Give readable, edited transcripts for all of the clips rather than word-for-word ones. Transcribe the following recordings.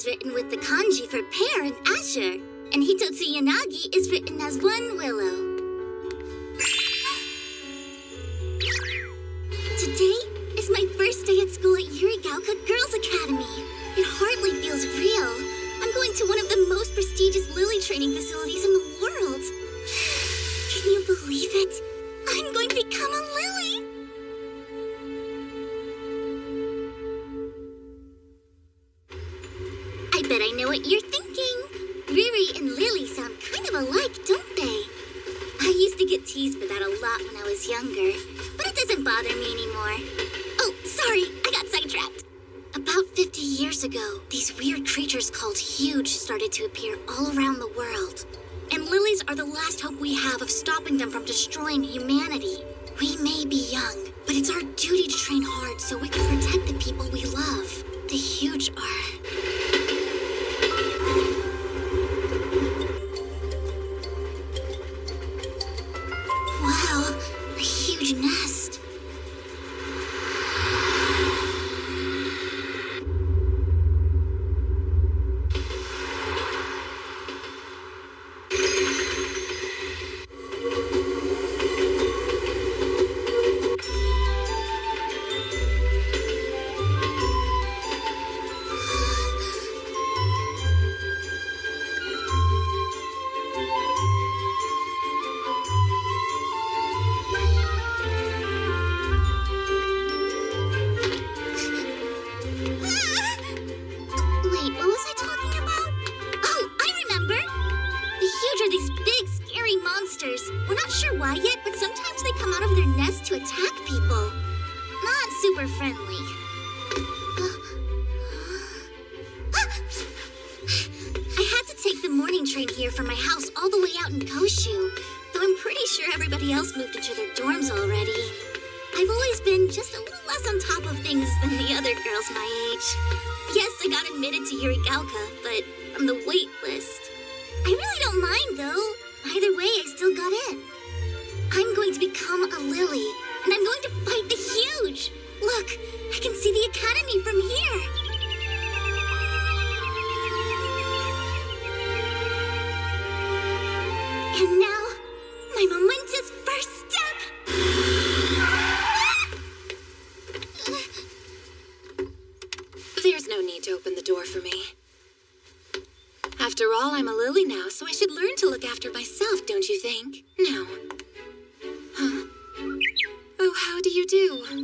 is written with the kanji for pear and azure, and Hitotsu Yanagi is written as one willow. Today is my first day at school at Yurigaoka Girls Academy. It hardly feels real. I'm going to one of the most prestigious lily training facilities in the world. Can you believe it? I'm going to become a lily! I bet I know what you're thinking. Riri and Lily sound kind of alike, don't they? I used to get teased for that a lot when I was younger, but it doesn't bother me anymore. Oh, sorry, I got sidetracked. About 50 years ago, these weird creatures called Huge started to appear all around the world. And lilies are the last hope we have of stopping them from destroying humanity. We may be young, but it's our duty to train hard so we can protect the people we love. The Huge are... Wow, a huge nest. We're not sure why yet, but sometimes they come out of their nest to attack people. Not super friendly. I had to take the morning train here from my house all the way out in Koshu, though I'm pretty sure everybody else moved into their dorms already. I've always been just a little less on top of things than the other girls my age. Yes, I got admitted to Yurigaoka, but from the wait list. I really don't mind, though. Either way, I still got in. I'm going to become a lily, and I'm going to fight the Huge. Look, I can see the academy from here. And now, my momentous first step. There's no need to open the door for me. After all, I'm a lily now, so I should learn to look after myself, don't you think? No. Huh? Oh, how do you do? Huh?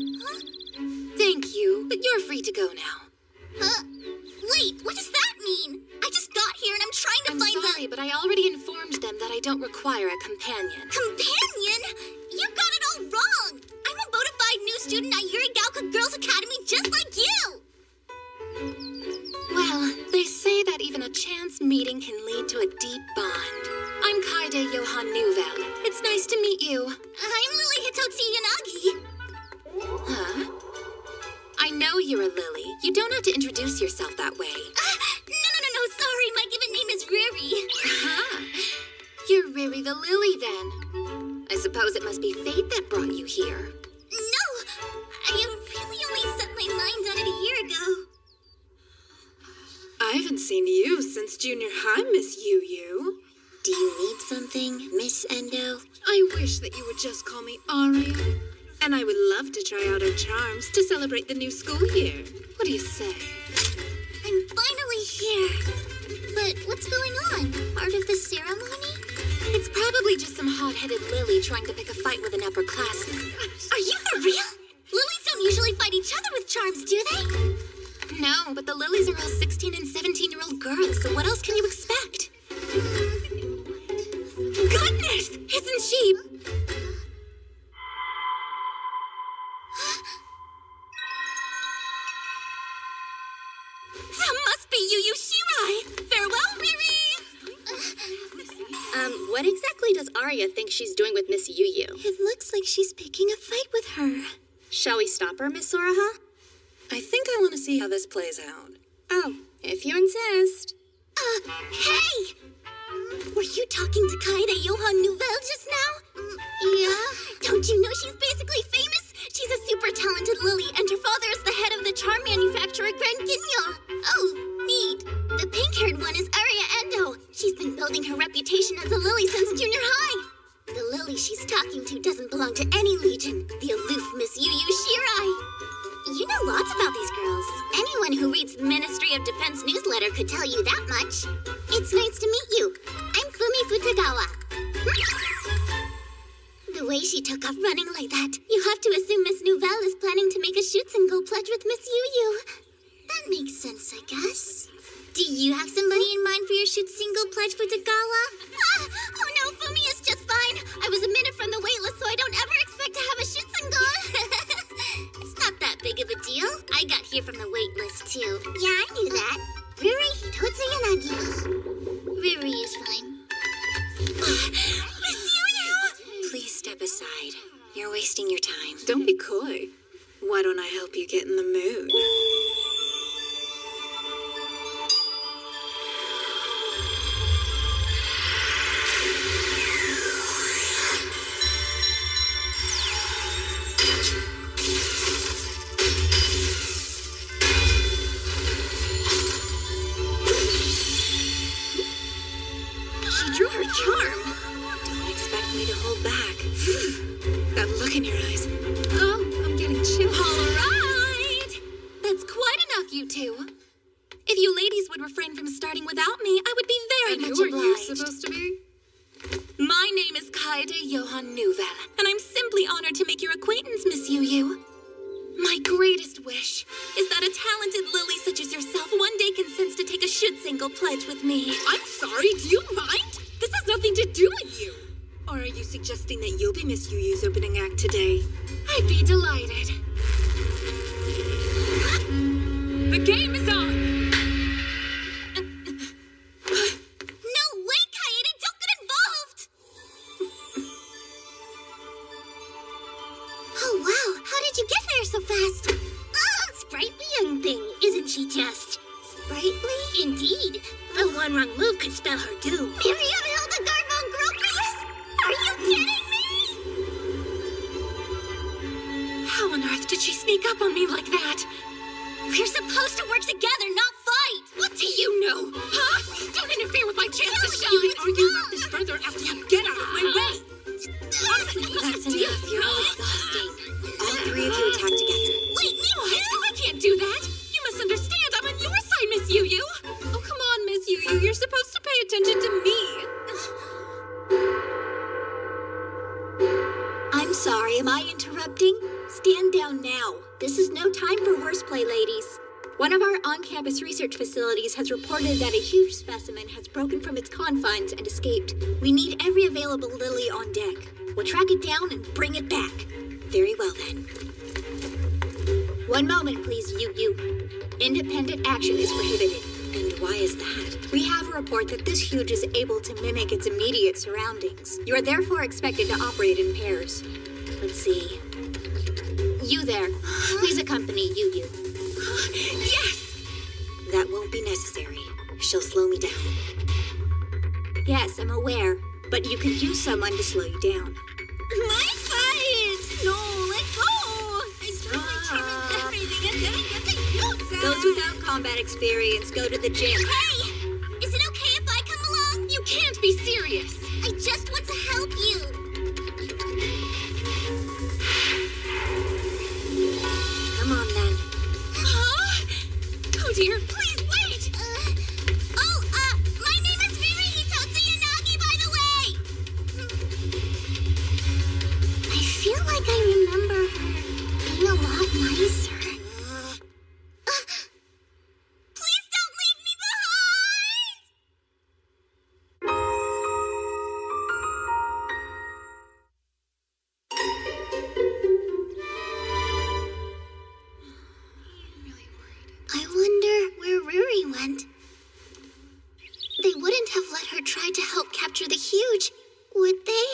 Thank you, but you're free to go now. Wait, what does that mean? I just got here and I'm trying to find I'm sorry, but I already informed them that I don't require a companion. Companion? You got it all wrong! I'm a bona fide new student at Yurigaoka Girls Academy just like you! Well, they say that even a chance meeting can lead to a deep bond. I'm Kaede Johan Newveld. It's nice to meet you. I'm Lily Hitotsu Yanagi. Huh? I know you're a lily. You don't have to introduce yourself that way. No, sorry. My given name is Riri. Aha! You're Riri the lily, then. I suppose it must be fate that brought you here. No! I really only set my mind on it a year ago. I haven't seen you since junior high, Miss Yu. Do you need something, Miss Endo? I wish that you would just call me Aria. And I would love to try out our charms to celebrate the new school year. What do you say? I'm finally here. But what's going on? Part of the ceremony? It's probably just some hot-headed lily trying to pick a fight with an upperclassman. Are you for real? Lilies don't usually fight each other with charms, do they? No, but the lilies are all 16 and 17-year-old girls, so what else can you expect? Goodness! Isn't she... That must be Yu Shirai! Farewell, Riri! What exactly does Arya think she's doing with Miss Yu? It looks like she's picking a fight with her. Shall we stop her, Miss Soraha? I think I want to see how this plays out. Oh, if you insist. Hey! Were you talking to Kaede Johan Newveld just now? Yeah. Don't you know she's basically famous? She's a super talented lily, and her father is the head of the charm manufacturer Grand Ginyo. Oh, neat. talking to doesn't belong to any legion. The aloof Miss Yu Yu Shirai. You know lots about these girls. Anyone who reads the Ministry of Defense newsletter could tell you that much. It's nice to meet you. I'm Fumi Futagawa. The way she took off running like that, you have to assume Miss Nouvelle is planning to make a shoot-and-go pledge with Miss Yu Yu. That makes sense, I guess. Do you have somebody in mind for your shoot-single pledge for Tagawa? Oh no, Fumi is just fine. I was omitted from the waitlist, so I don't ever expect to have a shoot-single. It's not that big of a deal. I got here from the waitlist, too. Yeah, I knew that. Riri Hitotsu Yanagi. Riri is fine. Miss Yu Yu! Please step aside. You're wasting your time. Don't be coy. Why don't I help you get in the mood? She drew her charm. Don't expect me to hold back. That look in your eyes. Oh, I'm getting chills. All right! That's quite enough, you two. If you ladies would refrain from starting without me, I would be very And much who are you obliged. supposed to be? My name is Kaede Johan Nouvelle, and I'm simply honored to make your acquaintance, Miss Yu Yu. My greatest wish is that a talented lily such as yourself one day consents to take a shoot-single pledge with me. I'm sorry, do you mind? This has nothing to do with you. Or are you suggesting that you'll be Miss Yu Yu's opening act today? I'd be delighted. The game is on! No way, Kaede! Don't get involved! Oh, wow. How did you get there so fast? Sprightly young thing, isn't she just? Sprightly? Indeed. The one wrong move could spell her doom. Miriam Hildegard von Gropius? Are you kidding me? How on earth did she sneak up on me like that? We're supposed to work together, not fight! What do you know? Huh? Don't interfere with my chance to shine! You can argue about this further after you get out of my way! That's enough. You're all exhausting. All three of you attack together. Wait, me too? I can't do that! You misunderstand! I'm on your side, Miss Yu Yu! Oh, come on, Miss Yu Yu. You're supposed to pay attention to me! I'm sorry, am I interrupting? Stand down now. This is no time for horseplay, ladies. One of our on-campus research facilities has reported that a huge specimen has broken from its confines and escaped. We need every available lily on deck. We'll track it down and bring it back. Very well, then. One moment, please, Yu Yu. Independent action is prohibited. And why is that? We have a report that this huge is able to mimic its immediate surroundings. You are therefore expected to operate in pairs. Let's see. You there. Please accompany Yu Yu. Yes! That won't be necessary. She'll slow me down. Yes, I'm aware. But you could use someone to slow you down. My fight! No, let go! I threw my charm and everything and didn't get the use Those without combat experience go to the gym. Hey! Is it okay if I come along? You can't be serious! I just want to help you. Come on, then. Huh? Oh dear, please wait! My name is Riri Hitotsu Yanagi, by the way! I feel like I remember her being a lot nicer. Please don't leave me behind! I wonder where Riri went. They wouldn't have let her try to help capture the huge, would they?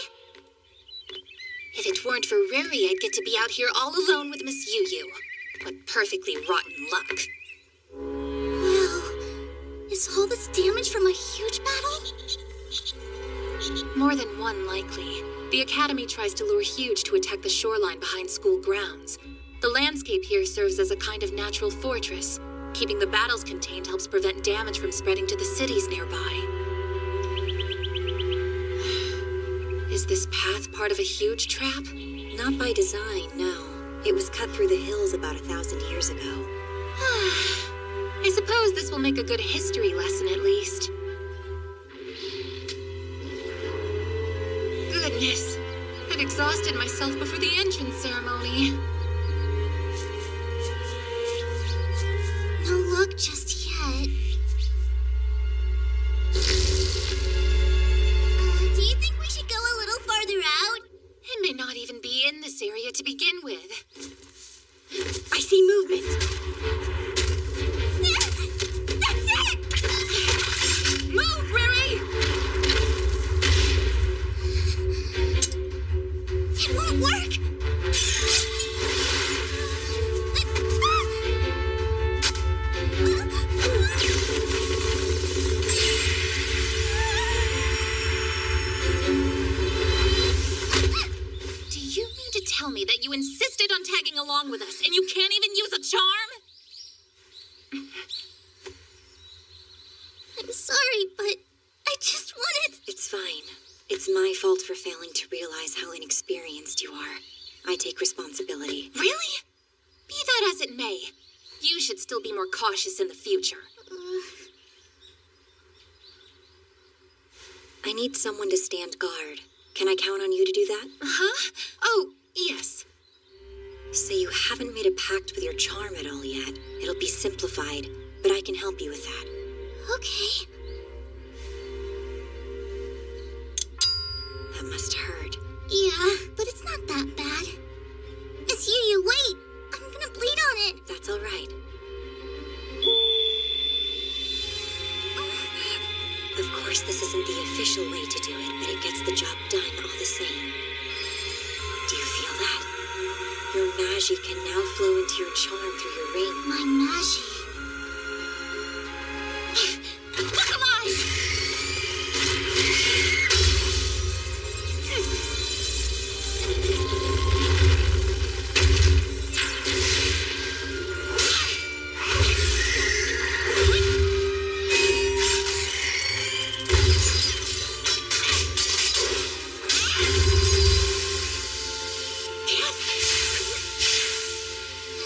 If it weren't for Riri, I'd get to be out here all alone with Miss Yu Yu. What perfectly rotten luck. Well, is all this damage from a huge battle? More than one, likely. The Academy tries to lure Huge to attack the shoreline behind school grounds. The landscape here serves as a kind of natural fortress. Keeping the battles contained helps prevent damage from spreading to the cities nearby. Is this path part of a huge trap? Not by design, no. It was cut through the hills about 1,000 years ago. I suppose this will make a good history lesson at least. Goodness, I'd exhausted myself before the entrance ceremony. No luck just yet. Do you think we should go a little farther out? It may not even be in this area to begin with. I see movement. That's it! Move, Riri! It won't work! Do you mean to tell me that you insisted on tagging along with us and you can't even use a charm? I'm sorry, but I just wanted... It's fine. It's my fault for failing to realize how inexperienced you are. I take responsibility. Really? Be that as it may, you should still be more cautious in the future. I need someone to stand guard. Can I count on you to do that? Huh? Oh, yes. So you haven't made a pact with your charm at all yet. It'll be simplified, but I can help you with that. Okay. That must hurt. Yeah, but it's not that bad. Miss Yu, wait! I'm gonna bleed on it! That's all right. Of course, this isn't the official way to do it, but it gets the job done all the same. Do you feel that? Your magi can now flow into your charm through your ring. My magi. Look alive!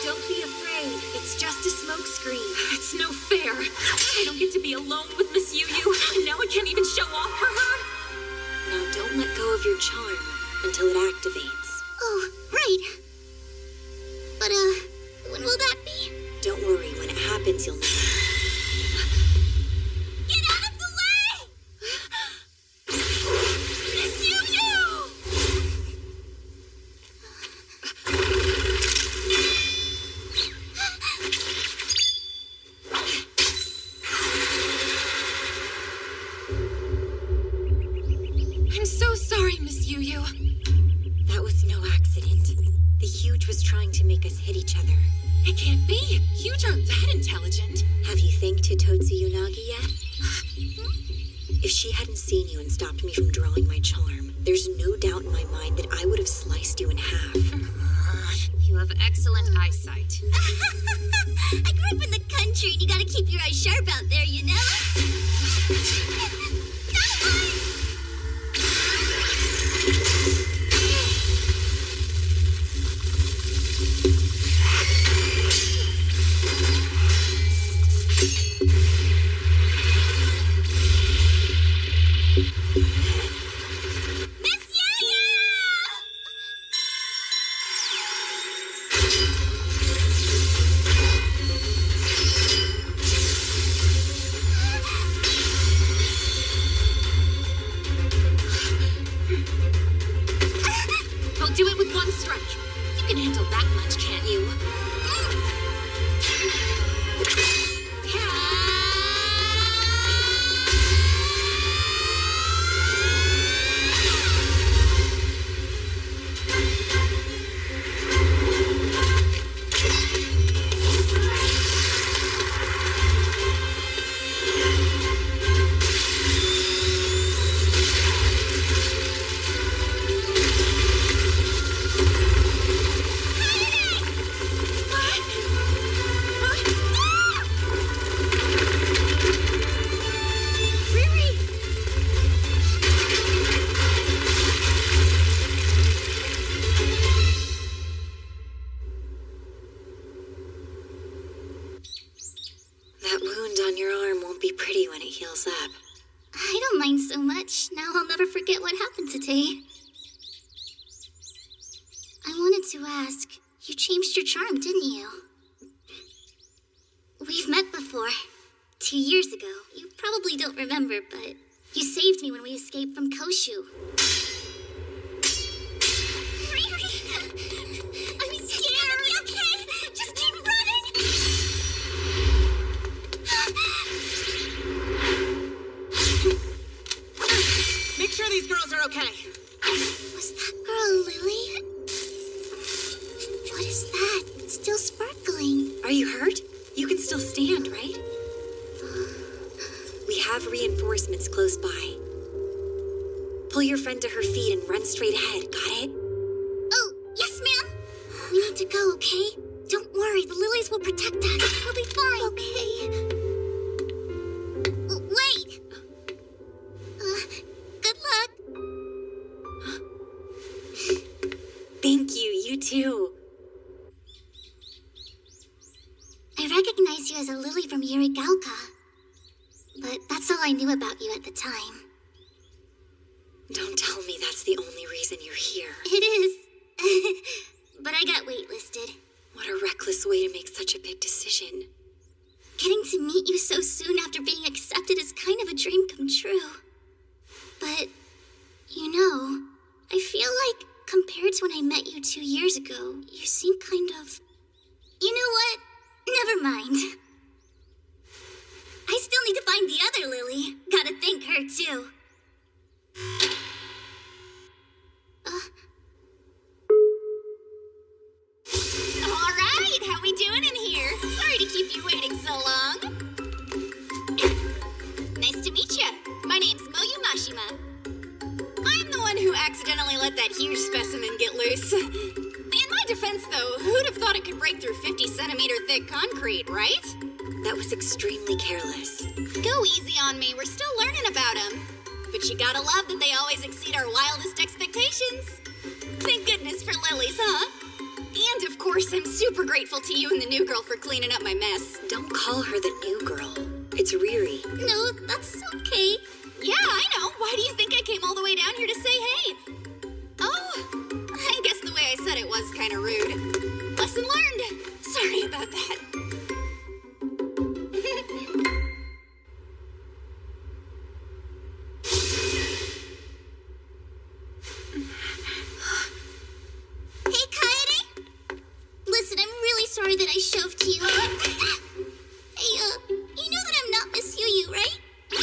Don't be afraid. It's just a smokescreen. It's no fair. I don't get to be alone with Miss Yu, and now I can't even show off for her. Now don't let go of your charm until it activates. Oh, right. But, when will that be? Don't worry, when it happens, you'll know. Get out of the way! Miss Yu! I'm so sorry, Miss Yu. That was no accident. The Huge was trying to make us hit each other. It can't be. Huge aren't that intelligent. Have you thanked Hitotsu Yonagi yet? If she hadn't seen you and stopped me from drawing my charm, there's no doubt in my mind that I would have sliced you in half. You have excellent eyesight. I grew up in the country and you gotta keep your eyes sharp out there, you know? Miss Yu! I'll do it with one strike. You can handle that much, can't you? to ask, you changed your charm, didn't you? We've met before. 2 years ago. You probably don't remember, but you saved me when we escaped from Koshu. I'm scared. Be okay. Just keep running. Make sure these girls are okay. Was that girl Lily? What is that? It's still sparkling. Are you hurt? You can still stand, right? We have reinforcements close by. Pull your friend to her feet and run straight ahead, got it? Oh, yes, ma'am. We need to go, okay? Don't worry, the lilies will protect us. We'll be fine. Okay. Wait. Good luck. Thank you, you too. I recognize you as a lily from Yurigalka. But that's all I knew about you at the time. Don't tell me that's the only reason you're here. It is. But I got waitlisted. What a reckless way to make such a big decision. Getting to meet you so soon after being accepted is kind of a dream come true. But, you know, I feel like compared to when I met you 2 years ago, you seem kind of... You know what? Never mind. I still need to find the other Lily. Gotta thank her, too. Alright, how we doing in here? Sorry to keep you waiting so long. Nice to meet you. My name's Moyu Mashima. I'm the one who accidentally let that huge specimen get loose. In my defense, though, who'd have thought it could break through 50-centimeter thick concrete, right? That was extremely careless. Go easy on me, we're still learning about them. But you gotta love that they always exceed our wildest expectations. Thank goodness for lilies, huh? And of course, I'm super grateful to you and the new girl for cleaning up my mess. Don't call her the new girl. It's Riri. No, that's okay. Yeah, I know. Why do you think I came all the way down here to say hey? Oh, I guess the way I said it was kind of rude. Lesson learned. Sorry about that. Hey, Kaede! Listen, I'm really sorry that I shoved you. Hey, you know that I'm not Miss Yu, right?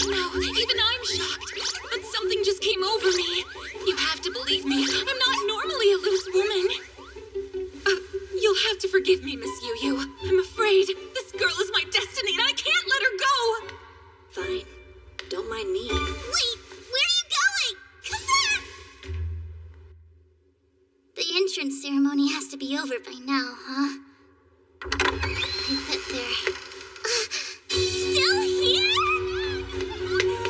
No, even I'm shocked. But something just came over me. You have to believe me. I'm not normally a loose woman. You'll have to forgive me, Miss Yu. I'm afraid this girl is my destiny and I can't let her go. Fine. Don't mind me. Wait, where are you going? Come back! The entrance ceremony has to be over by now, huh? I bet they're... still here?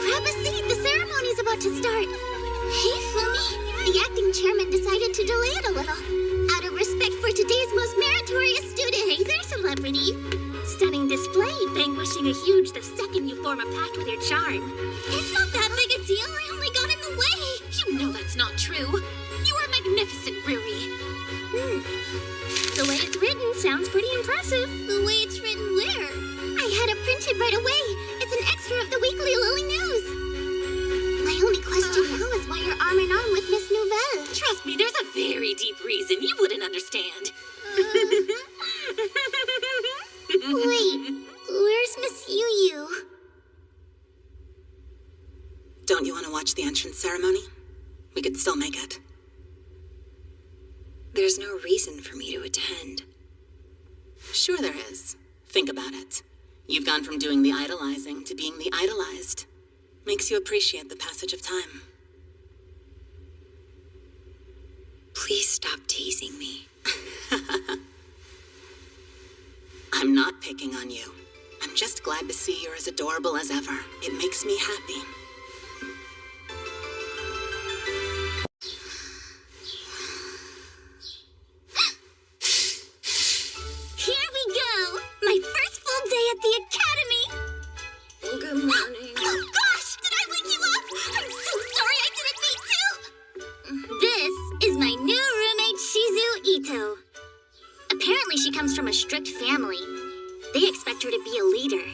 Grab a seat, the ceremony's about to start. Hey, Fumi. The acting chairman decided to delay it a little. Out of respect for today's most meritorious student. Hey there, celebrity. Stunning display, vanquishing a huge the second you form a pact with your charm. It's not that big a deal, I only got in the way. You know that's not true. You are magnificent, Riri. The way it's written sounds pretty impressive. The way it's written where? I had it printed right away. It's an extra of the weekly Lily News. My only question now is why you're arm in arm with Miss Nouvelle. Trust me, there's a very deep reason you wouldn't understand. Wait, where's Miss Yu? Don't you want to watch the entrance ceremony? We could still make it. There's no reason for me to attend. Sure there is. Think about it. You've gone from doing the idolizing to being the idolized. Makes you appreciate the passage of time. Please stop teasing me. I'm not picking on you. I'm just glad to see you're as adorable as ever. It makes me happy. Here we go! My first full day at the academy! Good morning. Oh gosh! Did I wake you up? I'm so sorry I didn't mean to! This is my new roommate, Shizu Ito. She comes from a strict family. They expect her to be a leader.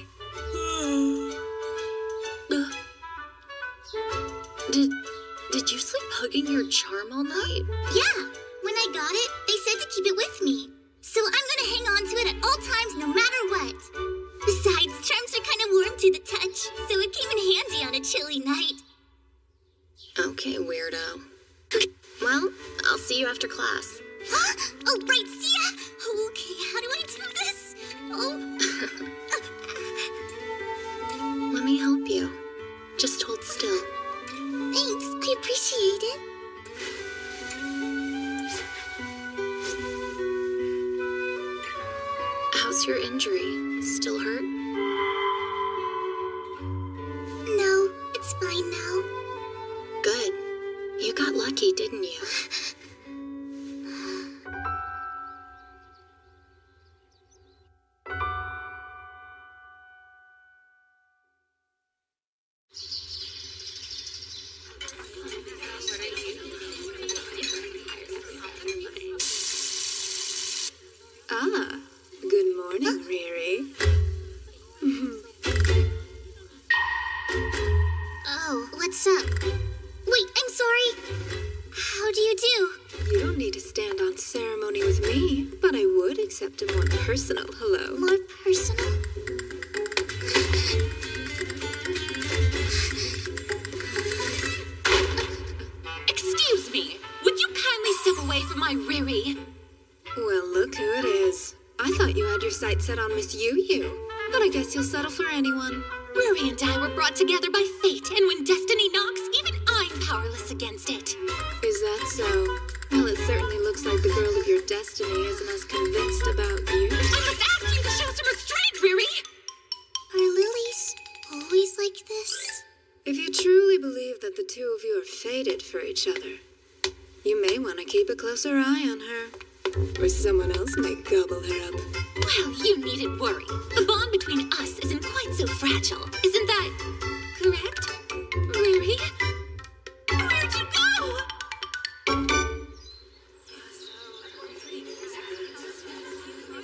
Did you sleep hugging your charm all night? Yeah, when I got it, they said to keep it with me. So I'm gonna hang on to it at all times, no matter what. Besides, charms are kind of warm to the touch, so it came in handy on a chilly night. Okay, weirdo. Well, I'll see you after class. Oh, right, see ya! Okay, how do I do this? Oh. Let me help you. Just hold still. Thanks, I appreciate it. How's your injury? Still hurt? No, it's fine now. Good. You got lucky, didn't you? Ah, good morning, Riri. Oh, what's up? Wait, I'm sorry. How do you do? You don't need to stand on ceremony with me, but I would accept a more personal hello. More personal? Excuse me, would you kindly step away from my Riri? Well, look who it is. I thought you had your sights set on Miss Yu, but I guess you'll settle for anyone. Riri and I were brought together by fate, and when destiny knocks, even I'm powerless against it. Is that so? Well, it certainly looks like the girl of your destiny isn't as convinced about you. I must ask you to show some restraint, Riri! Are lilies always like this? If you truly believe that the two of you are fated for each other, you may want to keep a closer eye on her, or someone else may gobble her up. Well, you needn't worry. The bond between us isn't quite so fragile. Isn't that correct? Riri? Where'd you go?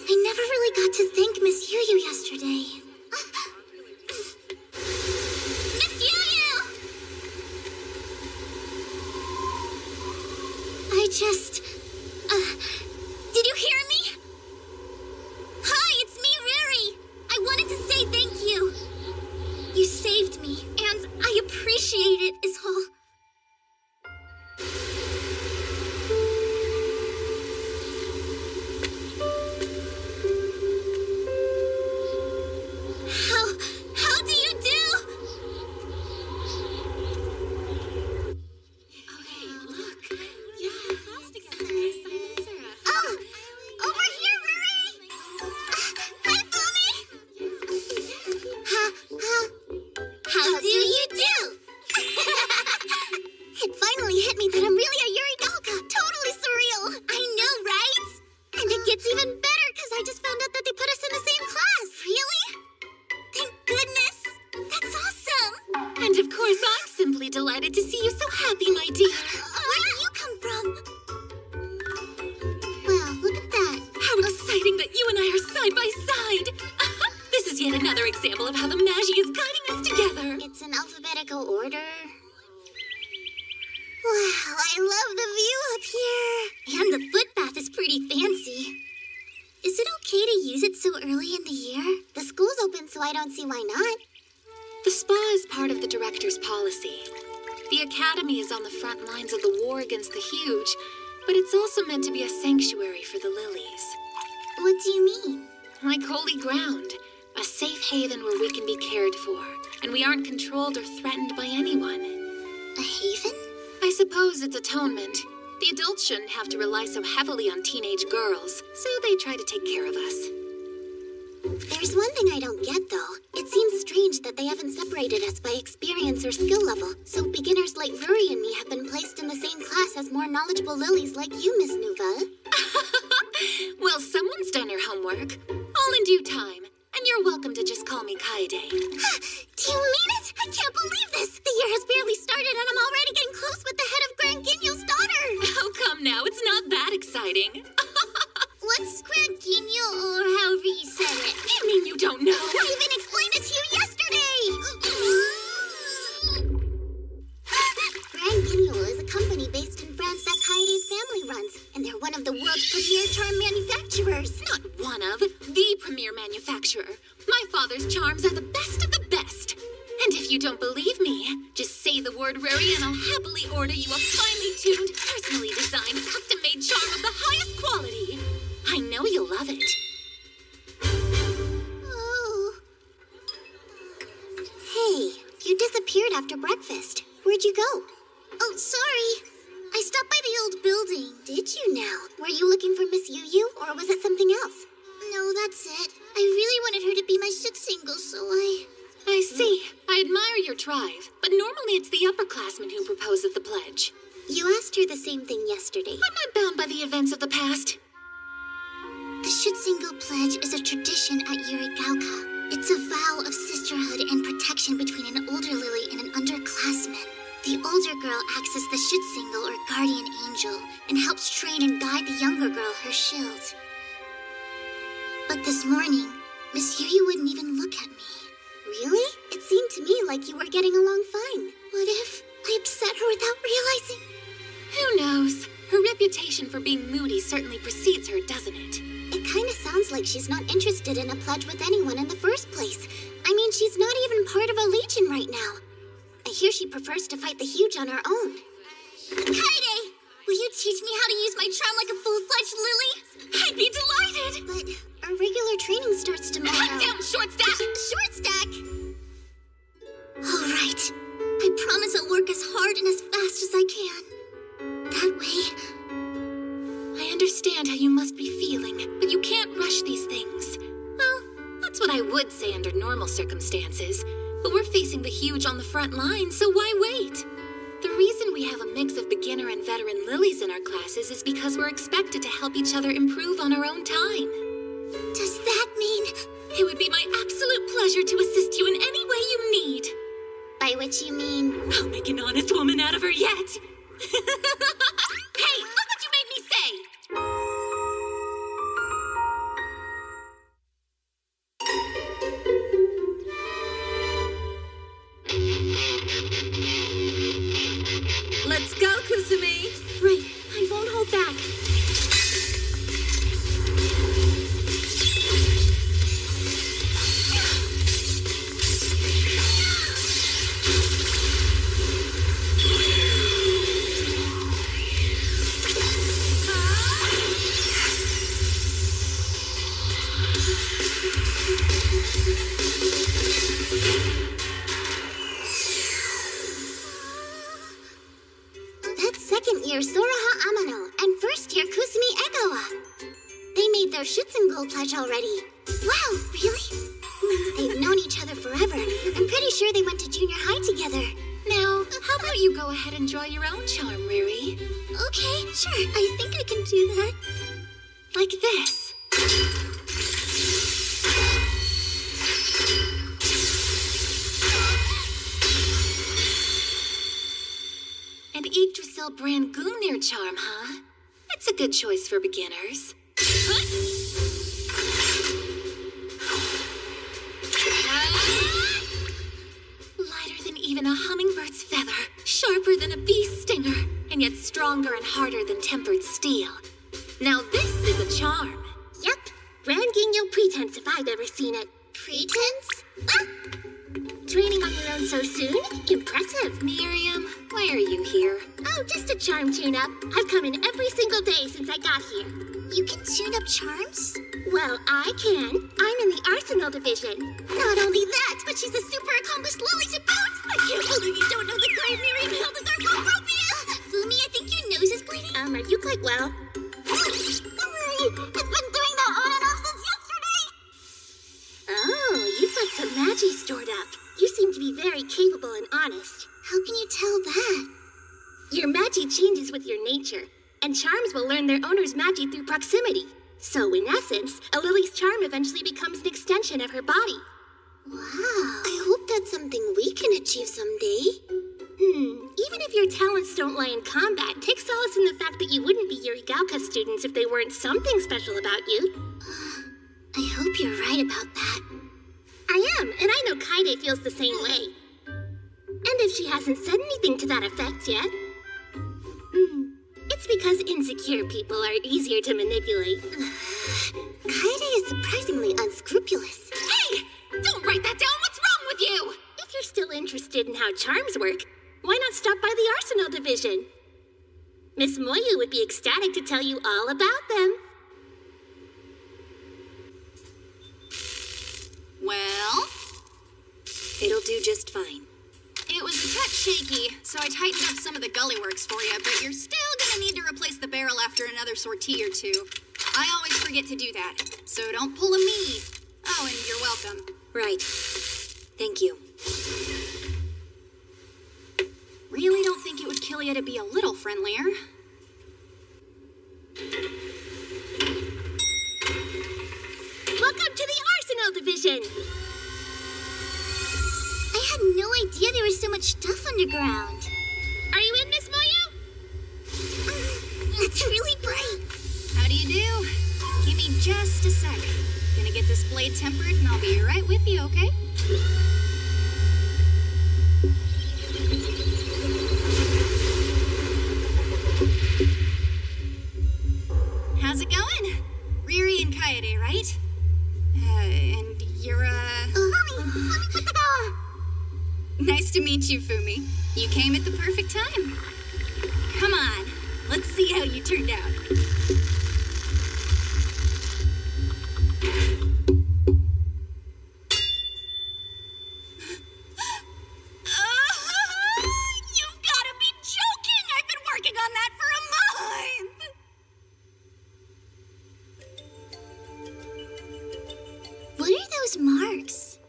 I never really got to thank Miss Yu yesterday. Miss Yu! I just... did you hear me? Hi, it's me, Riri. I wanted to say thank you. You saved me, and I appreciate it, is all. How do you do? Oh, over here, Riri! Hi, Fumi! How do you do? It finally hit me that I'm really a Yurigalka. Totally surreal. I know, right? And it gets even better because I just found out that they put us in the same class. Really? Thank goodness. That's awesome. And of course, I'm simply delighted to see you so happy, my dear. Where did you come from? Well, look at that. How exciting that you and I are side by side. This is yet another example of how the Magi is guiding us together. It's in alphabetical order. Wow, I love the view up here. And the footbath is pretty fancy. Is it okay to use it so early in the year? The school's open, so I don't see why not. The spa is part of the director's policy. The academy is on the front lines of the war against the huge, but it's also meant to be a sanctuary for the lilies. What do you mean? Like holy ground, a safe haven where we can be cared for, and we aren't controlled or threatened by anyone. A haven? I suppose it's atonement. The adults shouldn't have to rely so heavily on teenage girls, so they try to take care of us. There's one thing I don't get, though. It seems strange that they haven't separated us by experience or skill level, so beginners like Ruri and me have been placed in the same class as more knowledgeable lilies like you, Miss Nouvel. Well, someone's done her homework. All in due time. And you're welcome to just call me Kaede. Do you mean it? I can't believe this! The year has barely started and I'm already getting close with the head of Grand Guignol's daughter! Oh, come now. It's not that exciting. What's Grand Guignol? charm manufacturers. Not one of, the premier manufacturer. My father's charms are the best of the best. And if you don't believe me, just say the word Ruri and I'll happily order you a finely tuned, personally designed, custom-made charm of the highest quality. I know you'll love it. Oh. Hey, you disappeared after breakfast. Where'd you go? Oh, sorry. I stopped by the old building. Did you now? Were you looking for Miss Yu, or was it something else? No, that's it. I really wanted her to be my Schutzingle, so I see. I admire your drive, but normally it's the upperclassmen who proposes the pledge. You asked her the same thing yesterday. I'm not bound by the events of the past. The Schutzingle pledge is a tradition at Yurigauka. It's a vow of sisterhood and protection between an older Lily and an underclassman. The older girl acts as the Schutzingle or guardian angel and helps train and guide the younger girl, her shield. But this morning, Miss Yu wouldn't even look at me. Really? It seemed to me like you were getting along fine. What if I upset her without realizing? Who knows? Her reputation for being moody certainly precedes her, doesn't it? It kind of sounds like she's not interested in a pledge with anyone in the first place. I mean, she's not even part of a legion right now. I hear she prefers to fight the huge on her own. Kaide! Will you teach me how to use my charm like a full-fledged Lily? I'd be delighted! But our regular training starts tomorrow. Cut down, Short Stack! Short Stack! All right. I promise I'll work as hard and as fast as I can. That way... I understand how you must be feeling, but you can't rush these things. Well, that's what I would say under normal circumstances. But we're facing the huge on the front line, so why wait? The reason we have a mix of beginner and veteran lilies in our classes is because we're expected to help each other improve on our own time. Does that mean... It would be my absolute pleasure to assist you in any way you need. By which you mean... I'll make an honest woman out of her yet. Hey, look what you made me say! Let's go, Kusumi! Right, I won't hold back. Second-year Soraha Amano and first-year Kusumi Egawa. They made their Schutzingle pledge already. Wow, really? They've known each other forever. I'm pretty sure they went to junior high together. Now, how about you go ahead and draw your own charm, Riri? Okay, sure. I think I can do that. Like this. An Yggdrasil brand Gungnir charm, huh? It's a good choice for beginners. Lighter than even a hummingbird's feather, sharper than a bee's stinger, and yet stronger and harder than tempered steel. Now this is a charm. Yep, brand Ginyo pretense if I've ever seen it. Pretense? Ah! Training on your own so soon? Impressive. Miriam, why are you here? Oh, just a charm tune-up. I've come in every single day since I got here. You can tune up charms? Well, I can. I'm in the Arsenal division. Not only that, but she's a super accomplished lily to boot. I can't believe you don't know the great Miriam Hildegard. Fumi, I think your nose is bleeding. Are you quite well? It's been doing that on and off since yesterday. Oh, you've got some magi stored up. You seem to be very capable and honest. How can you tell that? Your magi changes with your nature, and charms will learn their owner's magi through proximity. So, in essence, a lily's charm eventually becomes an extension of her body. Wow. I hope that's something we can achieve someday. Even if your talents don't lie in combat, take solace in the fact that you wouldn't be Yurigauka students if they weren't something special about you. I hope you're right about that. I am, and I know Kaide feels the same way. And if she hasn't said anything to that effect yet, it's because because insecure people are easier to manipulate. Kaede is surprisingly unscrupulous. Hey! Don't write that down! What's wrong with you? If you're still interested in how charms work, why not stop by the Arsenal division? Miss Moyu would be ecstatic to tell you all about them. Well, It'll do just fine. it was a touch shaky, so I tightened up some of the gully works for you, but you're still gonna need to replace the barrel after another sortie or two. I always forget to do that, so don't pull a me. Oh, and you're welcome. Right. Thank you. Really don't think it would kill you to be a little friendlier. Welcome to the Arsenal division. I had no idea there was so much stuff underground. Are you in, Miss Moyu? That's really bright. How do you do? Give me just a sec. Gonna get this blade tempered and I'll be right with you, okay? How's it going? Riri and Kaede, right? And you're, Mommy, put the door. Nice to meet you, Fumi. You came at the perfect time. Come on, let's see how you turned out. You've gotta be joking! I've been working on that for a month! What are those marks?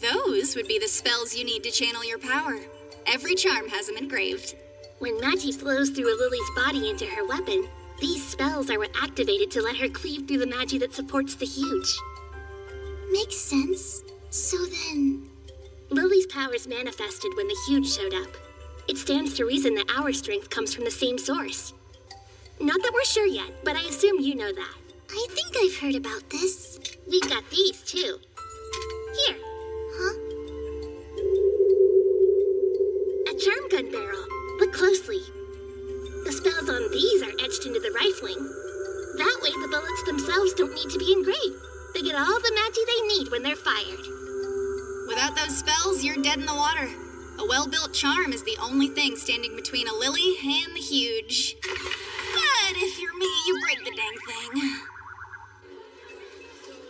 Those would be the spells you need to channel your power. Every charm has them engraved. When Magi flows through a Lily's body into her weapon, these spells are what activated to let her cleave through the Magi that supports the huge. Makes sense. So then... Lily's powers manifested when the huge showed up. It stands to reason that our strength comes from the same source. Not that we're sure yet, but I assume you know that. I think I've heard about this. We've got these, too. Here, Huh? a charm gun barrel. Look closely. The spells on these are etched into the rifling. That way, the bullets themselves don't need to be engraved. They get all the Magi they need when they're fired. Without those spells, you're dead in the water. A well-built charm is the only thing standing between a lily and the huge. But if you're me, you break the dang thing.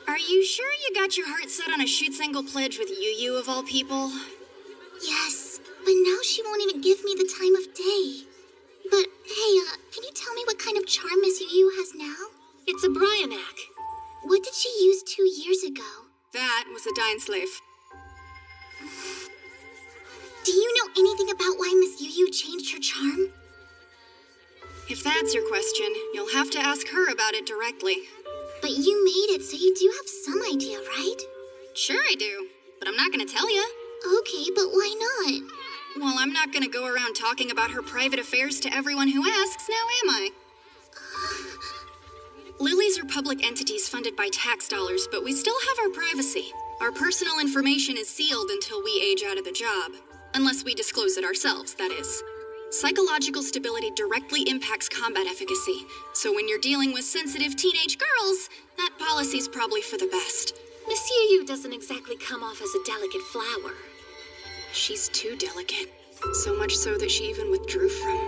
Are you sure you got your heart set on a shoot-single pledge with Yu of all people? Yes, but now she won't even give me the time of day. But hey, can you tell me what kind of charm Miss Yu has now? It's a Bryanak. What did she use 2 years ago? That was a dying slave. Do you know anything about why Miss Yu changed her charm? If that's your question, you'll have to ask her about it directly. But you made it, so you do have some idea, right? Sure I do, but I'm not gonna tell you. Okay, but why not? Well, I'm not gonna go around talking about her private affairs to everyone who asks, now am I? Lilies are public entities funded by tax dollars, but we still have our privacy. Our personal information is sealed until we age out of the job. Unless we disclose it ourselves, that is. Psychological stability directly impacts combat efficacy, so when you're dealing with sensitive teenage girls, that policy's probably for the best. Miss Yu doesn't exactly come off as a delicate flower. She's too delicate. So much so that she even withdrew from...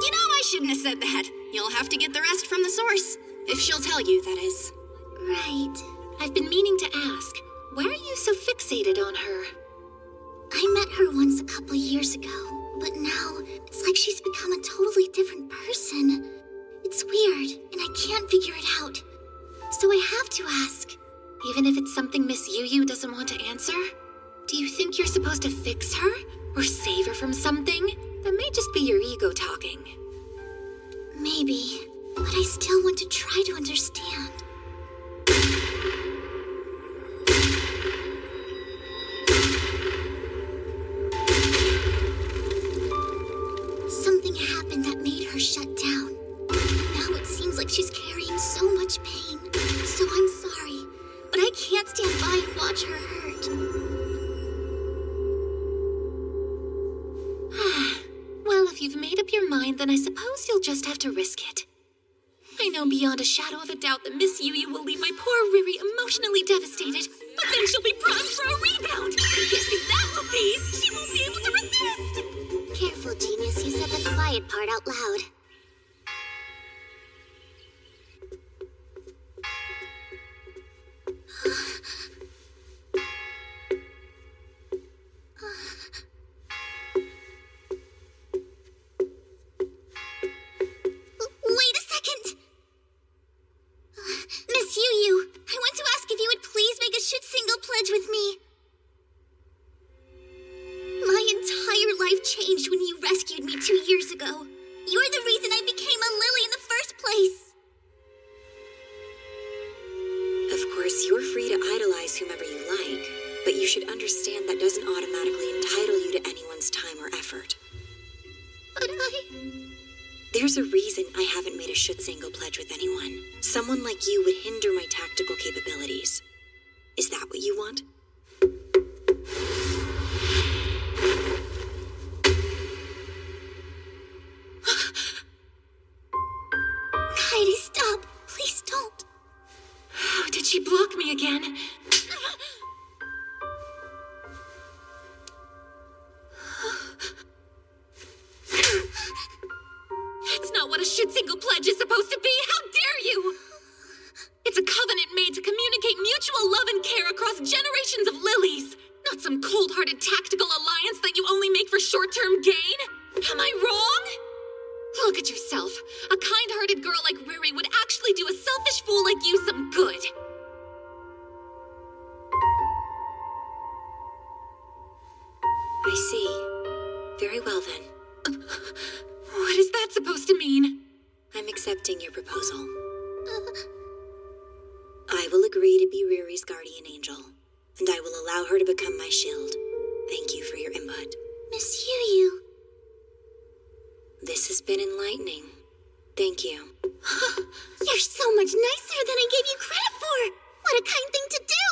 You know, I shouldn't have said that. You'll have to get the rest from the source. If she'll tell you, that is. Right. I've been meaning to ask, why are you so fixated on her? I met her once a couple years ago, but now it's like she's become a totally different person. It's weird, and I can't figure it out. So I have to ask. Even if it's something Miss Yu doesn't want to answer? Do you think you're supposed to fix her? Or save her from something? That may just be your ego talking. Maybe, but I still want to try to understand. Something happened that made her shut down. Now it seems like she's carrying so much pain. So I'm sorry, but I can't stand by and watch her hurt. Well, if you've made up your mind mind, then I suppose you'll just have to risk it. I know beyond a shadow of a doubt that Miss Yu will leave my poor Riri emotionally devastated, but then she'll be primed for a rebound. And guess who that will be? She won't be able to resist. Careful, genius. You said the quiet part out loud. Wait a second! Miss Yu, I want to ask if you would please make a Schutzingle pledge with me. My entire life changed when you rescued me 2 years ago. You're the reason I became a lily in the first place. Of course, you're free to idolize whomever you like, but you should understand that doesn't automatically entitle you to anyone's time or effort. But There's a reason I haven't made a Schutzingle pledge with anyone. Someone like you would hinder my tactical capabilities. Is that what you want? Heidi, stop. Please don't. How did she block me again? That's not what a Schutzingle pledge is supposed to be! How dare you! It's a covenant made to communicate mutual love and care across generations of lilies, not some cold-hearted tactical alliance that you only make for short-term gain. Am I wrong? Look at yourself. A kind-hearted girl like Riri would actually do a selfish fool like you some good. I see. Very well then. What is that supposed to mean? I'm accepting your proposal. I will agree to be Riri's guardian angel, and I will allow her to become my shield. Thank you for your input. Miss Yu. This has been enlightening. Thank you. You're so much nicer than I gave you credit for. What a kind thing to do.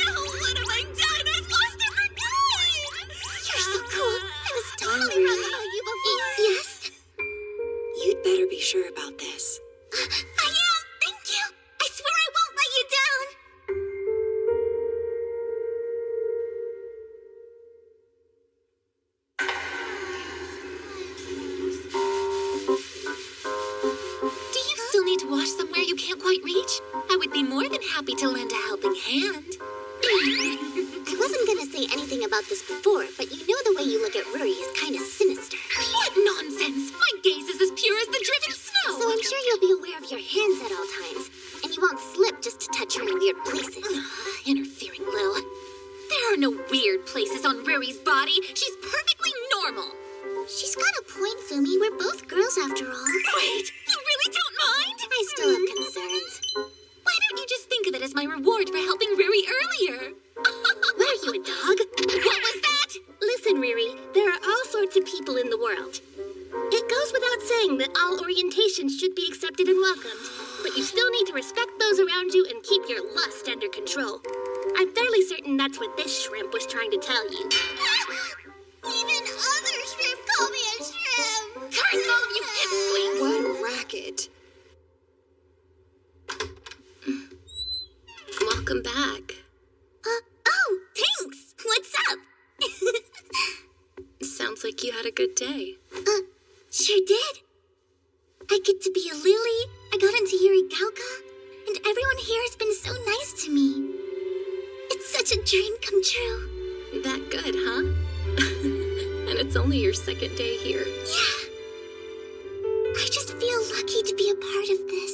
No, what have I done? I've lost every kind! You're so cool. I was totally wrong about you before. Yes? You'd better be sure about this. I am. Thank you. I swear I won't let you down. Do you still need to wash somewhere you can't quite reach? I would be more than happy to lend a helping hand. I wasn't gonna say anything about this before, but you know the way you look at Ruri is kind of sinister. What nonsense! My gaze is as pure as the driven snow! So I'm sure you'll be aware of your hands at all times, and you won't slip just to touch her in weird places. Interfering Lil. There are no weird places on Ruri's body. She's perfectly normal. She's got a point, Fumi. We're both girls after all. Wait, you really don't mind? I still have concerns. Why don't you just think of it as my reward for helping Riri earlier? What are you, a dog? What was that? Listen, Riri, there are all sorts of people in the world. It goes without saying that all orientations should be accepted and welcomed, but you still need to respect those around you and keep your lust under control. I'm fairly certain that's what this shrimp was trying to tell you. Even other shrimp call me a shrimp. Curse all of you pipsqueaks! What a racket. Welcome back. Oh, thanks. What's up? Sounds like you had a good day. Sure did. I get to be a lily. I got into Yurigauka, and everyone here has been so nice to me. It's such a dream come true. That good, huh? And it's only your second day here. Yeah. I just feel lucky to be a part of this.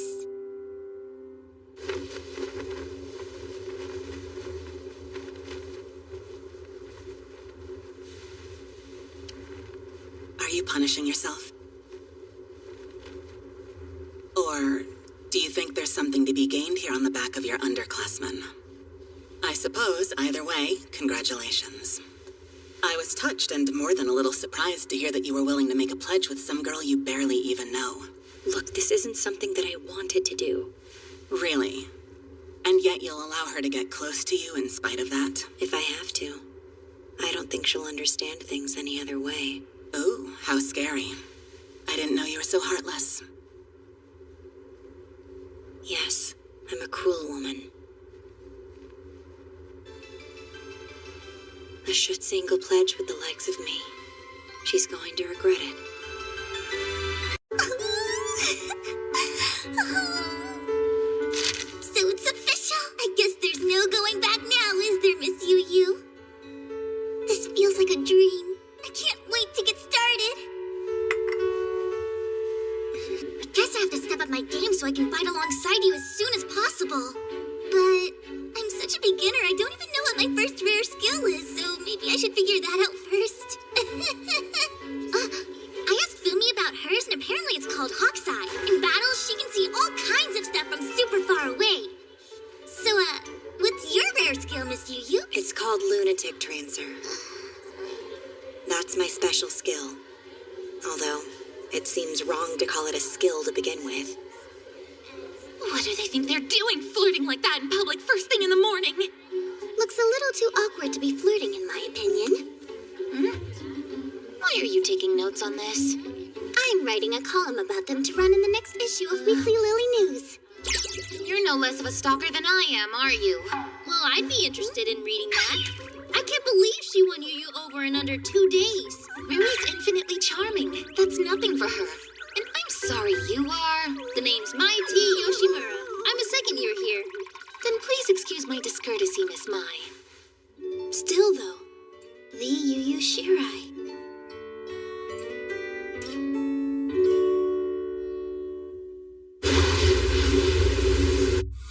Are you punishing yourself? Or do you think there's something to be gained here on the back of your underclassmen? I suppose, either way, congratulations. I was touched and more than a little surprised to hear that you were willing to make a pledge with some girl you barely even know. Look, this isn't something that I wanted to do. Really? And yet you'll allow her to get close to you in spite of that? If I have to. I don't think she'll understand things any other way. Ooh, how scary. I didn't know you were so heartless. Yes, I'm a cruel woman. A Schutzengel pledge with the likes of me. She's going to regret it. So it's official. I guess there's no going back now, is there, Miss Yu Yu? This feels like a dream. I can't wait to get started. I guess I have to step up my game so I can fight alongside you as soon as possible. But I'm such a beginner, I don't even know what my first rare skill is, so maybe I should figure that out first. I asked Fumi about hers, and apparently it's called Hawk's Eye. In battles, she can see all kinds of stuff from super far away. So, what's your rare skill, Miss Yu Yu? It's called Lunatic Trancer. That's my special skill. Although, it seems wrong to call it a skill to begin with. What do they think they're doing, flirting like that in public first thing in the morning? Looks a little too awkward to be flirting, in my opinion. Why are you taking notes on this? I'm writing a column about them to run in the next issue of Weekly Lily News. You're no less of a stalker than I am, are you? Well, I'd be interested in reading that. I can't believe she won Yu Yu over in under 2 days. Riri's infinitely charming. That's nothing for her. And I'm sorry you are. The name's Mai T. Yoshimura. I'm a second year here. Then please excuse my discourtesy, Miss Mai. Still, though, the Yu Yu Shirai.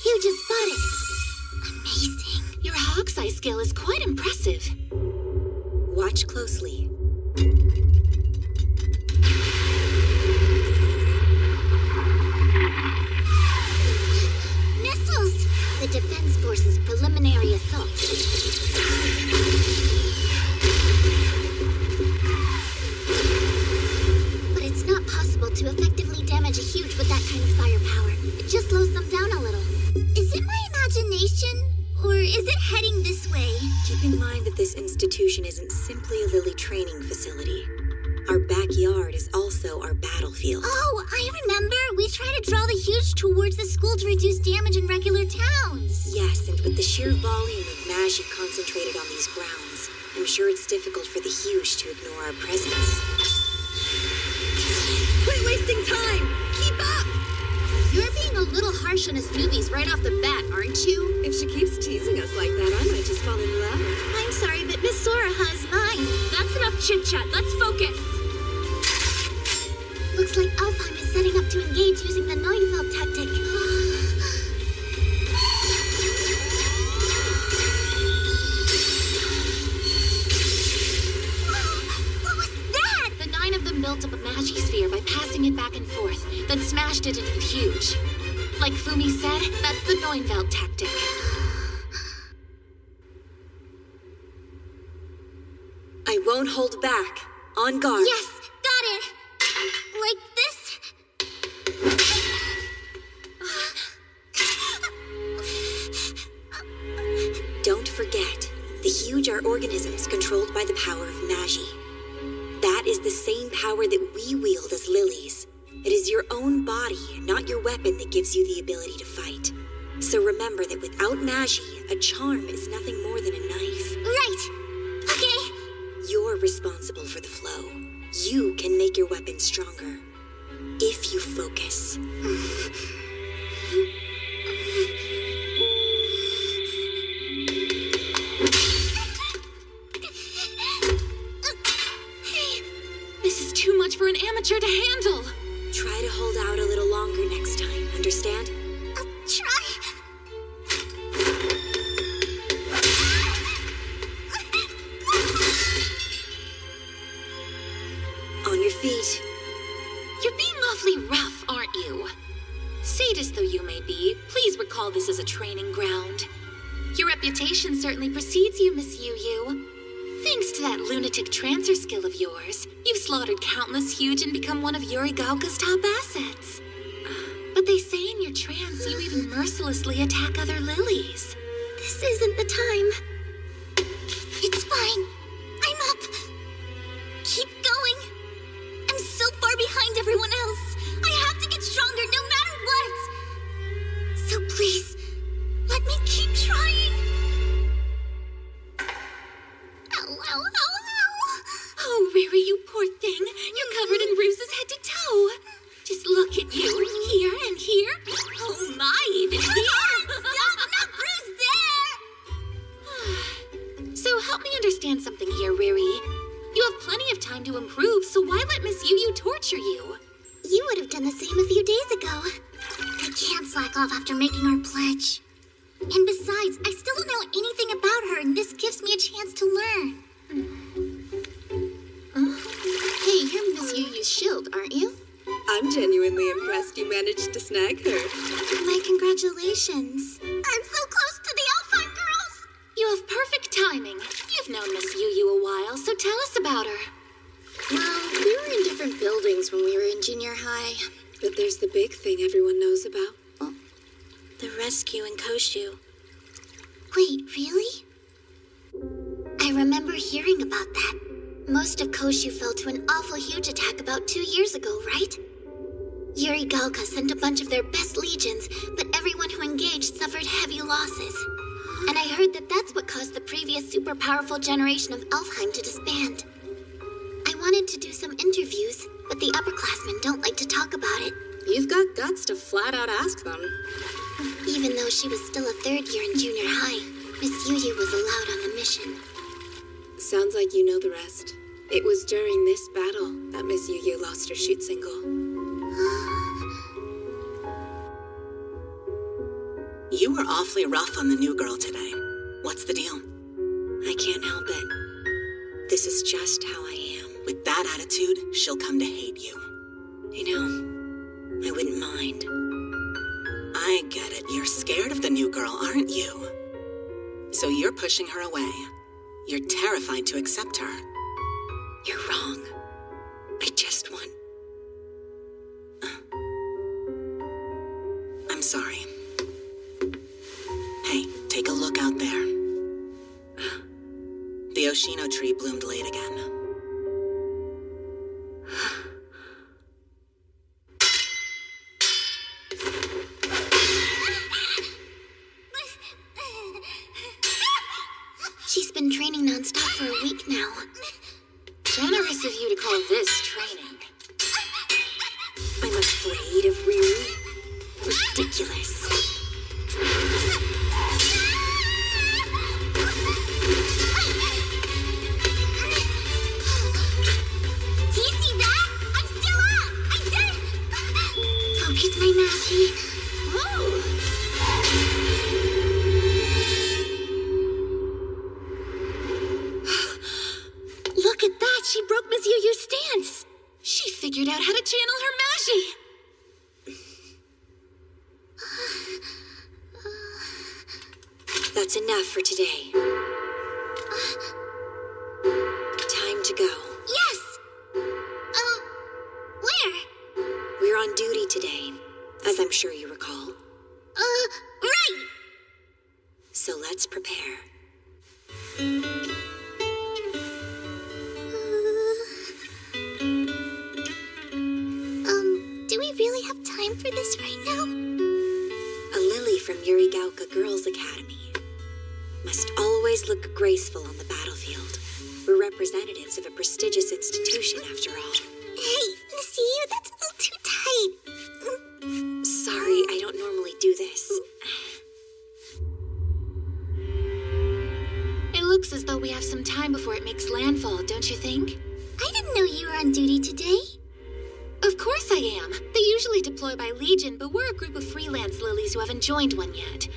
You just spotted. Amazing. Your Hawk's Eye skill is quite impressive. Watch closely. Missiles! The Defense Force's preliminary assault. But it's not possible to effectively damage a huge with that kind of firepower. It just slows them down a little. Is it my imagination? Or is it heading this way? Keep in mind that this institution isn't simply a Lily training facility. Our backyard is also our battlefield. Oh, I remember. We try to draw the huge towards the school to reduce damage in regular towns. Yes, and with the sheer volume of magi concentrated on these grounds, I'm sure it's difficult for the huge to ignore our presence. Quit wasting time! Keep up! You're being a little harsh on us newbies right off the bat, aren't you? If she keeps teasing us like that, I might just fall in love. I'm sorry, but Miss Soraha is mine. That's enough chit-chat. Let's focus. Looks like Alfheim is setting up to engage using the Neufeld tactic. What was that? The 9 of them built up a Magisphere by passing it back and forth, then smashed it into the huge. Like Fumi said, that's the Neufeld tactic. I won't hold back. On guard. Yes, got it. Like this? Don't forget, the huge are organisms controlled by the power of Magi. That is the same power that we wield as lilies. It is your own body, not your weapon, that gives you the ability to fight. So remember that without Magi, a charm is nothing more than a knife. Right. Okay. You're responsible for the flow. You can make your weapon stronger. If you focus. This is too much for an amateur to handle. Try to hold out a little longer next time, understand? I'll try. On your feet. You're being awfully rough, aren't you? Sadist though you may be, please recall this as a training ground. Your reputation certainly precedes you, Miss Yu Yu. Thanks to that lunatic trancer skill of yours, you've slaughtered countless huge and become one of Yurigaoka's top assets. But they say in your trance you even mercilessly attack other lilies. This isn't the time. It's fine. I'm up. Keep going. behind everyone else. I have to get stronger no matter what. So please, let me keep trying. Ow, ow, ow, ow. Oh, Riri, you poor thing. You're covered in bruises head to toe. Just look at you. Here and here. Oh my, even here. Stop, I'm not bruised there. So help me understand something here, Riri. You have plenty of time to improve, so why let Miss Yu torture you? You would have done the same a few days ago. I can't slack off after making our pledge. And besides, I still don't know anything about her, and this gives me a chance to learn. Hey, you're Miss Yu's shield, aren't you? I'm genuinely impressed you managed to snag her. My congratulations. I'm so close to the Alpine girls! You have perfect timing. You've known Miss Yu a while, so tell us about her. Well, we were in different buildings when we were in junior high. But there's the big thing everyone knows about. The rescue in Koshu. Wait, really? I remember hearing about that. Most of Koshu fell to an awful huge attack about 2 years ago, right? Yuri Galka sent a bunch of their best legions, but everyone who engaged suffered heavy losses. And I heard that that's what caused the previous super powerful generation of Alfheim to disband. I wanted to do some interviews, but the upperclassmen don't like to talk about it. You've got guts to flat out ask them. Even though she was still a third year in junior high, Miss Yu was allowed on the mission. Sounds like you know the rest. It was during this battle that Miss Yu lost her shoot single. You were awfully rough on the new girl today. What's the deal? I can't help it. This is just how I am. With that attitude, she'll come to hate you. You know, I wouldn't mind. I get it. You're scared of the new girl, aren't you? So you're pushing her away. You're terrified to accept her. You're wrong. I just want... I'm sorry. Hey, take a look out there. The Oshino tree bloomed late again. She's been training nonstop for a week now. Generous of you to call this training. I'm afraid of Riri. Ridiculous. Do you see that? I'm still up! I did it! Focus, my Magi. Look at that! She broke Miss Yu's stance! She figured out how to channel her Magi. That's enough for today. Time to go. Yes! Where? We're on duty today, as I'm sure you recall. Right! So let's prepare. Do we really have time for this right now? A lily from Yuri Gauka Girls Academy must always look graceful on the battlefield. We're representatives of a prestigious institution, after all. Hey, Miss Yu, that's a little too tight. Sorry, I don't normally do this. It looks as though we have some time before it makes landfall, don't you think? I didn't know you were on duty today. Of course I am. They usually deploy by Legion, but we're a group of freelance lilies who haven't joined one yet.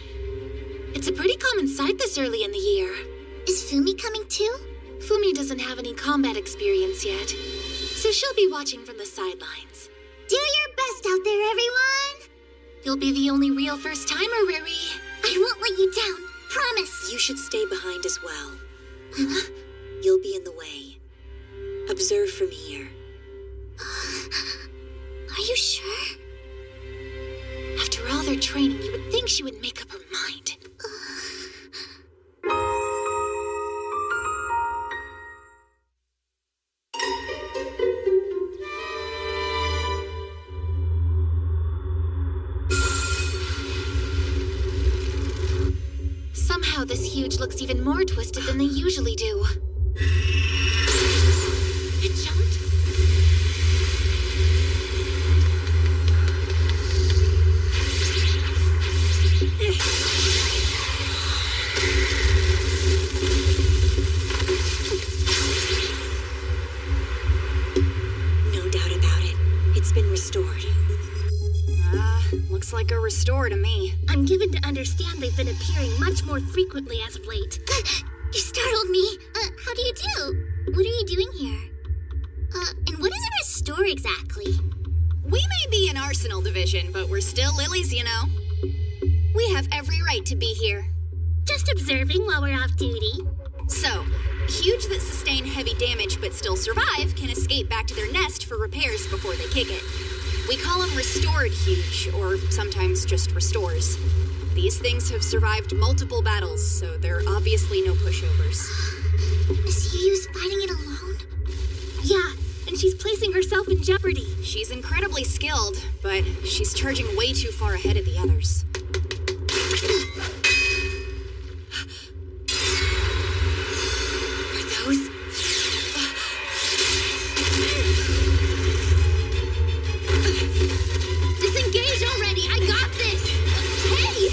It's a pretty common sight this early in the year. Is Fumi coming too? Fumi doesn't have any combat experience yet, so she'll be watching from the sidelines. Do your best out there, everyone! You'll be the only real first-timer, Riri. I won't let you down. Promise. You should stay behind as well. You'll be in the way. Observe from here. Are you sure? After all their training, you would think she would make up her mind. Somehow this huge looks even more twisted than they usually do. It jumped? No doubt about it. It's been restored. Looks like a restore to me. I'm given to understand they've been appearing much more frequently as of late. You startled me. How do you do? What are you doing here? And what is a restore exactly? We may be an Arsenal division, but we're still Lilies, you know. We have every right to be here. Just observing while we're off duty. So, huge that sustain heavy damage but still survive can escape back to their nest for repairs before they kick it. We call them restored huge, or sometimes just restores. These things have survived multiple battles, so they're obviously no pushovers. Miss Yu's fighting it alone? Yeah, and she's placing herself in jeopardy. She's incredibly skilled, but she's charging way too far ahead of the others. Are those? Disengage already! I got this! Hey!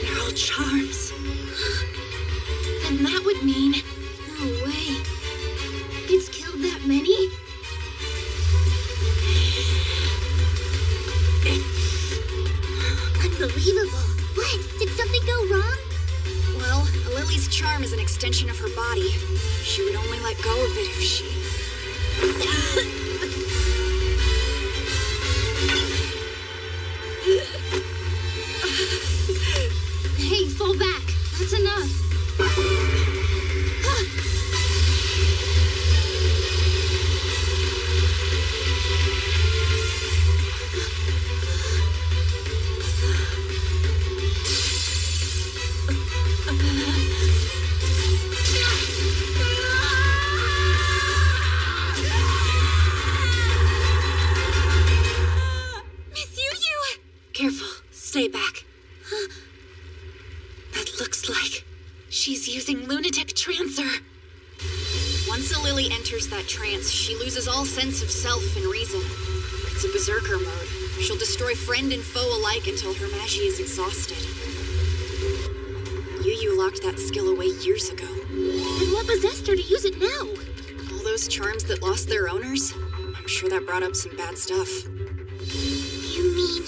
They're all charms. Then that would mean... No way. It's killed that many? Unbelievable. What? Did something go wrong? Well, a Lily's charm is an extension of her body. She would only let go of it if she... Hey, fall back. That's enough. Miss Yu! Careful. Stay back. That looks like she's using lunatic trancer. Once a Lily enters that trance, she loses all sense of self and reason. It's a berserker mode. She'll destroy friend and foe alike until her magie is exhausted. Yu locked that skill away years ago. And what possessed her to use it now? All those charms that lost their owners? I'm sure that brought up some bad stuff. You mean...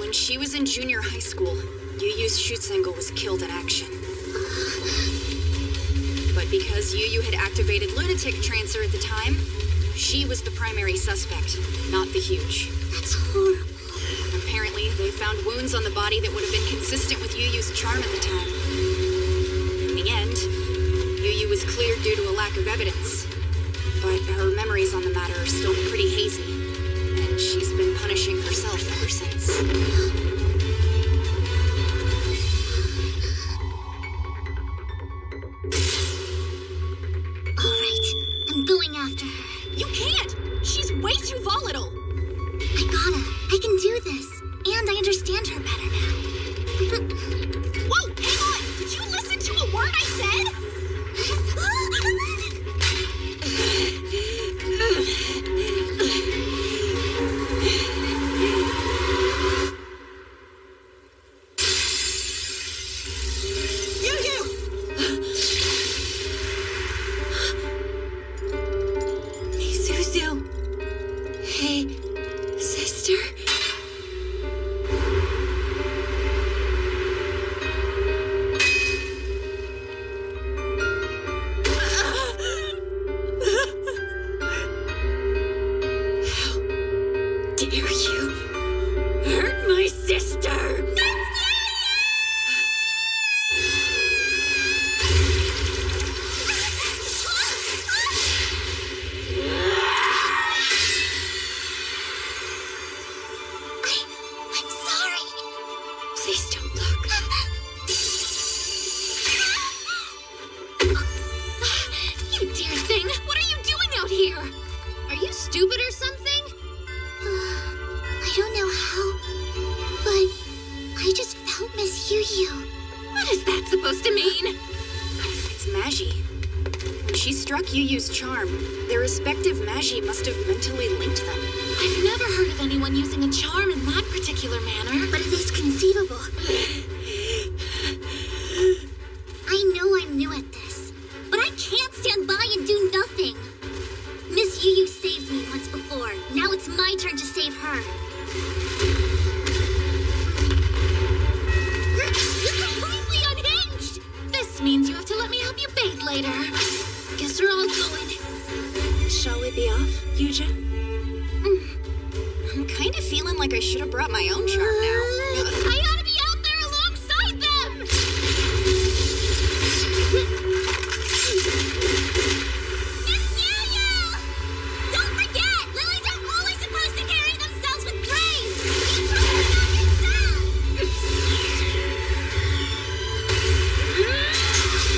When she was in junior high school, Yu's Schutzengel was killed in action. But because Yu had activated Lunatic Trancer at the time, she was the primary suspect, not the Huge. That's horrible. Apparently, they found wounds on the body that would have been consistent with Yu's charm at the time. In the end, Yu was cleared due to a lack of evidence. But her memories on the matter are still pretty hazy, and she's been punishing herself ever since. Going after her. You can't! She's way too volatile! I gotta. I can do this. And I understand her better now. Whoa! Hang on! Did you listen to a word I said? What is that supposed to mean? It's Magi. When she struck Yu-Yu's charm, their respective Magi must have mentally linked them. I've never heard of anyone using a charm in that particular manner. But it is conceivable. I know I'm new at this, but I can't stand by and do nothing. Miss Yu saved me once before. Now it's my turn to save her. You're completely unhinged! This means you have to let me help you bathe later. Guess we're all going. Shall we be off, Yuja? I'm kind of feeling like I should have brought my own charm now. I ought to be out there alongside them! Miss Yu! Don't forget, lilies are always supposed to carry themselves with grace. You told me that yourself.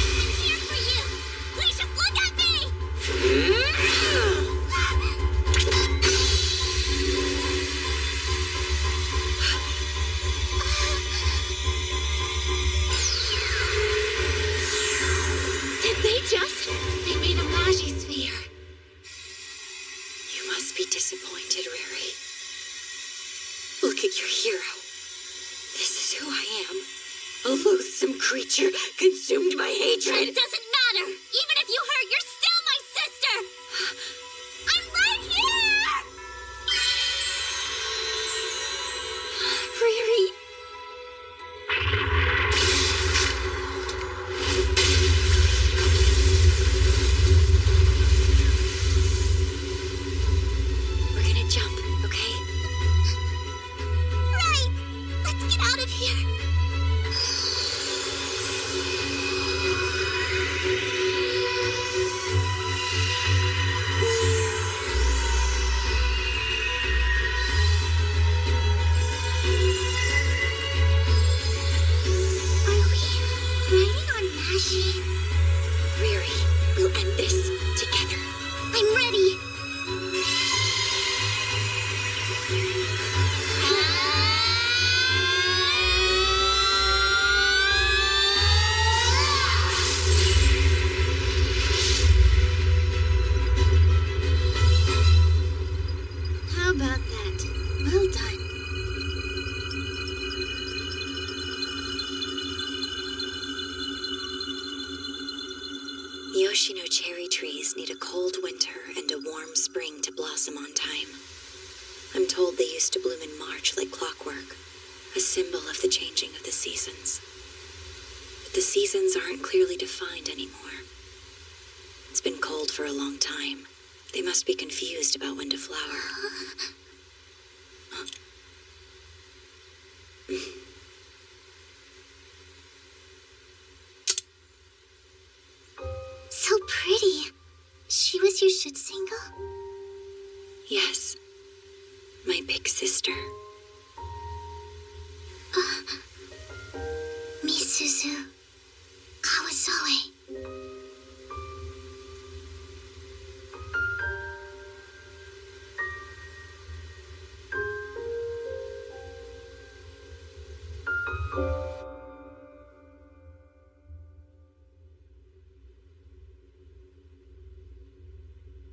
I'm here for you. Please just look at me. Did they just? They made a Magi sphere. You must be disappointed, Riri. Look at your hero. This is who I am. A loathsome creature consumed by hatred. It doesn't matter. Even if you hurt, you're still my sister. I'm right here. Riri. We're gonna jump, okay? Right. Let's get out of here. Are we riding on Magi? Riri, we'll end this together. I'm ready. How about that? Well done. Yoshino cherry trees need a cold winter and a warm spring to blossom on time. I'm told they used to bloom in March like clockwork, a symbol of the changing of the seasons. But the seasons aren't clearly defined anymore. It's been cold for a long time. They must be confused about when to flower. So pretty. She was your Shutsingle? Yes, my big sister. Misuzu Kawasoe.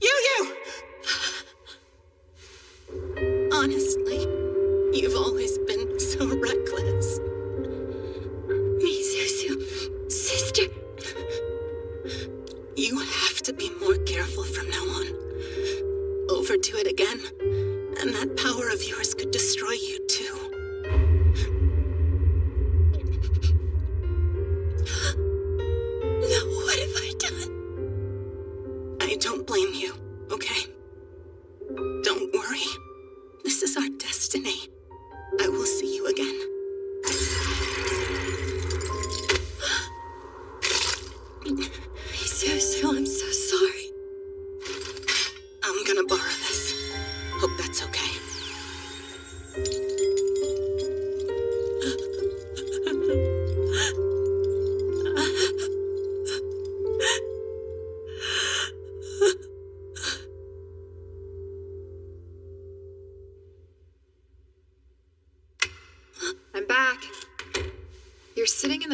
Yu-Yu! Honestly, you've always been so reckless. Misuzu, sister. You have to be more careful from now on. Overdo it again, and that power of yours could destroy you too. No, what have I done? I don't blame you, okay? Don't worry. This is our destiny. I will see you again. Misuzu, I'm so sorry. I'm gonna borrow this. Hope that's okay.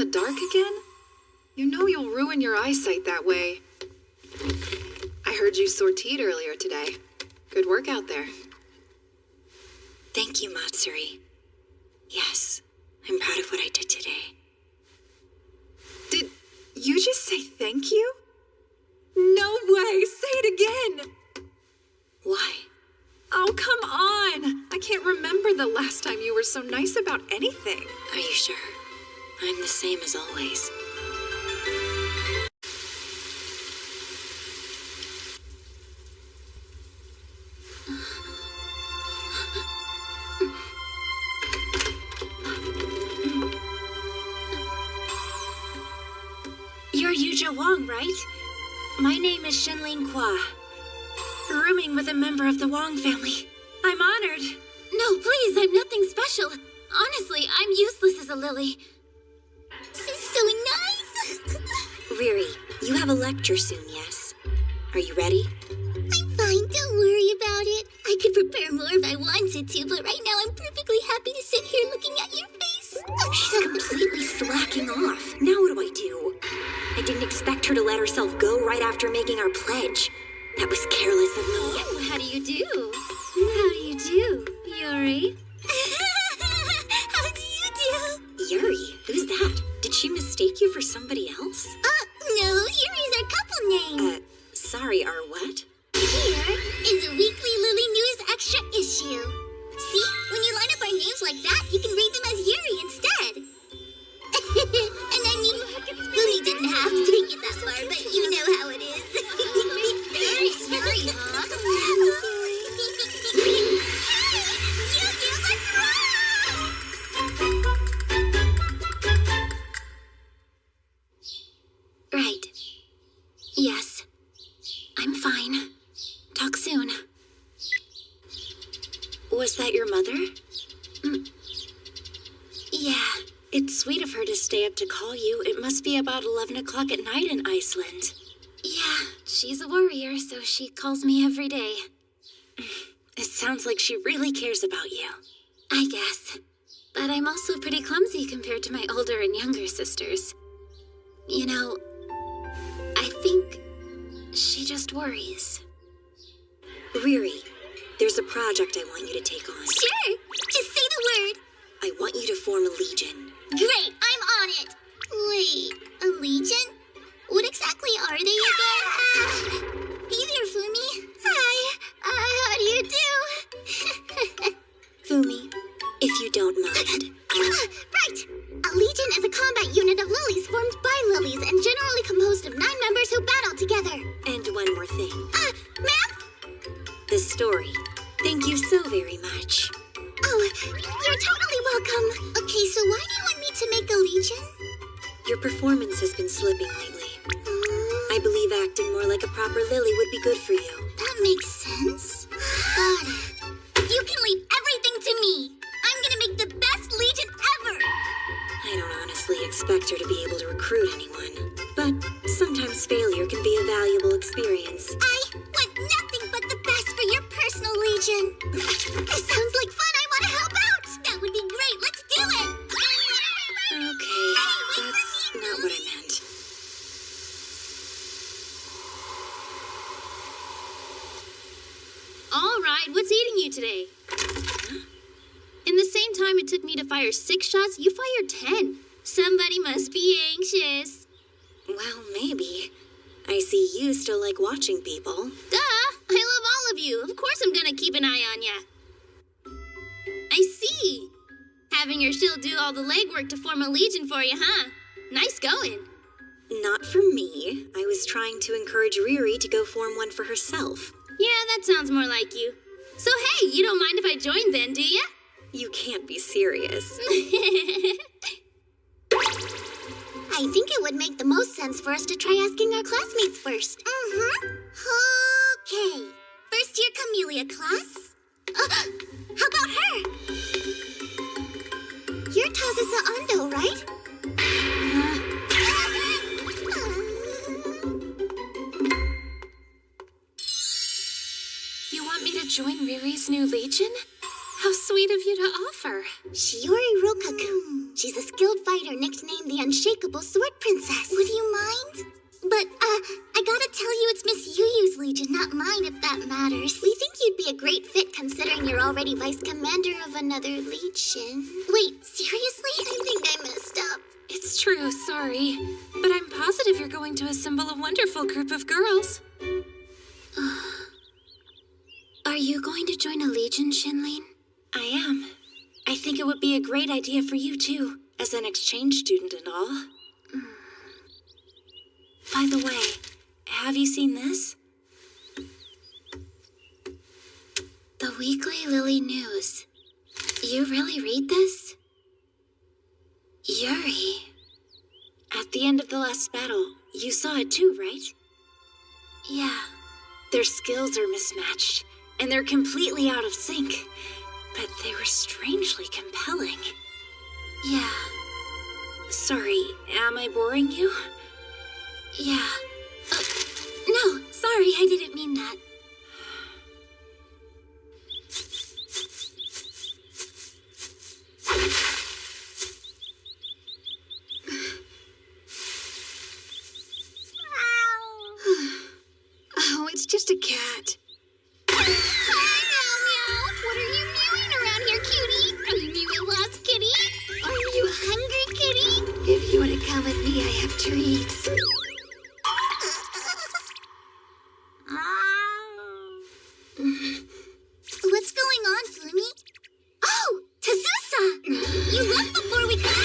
dark again? You know you'll ruin your eyesight that way. I heard you sortied earlier today. Good work out there. Thank you, Matsuri. Yes, I'm proud of what I did today. Did you just say thank you? No way! Say it again! Why? Oh, come on! I can't remember the last time you were so nice about anything. Are you sure? I'm the same as always. You're Yuja Wong, right? My name is Shenling Kwa. Rooming with a member of the Wong family. I'm honored. No, please, I'm nothing special. Honestly, I'm useless as a lily. This is so nice. Riri, you have a lecture soon, yes? Are you ready? I'm fine, don't worry about it. I could prepare more if I wanted to, but right now I'm perfectly happy to sit here looking at your face. She's completely slacking off. Now what do I do? I didn't expect her to let herself go right after making our pledge. That was careless of me. Oh, how do you do? How do you do, Yuri? How do you do? Yuri? Who's that? Did she mistake you for somebody else? No, Yuri's our couple name. Sorry, our what? Here is a weekly Lily News extra issue. See? When you line up our names like that, you can read them as Yuri instead. And I mean, Lily didn't have to take it that far, but you know how it is. Very Yuri, huh? Yu-Yu, let's rock! Right. Yes. I'm fine. Talk soon. Was that your mother? Yeah. It's sweet of her to stay up to call you. It must be about 11 o'clock at night in Iceland. Yeah, she's a warrior, so she calls me every day. It sounds like she really cares about you. I guess. But I'm also pretty clumsy compared to my older and younger sisters. You know, I think she just worries. Riri, there's a project I want you to take on. Sure! Just say the word! I want you to form a legion. Great! I'm on it! Wait, a legion? What exactly are they again? Hey there, Fumi. Hi. How do you do? Fumi, if you don't mind. Right! A legion is a combat unit of lilies formed by lilies and generally composed of 9 members who battle together. And one more thing. Ma'am? The story. Thank you so very much. Oh, you're totally welcome. Okay, so why do you want me to make a legion? Your performance has been slipping lately. I believe acting more like a proper lily would be good for you. That makes sense. God, you can leave everything to me. I'm gonna make the best legion ever. I don't honestly expect her to be able to recruit anyone. But sometimes failure can be a valuable experience. I want nothing but the best for your personal legion. This sounds like fun. I want to help out. That would be great. Let's do it. Okay, that's not what I meant. All right, what's eating you today? In the same time it took me to fire 6 shots, you fired 10. Somebody must be anxious. Well, maybe. I see you still like watching people. Duh! I love all of you. Of course I'm gonna keep an eye on ya. I see. Having your shield do all the legwork to form a legion for you, huh? Nice going. Not for me. I was trying to encourage Riri to go form one for herself. Yeah, that sounds more like you. So hey, you don't mind if I join then, do ya? You can't be serious. I think it would make the most sense for us to try asking our classmates first. Okay. First year Camellia class. How about her? You're Tazusa Ando, right? You want me to join Riri's new legion? How sweet of you to offer. Shiori Rokaku. She's a skilled fighter nicknamed the Unshakable Sword Princess. Would you mind? But, I gotta tell you it's Miss Yuyu's Legion, not mine if that matters. We think you'd be a great fit considering you're already vice commander of another legion. Wait, seriously? I think I messed up. It's true, sorry. But I'm positive you're going to assemble a wonderful group of girls. Are you going to join a legion, Shinlin? I am. I think it would be a great idea for you, too, as an exchange student and all. By the way, have you seen this? The Weekly Lily News. You really read this? Yuri. At the end of the last battle, you saw it too, right? Yeah. Their skills are mismatched, and they're completely out of sync. But they were strangely compelling. Yeah. Sorry, am I boring you? Yeah. No, sorry, I didn't mean that. Oh, it's just a cat. Hi, Meow Meow. What are you mewing around here, cutie? Are you mewing lost, kitty? Are you hungry, kitty? If you want to come with me, I have treats. What's going on, Fumi? Oh, Tazusa! You left before we could...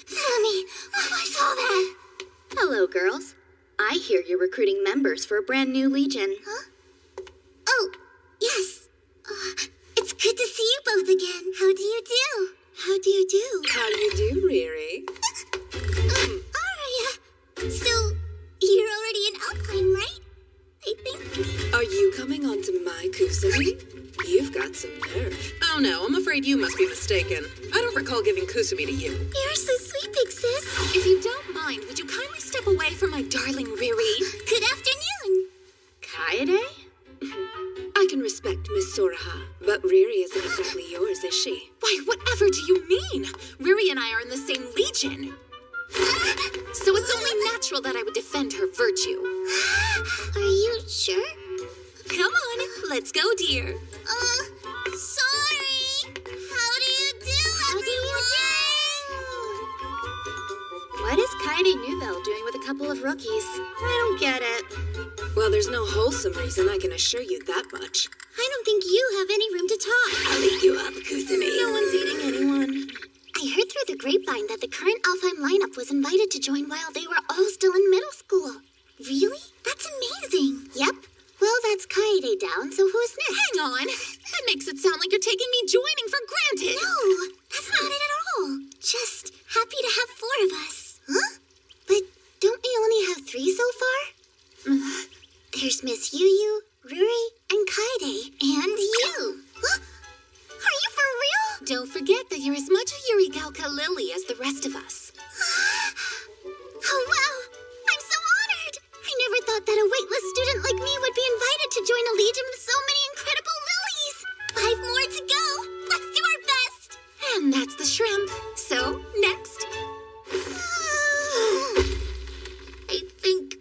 Fumi, I saw that. Hello, girls. I hear you're recruiting members for a brand new legion. Huh? Oh, yes. It's good to see you both again. How do you do? How do you do? How you do, Riri? Aria, so you're already in Alpine, right? I think... Are you coming onto my Kusumi? You've got some nerve. Oh no, I'm afraid you must be mistaken. I don't recall giving Kusumi to you. You're so sweet, big sis. If you don't mind, would you kindly step away from my darling Riri? Good afternoon. Kaede? I can respect Miss Soraha, but Riri isn't exactly yours, is she? Why, whatever do you mean? Riri and I are in the same legion. So it's only natural that I would defend her virtue. Are you sure? Come on, let's go, dear. Sorry. How do you do, everyone? What is Kaede Nouvelle doing with a couple of rookies? I don't get it. Well, there's no wholesome reason, I can assure you that much. I don't think you have any room to talk. I'll eat you up, Kusumi. No one's eating anyone. I heard through the grapevine that the current Alfheim lineup was invited to join while they were all still in middle school. Really? That's amazing. Yep. Well, that's Kaede down, so who's next? Hang on. That makes it sound like you're taking me joining for granted. No, that's not it at all. Just happy to have 4 of us. Huh? But don't we only have 3 so far? There's Miss Yuyu, Ruri, and Kaede. And you. Huh? Are you for real? Don't forget that you're as much a Yuri Galka Lily as the rest of us. Oh, wow. I'm so honored. I never thought that a weightless student like me would be invited to join a legion with so many incredible lilies. 5 more to go. Let's do our best. And that's the shrimp. So, next. I think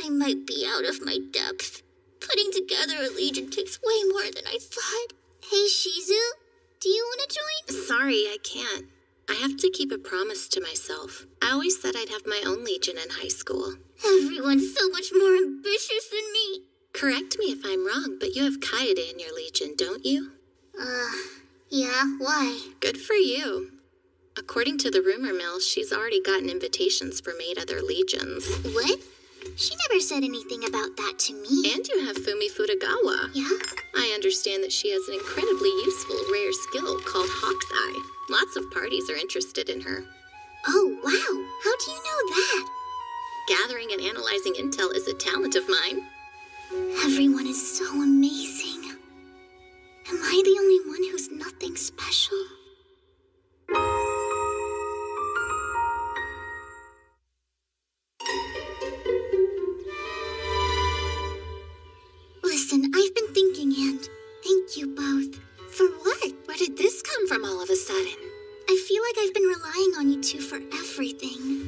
I might be out of my depth. Putting together a legion takes way more than I thought. Hey, Shizu, do you want to join? Sorry, I can't. I have to keep a promise to myself. I always said I'd have my own legion in high school. Everyone's so much more ambitious than me. Correct me if I'm wrong, but you have Kaede in your legion, don't you? Yeah, why? Good for you. According to the rumor mill, she's already gotten invitations from 8 other legions. What? She never said anything about that to me. And you have Fumi Futagawa. Yeah? I understand that she has an incredibly useful rare skill called Hawk's Eye. Lots of parties are interested in her. Oh, wow. How do you know that? Gathering and analyzing intel is a talent of mine. Everyone is so amazing. Am I the only one who's nothing special? Listen, I've been thinking, and thank you both. come from all of a sudden? I feel like I've been relying on you two for everything.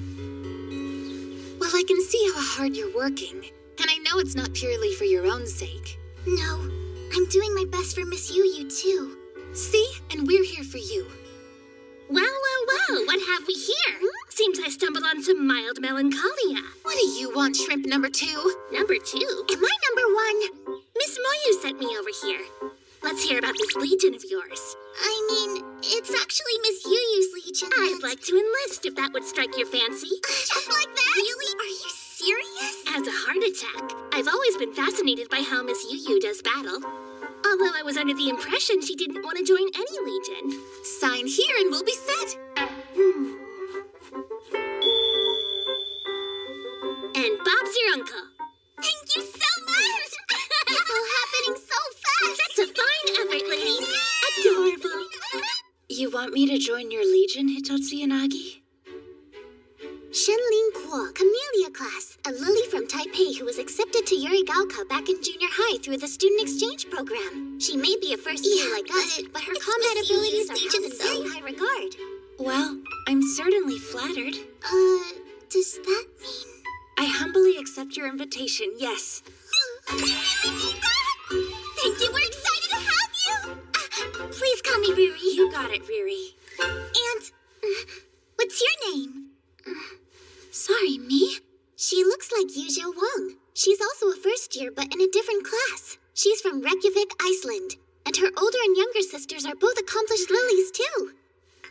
Well, I can see how hard you're working, and I know it's not purely for your own sake. No, I'm doing my best for Miss Yu too. See? And we're here for you. Well, what have we here? Seems I stumbled on some mild melancholia. What do you want, shrimp number 2? Number 2? Am I number 1? Miss Moyu sent me over here. Let's hear about this legion of yours. I mean, it's actually Miss Yu's legion. I'd like to enlist if that would strike your fancy. Just like that? Really? Are you serious? As a heart attack, I've always been fascinated by how Miss Yu does battle. Although I was under the impression she didn't want to join any legion. Sign here and we'll be set. And Bob's your uncle. Thank you so much! It's all happening so fast! That's a fine effort, ladies. Adorable. You want me to join your legion, Hitotsu Yanagi? Shenling Kuo, Camellia class, a lily from Taipei who was accepted to Yurigaoka back in junior high through the student exchange program. She may be a first year like us, but her combat abilities are held in very high regard. Well, I'm certainly flattered. Does that mean... I humbly accept your invitation, yes. Thank you, we're excited to have you! Please call me Riri. You got it, Riri. And... what's your name? Sorry, me? She looks like Yuzhou Wang. She's also a first year, but in a different class. She's from Reykjavik, Iceland. And her older and younger sisters are both accomplished lilies, too.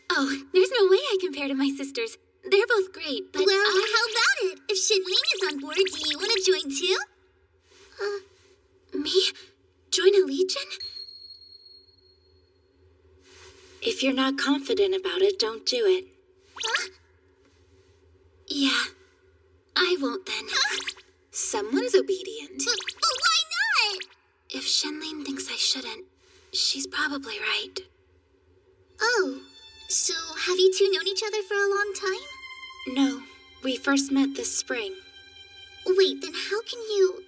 Oh, there's no way I compare to my sisters. They're both great, but well, how about it? If Shenling is on board, do you want to join, too? Me? Join a legion? If you're not confident about it, don't do it. Huh? Yeah, I won't then. Someone's obedient. But why not? If Shenling thinks I shouldn't, she's probably right. Oh, so have you two known each other for a long time? No, we first met this spring. Wait, then how can you...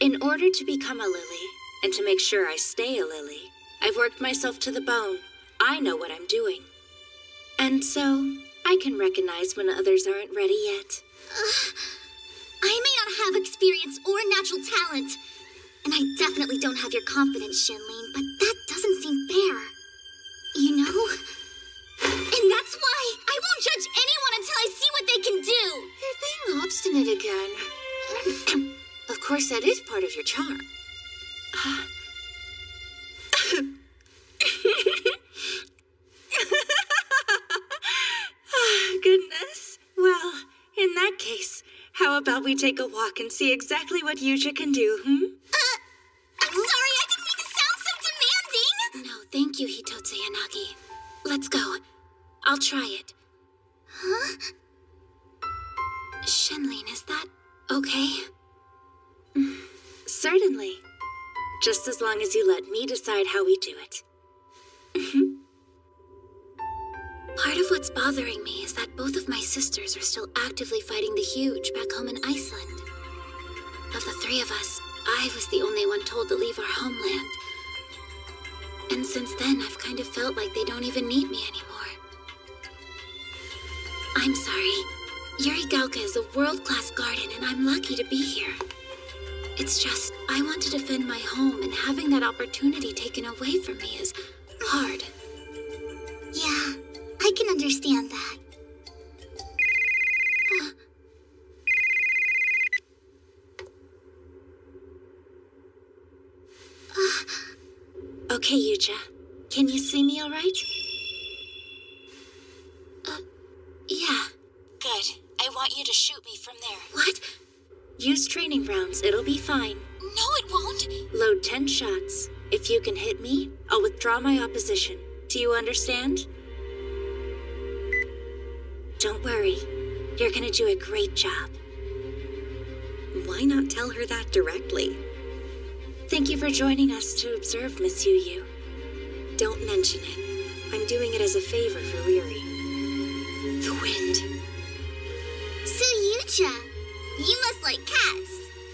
In order to become a lily, and to make sure I stay a lily, I've worked myself to the bone. I know what I'm doing. And so, I can recognize when others aren't ready yet. I may not have experience or natural talent, and I definitely don't have your confidence, Shenling, but that doesn't seem fair. You know? And that's why I won't judge anyone until I see what they can do. You're being obstinate again. Of course, that is part of your charm. Goodness. Well, in that case, how about we take a walk and see exactly what Yuja can do, I'm sorry, I didn't mean to sound so demanding. No, thank you, Hitotsu Yanagi. Let's go. I'll try it. Huh? Shenling, is that okay? Certainly. Just as long as you let me decide how we do it. Part of what's bothering me is that both of my sisters are still actively fighting the Huge back home in Iceland. Of the three of us, I was the only one told to leave our homeland. And since then, I've kind of felt like they don't even need me anymore. I'm sorry. Yurigaoka is a world-class garden, and I'm lucky to be here. It's just, I want to defend my home, and having that opportunity taken away from me is hard. Yeah, I can understand that. Okay, Yuja. Can you see me all right? Yeah. Good. I want you to shoot me from there. What? Use training rounds. It'll be fine. No, it won't. Load 10 shots. If you can hit me, I'll withdraw my opposition. Do you understand? Don't worry. You're gonna do a great job. Why not tell her that directly? Thank you for joining us to observe, Miss Yu. Don't mention it. I'm doing it as a favor for Riri. The wind. So, Yuja, you must like cats.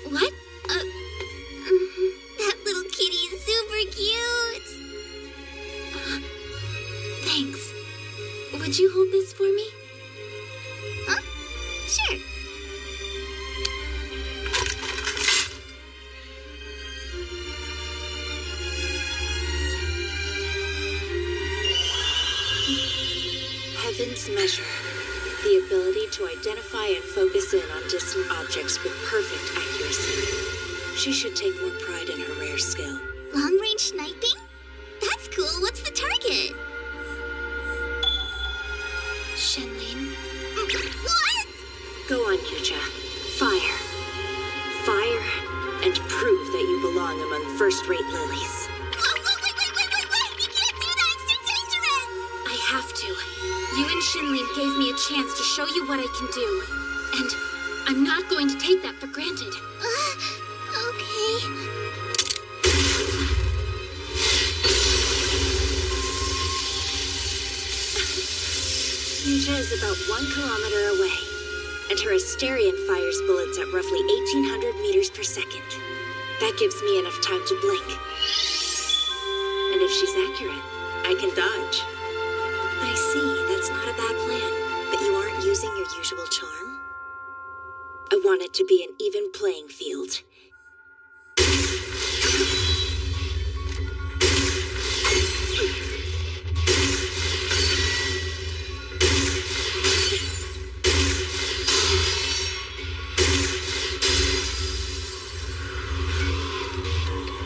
What? That little kitty is super cute. Thanks. Would you hold this for me? Huh? Sure. Heaven's Measure. The ability to identify and focus in on distant objects with perfect accuracy. She should take more pride in her rare skill. Long-range sniping? That's cool. What's the target? Shenlin. What? Go on, Yuja. Fire. Fire, and prove that you belong among first-rate lilies. Wait! You can't do that! It's too dangerous! I have to. You and Shenlin gave me a chance to show you what I can do. And I'm not going to take that for granted. Okay. Yuja is about 1 kilometer away, and her Asterion fires bullets at roughly 1,800 meters per second. That gives me enough time to blink. And if she's accurate, I can dodge. I see, that's not a bad plan. But you aren't using your usual charm? I want it to be an even playing field.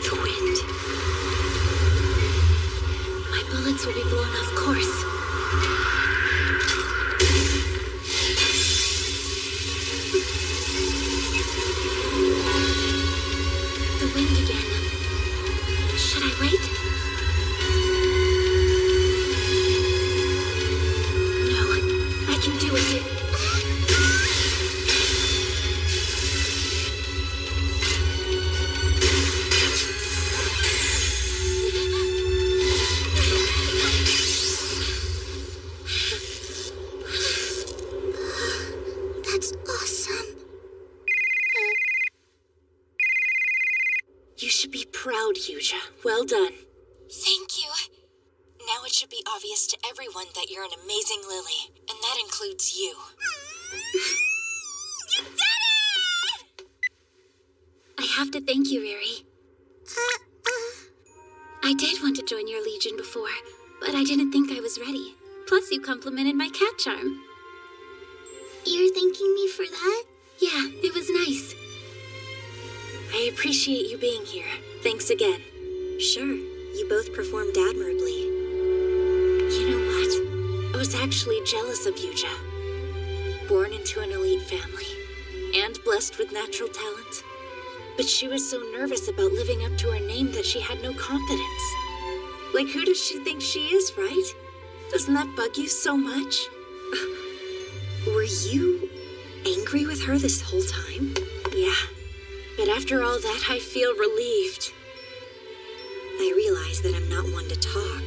The wind. My bullets will be blown off course. The wind again. Should I wait? No, I can do it. That's awesome. You should be proud, Yuja. Well done. Thank you. Now it should be obvious to everyone that you're an amazing Lily, and that includes you. You did it! I have to thank you, Riri. I did want to join your legion before, but I didn't think I was ready. Plus, you complimented my cat charm. You're thanking me for that? Yeah, it was nice. I appreciate you being here. Thanks again. Sure, you both performed admirably. You know what? I was actually jealous of Yuja. Born into an elite family, and blessed with natural talent. But she was so nervous about living up to her name that she had no confidence. Like, who does she think she is, right? Doesn't that bug you so much? Were you angry with her this whole time? Yeah. But after all that, I feel relieved. I realize that I'm not one to talk,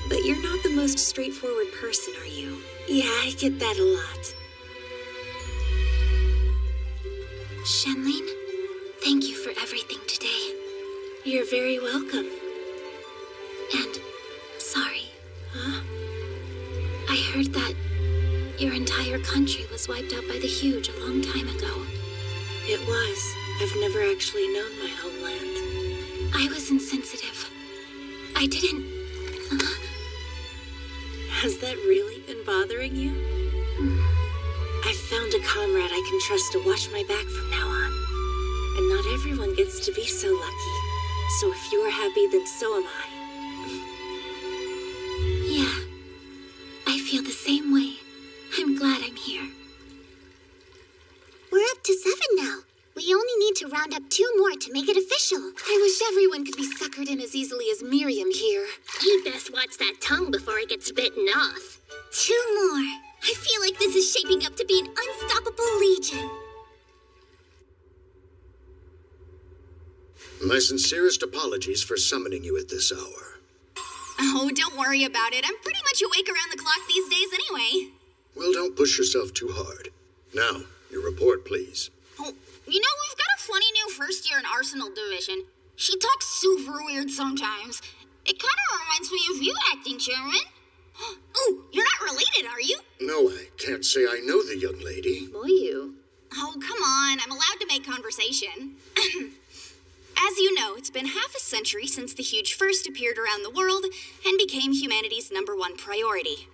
but you're not the most straightforward person, are you? Yeah, I get that a lot. Shenlin, thank you for everything today. You're very welcome. And sorry. Huh? I heard that your entire country was wiped out by the Huge a long time ago. It was. I've never actually known my homeland. I was insensitive. I didn't... Has that really been bothering you? I've found a comrade I can trust to watch my back from now on. And not everyone gets to be so lucky. So if you're happy, then so am I. Yeah, I feel the same way. I'm glad I'm here. We're up to 7 now. We only need to round up 2 more to make it official. I wish everyone could be suckered in as easily as Miriam here. You best watch that tongue before it gets bitten off. 2 more. I feel like this is shaping up to be an unstoppable legion. My sincerest apologies for summoning you at this hour. Oh, don't worry about it. I'm pretty much awake around the clock these days anyway. Well, don't push yourself too hard. Now, your report, please. Oh, you know, we've got a funny new first year in Arsenal Division. She talks super weird sometimes. It kind of reminds me of you acting, Chairman. Oh, you're not related, are you? No, I can't say I know the young lady. Moyu. Oh, come on. I'm allowed to make conversation. As you know, it's been half a century since the Huge first appeared around the world and became humanity's #1 priority.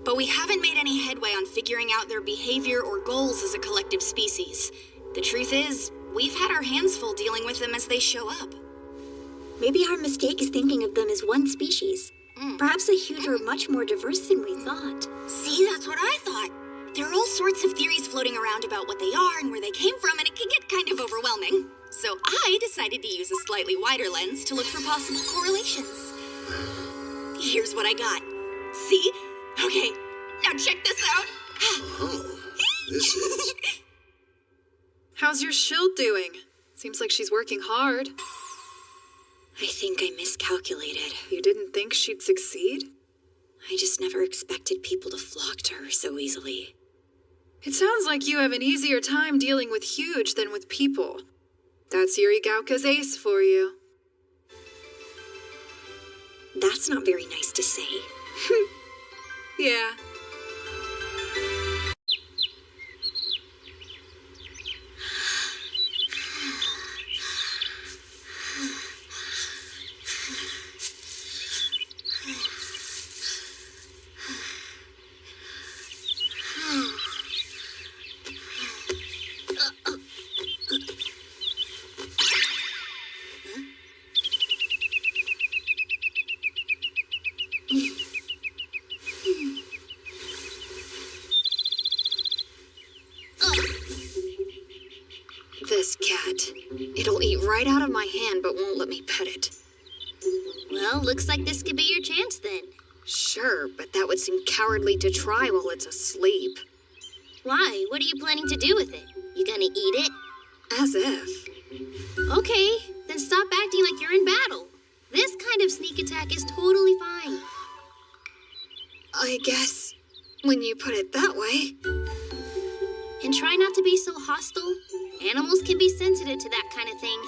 But we haven't made any headway on figuring out their behavior or goals as a collective species. The truth is, we've had our hands full dealing with them as they show up. Maybe our mistake is thinking of them as one species. Perhaps the Huge are much more diverse than we thought. See, that's what I thought. There are all sorts of theories floating around about what they are and where they came from, and it can get kind of overwhelming. So I decided to use a slightly wider lens to look for possible correlations. Here's what I got. See? Okay, now check this out. Oh, this is... How's your shield doing? Seems like she's working hard. I think I miscalculated. You didn't think she'd succeed? I just never expected people to flock to her so easily. It sounds like you have an easier time dealing with Huge than with people. That's Yuri Gauka's ace for you. That's not very nice to say. Yeah. This cat. It'll eat right out of my hand, but won't let me pet it. Well, looks like this could be your chance then. Sure, but that would seem cowardly to try while it's asleep. Why? What are you planning to do with it? You gonna eat it? As if. Okay, then stop acting like you're in battle. This kind of sneak attack is totally fine. I guess, when you put it that way. And try not to be so hostile. Animals can be sensitive to that kind of thing.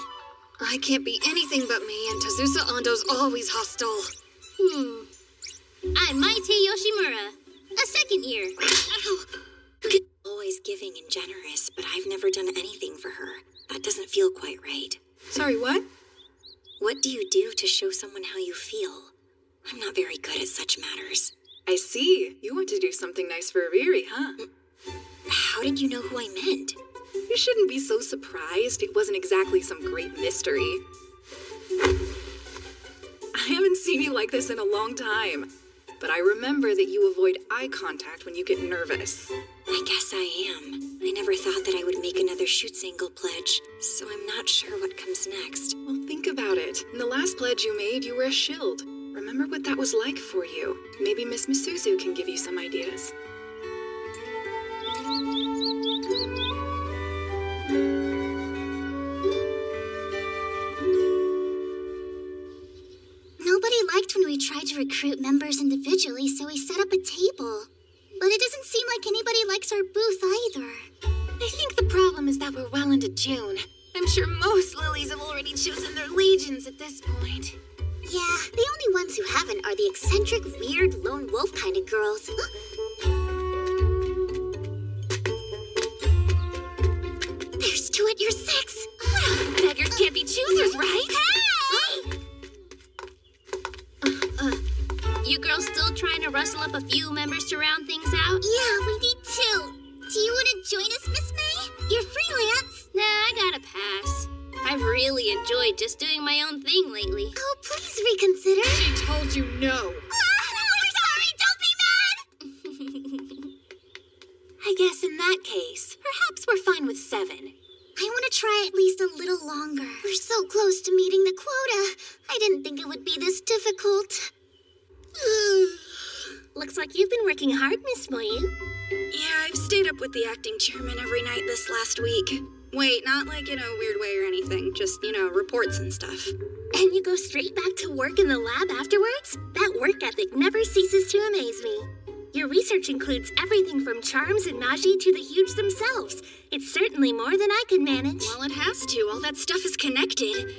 I can't be anything but me, and Tazusa Ando's always hostile. I'm Maite Yoshimura, a second year. Always giving and generous, but I've never done anything for her. That doesn't feel quite right. Sorry, what? What do you do to show someone how you feel? I'm not very good at such matters. I see. You want to do something nice for Riri, huh? How did you know who I meant? You shouldn't be so surprised. It wasn't exactly some great mystery. I haven't seen you like this in a long time, but I remember that you avoid eye contact when you get nervous. I guess I am. I never thought that I would make another Shoot-Single pledge, so I'm not sure what comes next. Well, think about it. In the last pledge you made, you were a shield. Remember what that was like for you. Maybe Miss Misuzu can give you some ideas. Nobody liked when we tried to recruit members individually, so we set up a table. But it doesn't seem like anybody likes our booth either. I think the problem is that we're well into June. I'm sure most lilies have already chosen their legions at this point. Yeah, the only ones who haven't are the eccentric, weird, lone wolf kind of girls. There's two at your 6. Beggars can't be choosers, right? Hey! You girls still trying to rustle up a few members to round things out? Yeah, we need 2. Do you want to join us, Miss May? You're freelance. Nah, I gotta pass. I've really enjoyed just doing my own thing lately. Oh, please reconsider. She told you no. We're sorry, don't be mad! I guess in that case, perhaps we're fine with 7. I want to try at least a little longer. We're so close to meeting the quota. I didn't think it would be this difficult. Looks like you've been working hard, Miss Moyu. Yeah, I've stayed up with the acting chairman every night this last week. Wait, not like in a weird way or anything. Just, reports and stuff. And you go straight back to work in the lab afterwards? That work ethic never ceases to amaze me. Your research includes everything from charms and magi to the Huge themselves. It's certainly more than I could manage. Well, it has to. All that stuff is connected.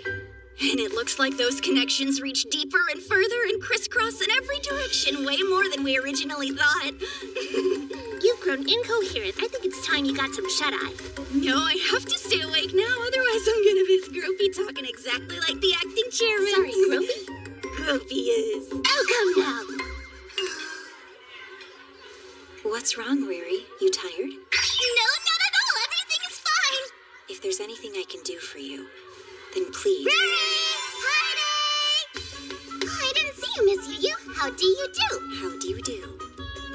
And it looks like those connections reach deeper and further and crisscross in every direction way more than we originally thought. You've grown incoherent. I think it's time you got some shut-eye. No, I have to stay awake now, otherwise I'm gonna miss Gropey talking exactly like the acting chairman. Sorry, Gropey? Gropey is. Oh, come now. What's wrong, Riri? You tired? No, not at all. Everything is fine. If there's anything I can do for you, then please. Heidi! Oh, I didn't see you, Miss Yu-Yu. How do you do? How do you do?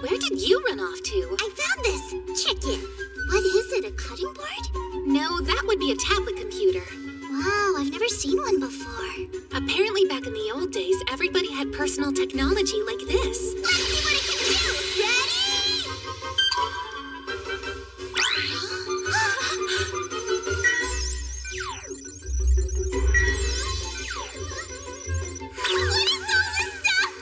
Where did you run off to? I found this. Check it. What is it, a cutting board? No, that would be a tablet computer. Wow, I've never seen one before. Apparently back in the old days, everybody had personal technology like this. Let's see what it can do. Ready? What is all this stuff?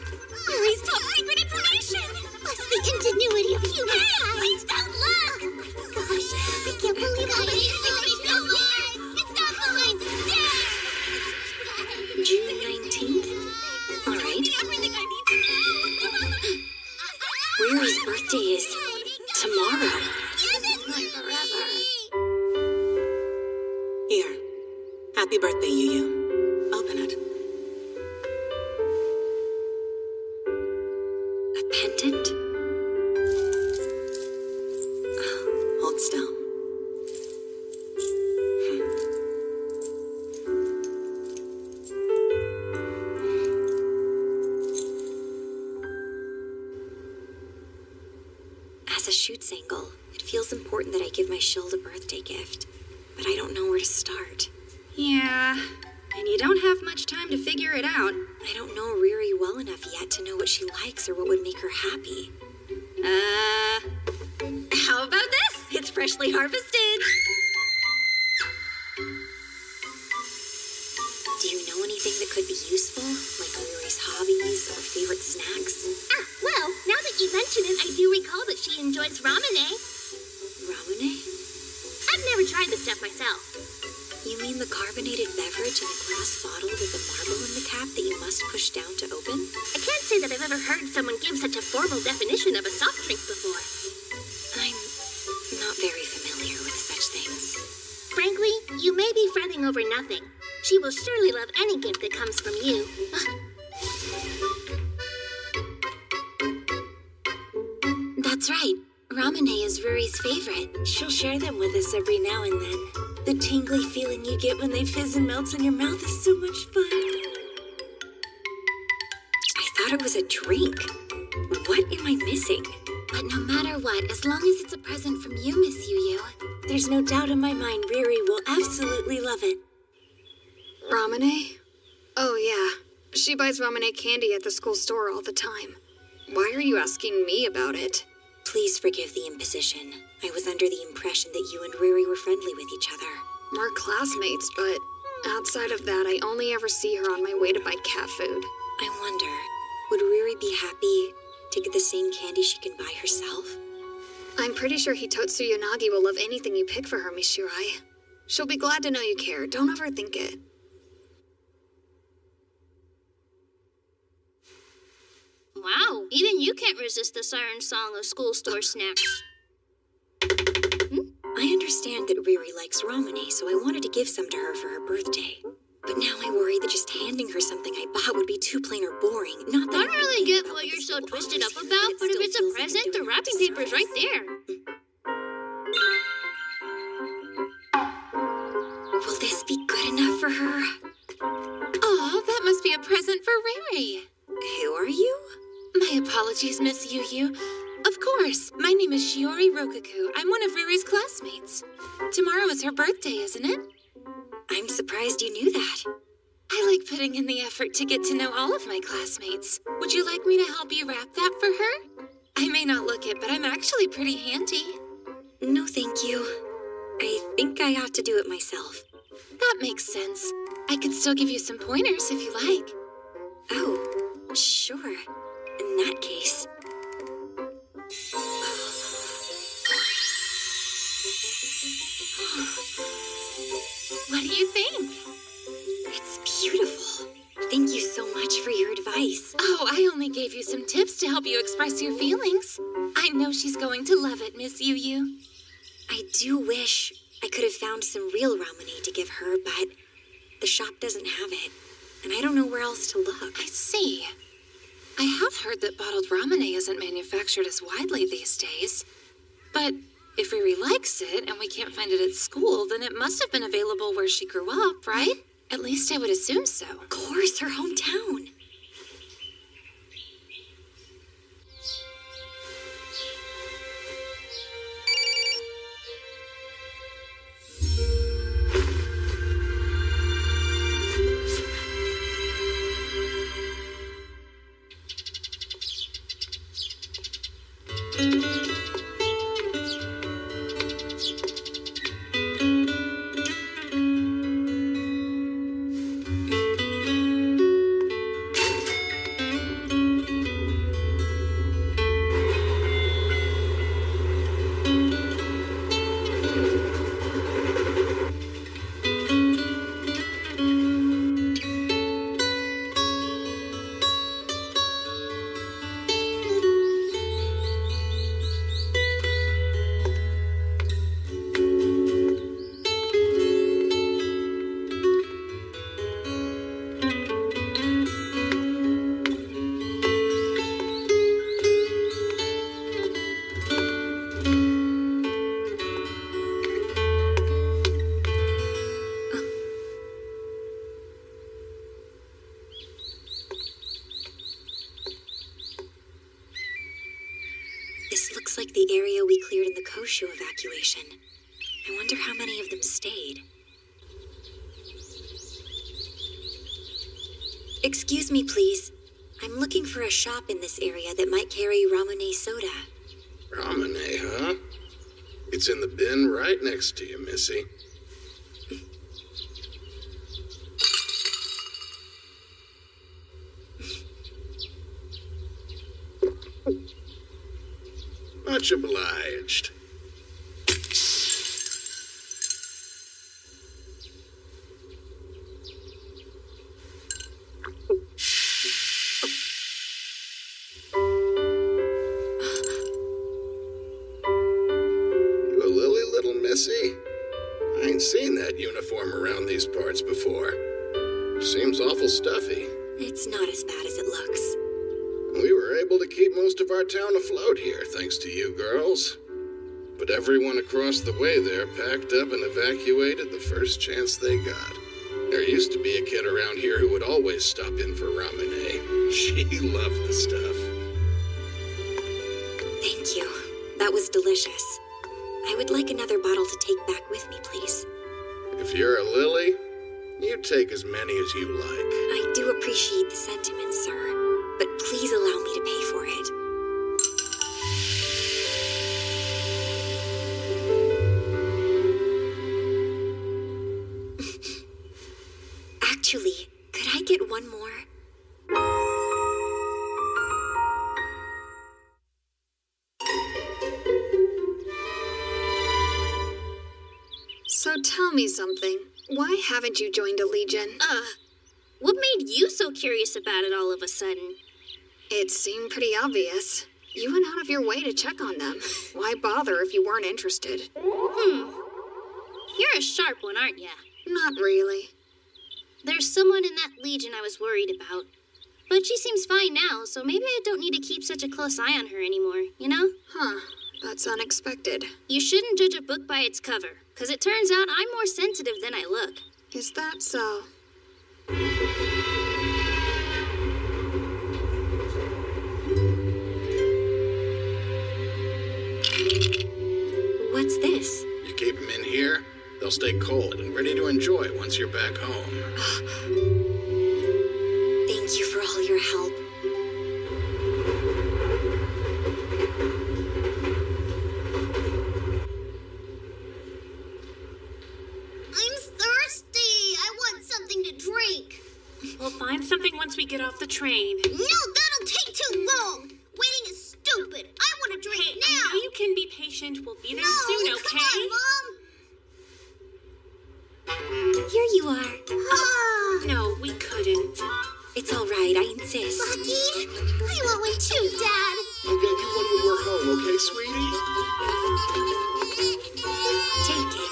Riri's top secret information! What's the ingenuity of humankind? Please don't look! Oh my gosh, I can't believe how many secrets go on! It's not behind the stairs! June 19th? All right. Everything I need to know! Riri's birthday is tomorrow. This is my forever! Here. Happy birthday, Yu-Yu. Open it. A pendant? Hold still. As a shoots angle, it feels important that I give my shield a birthday gift, but I don't know where to start. Yeah, and you don't have much time to figure it out. I don't know Riri well enough yet to know what she likes or what would make her happy. How about this? It's freshly harvested. Do you know anything that could be useful? Like Riri's hobbies or favorite snacks? Ah, well, now that you mention it, I do recall that she enjoys ramen. Ramune? I've never tried the stuff myself. You mean the carbonated beverage in a glass bottle with a marble in the cap that you must push down to open? I can't say that I've ever heard someone give such a formal definition of a soft drink before. I'm not very familiar with such things. Frankly, you may be fretting over nothing. She will surely love any gift that comes from you. That's right. Ramune is Ruri's favorite. She'll share them with us every now and then. The tingly feeling you get when they fizz and melt in your mouth is so much fun. I thought it was a drink. What am I missing? But no matter what, as long as it's a present from you, Miss Yu-Yu. There's no doubt in my mind Riri will absolutely love it. Ramune? Oh, yeah. She buys Ramune candy at the school store all the time. Why are you asking me about it? Please forgive the imposition. I was under the impression that you and Riri were friendly with each other. We're classmates, but outside of that, I only ever see her on my way to buy cat food. I wonder, would Riri be happy to get the same candy she can buy herself? I'm pretty sure Hitotsu Yanagi will love anything you pick for her, Miss Shirai. She'll be glad to know you care. Don't overthink it. Wow, even you can't resist the siren song of school store snacks. I understand that Riri likes Ramune, so I wanted to give some to her for her birthday. But now I worry that just handing her something I bought would be too plain or boring. Not that I don't really get what you're so twisted up about, but if it's a present, the wrapping paper's right there. Will this be good enough for her? Oh, that must be a present for Riri. Who are you? My apologies, Miss Yu-Yu. Of course, my name is Shiori Rokaku. I'm one of Riri's classmates. Tomorrow is her birthday, isn't it? I'm surprised you knew that. I like putting in the effort to get to know all of my classmates. Would you like me to help you wrap that for her? I may not look it, but I'm actually pretty handy. No, thank you. I think I ought to do it myself. That makes sense. I could still give you some pointers if you like. Oh, sure. In that case. What do you think? It's beautiful. give you some tips to help you express your feelings. I know she's going to love it, Miss Yu Yu. I do wish I could have found some real Ramune to give her, but the shop doesn't have it, and I don't know where else to look. I see. I have heard that bottled Ramune isn't manufactured as widely these days. But if Riri likes it and we can't find it at school, then it must have been available where she grew up, right? At least I would assume so. Of course, her hometown. This looks like the area we cleared in the Koshu evacuation. I wonder how many of them stayed. Excuse me, please. I'm looking for a shop in this area that might carry Ramune soda. Ramune, huh? It's in the bin right next to you, Missy. Much obliged. You a lily, little Missy? I ain't seen that uniform around these parts before. Seems awful stuffy. It's not as bad as it looks. We were able to keep most of our town afloat here, thanks to you girls. But everyone across the way there packed up and evacuated the first chance they got. There used to be a kid around here who would always stop in for Ramune. She loved the stuff. Thank you. That was delicious. I would like another bottle to take back with me, please. If you're a lily, you take as many as you like. I do appreciate the sentiment, sir. But please allow me to pay for it. Actually, could I get one more? So tell me something. Why haven't you joined a legion? What made you so curious about it all of a sudden? It seemed pretty obvious. You went out of your way to check on them. Why bother if you weren't interested? You're a sharp one, aren't ya? Not really. There's someone in that legion I was worried about. But she seems fine now, so maybe I don't need to keep such a close eye on her anymore, you know? Huh. That's unexpected. You shouldn't judge a book by its cover, because it turns out I'm more sensitive than I look. Is that so? What's this? You keep them in here, they'll stay cold and ready to enjoy once you're back home. Thank you for all your help. I'm thirsty. I want something to drink. We'll find something once we get off the train. No, that'll take too long. Waiting is stupid. I want to drink Hey, now. I know you can be patient. We'll be there No, soon, okay? Come on, Mom. Here you are. No, we couldn't. It's all right, I insist. Lucky, I want one too, Dad. I'll get you one when we're home, okay, sweetie? Take it.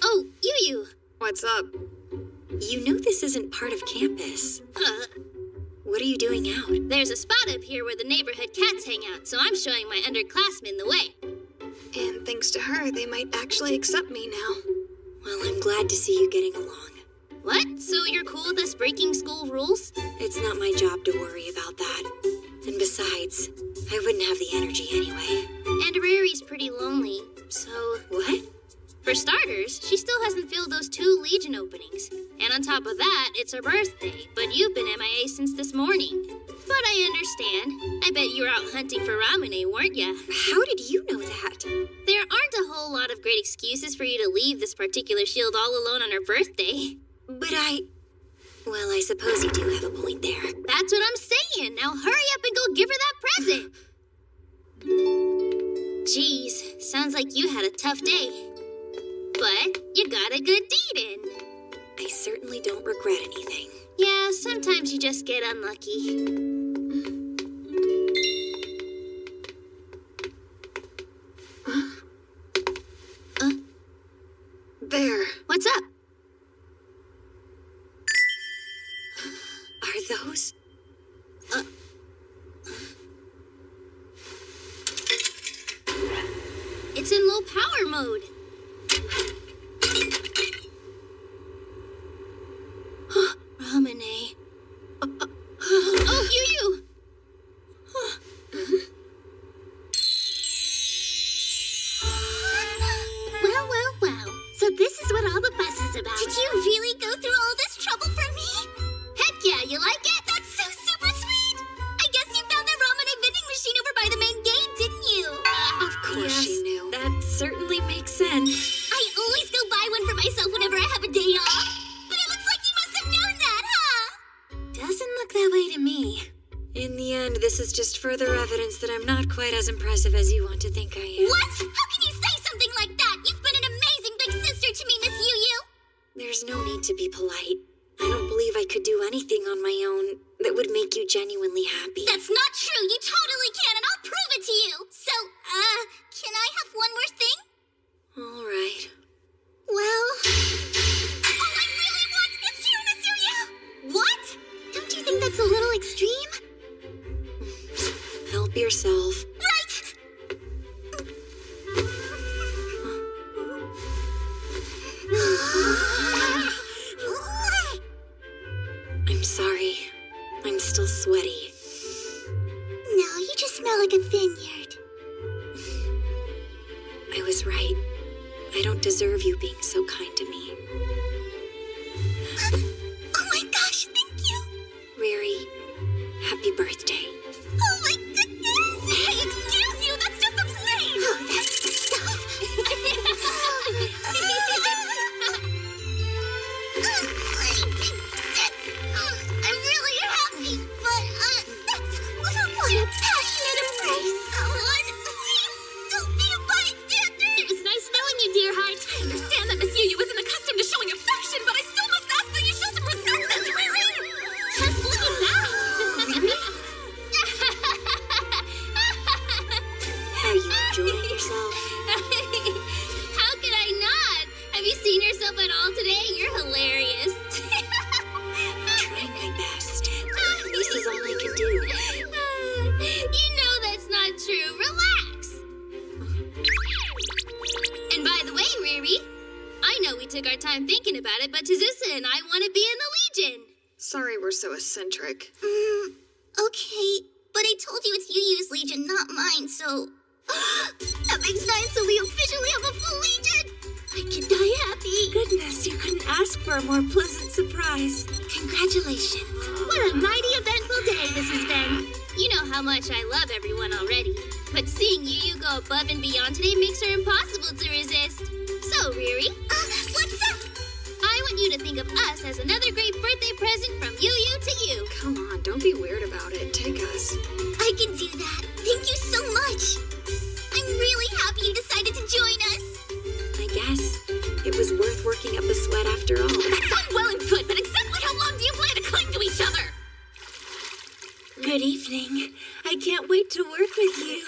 Oh, Yu-Yu. What's up? You know this isn't part of campus. What are you doing out? There's a spot up here where the neighborhood cats hang out, so I'm showing my underclassmen the way. And thanks to her, they might actually accept me now. Well, I'm glad to see you getting along. What? So you're cool with us breaking school rules? It's not my job to worry about that. And besides, I wouldn't have the energy anyway. And Rari's pretty lonely, so... What? For starters, she still hasn't filled those 2 Legion openings. And on top of that, it's her birthday, but you've been MIA since this morning. But I understand. I bet you were out hunting for Ramune, weren't ya? How did you know that? There aren't a whole lot of great excuses for you to leave this particular shield all alone on her birthday. But well, I suppose you do have a point there. That's what I'm saying. Now hurry up and go give her that present. Geez, sounds like you had a tough day. But you got a good deed in. I certainly don't regret anything. Yeah, sometimes you just get unlucky. There. What's up? Are those? It's in low power mode. Ramune. Oh, Yu-Yu! Well. So this is what all the fuss is about. Did you really go through all this trouble for me? Heck yeah, you like it? That's so super sweet! I guess you found that Ramune vending machine over by the main gate, didn't you? Of course she knew. That certainly makes sense. I always go buy one for myself whenever I have a day off. But it looks like you must have known that, huh? Doesn't look that way to me. In the end, this is just further evidence that I'm not quite as impressive as you want to think I am. What? How can you say something like that? You've been an amazing big sister to me, Miss Yu-Yu. There's no need to be polite. I don't believe I could do anything on my own that would make you genuinely happy. That's not true. You totally can, and I'll prove it to you. So, can I have one more thing? All right. Well, all I really want is you, Miss Yu-Yu. What? Don't you think that's a little extreme? Help yourself. Right! I'm sorry. I'm still sweaty. No, you just smell like a vineyard. I was right. I don't deserve you being so kind to me. Oh my gosh, thank you. Riri, happy birthday. Oh my goodness! Hey, excuse you, that's just obscene! Oh, that's the stuff! I'm really happy, but that's what a passionate embrace. Someone, please, don't be a bystander! It was nice knowing you, dear heart. I understand that Miss Yu-Yu isn't accustomed to showing affection, but I still must ask that you show some respect, Miss Riri! Just look at that. Are you enjoying yourself? How could I not? Have you seen yourself at all today? You're hilarious. I'm trying my best. This is all I can do. You know that's not true. Relax. And by the way, Riri, I know we took our time thinking about it, but Tazusa and I want to be in the Legion. Sorry we're so eccentric. Okay, but I told you it's Yu-Yu's Legion, not mine, so... That makes 9, so we officially have a full Legion! I can die happy! Goodness, you couldn't ask for a more pleasant surprise. Congratulations. What a mighty eventful day this has been. You know how much I love everyone already, but seeing Yu-Yu go above and beyond today makes her impossible to resist. So, Riri, what's up? I want you to think of us as another great birthday present from Yu to you. Come on, don't be weird about it. Take us. I can do that. Thank you so much. I'm really happy you decided to join us. I guess it was worth working up a sweat after all. That's all well and good, but exactly how long do you plan to cling to each other? Good evening. I can't wait to work with you.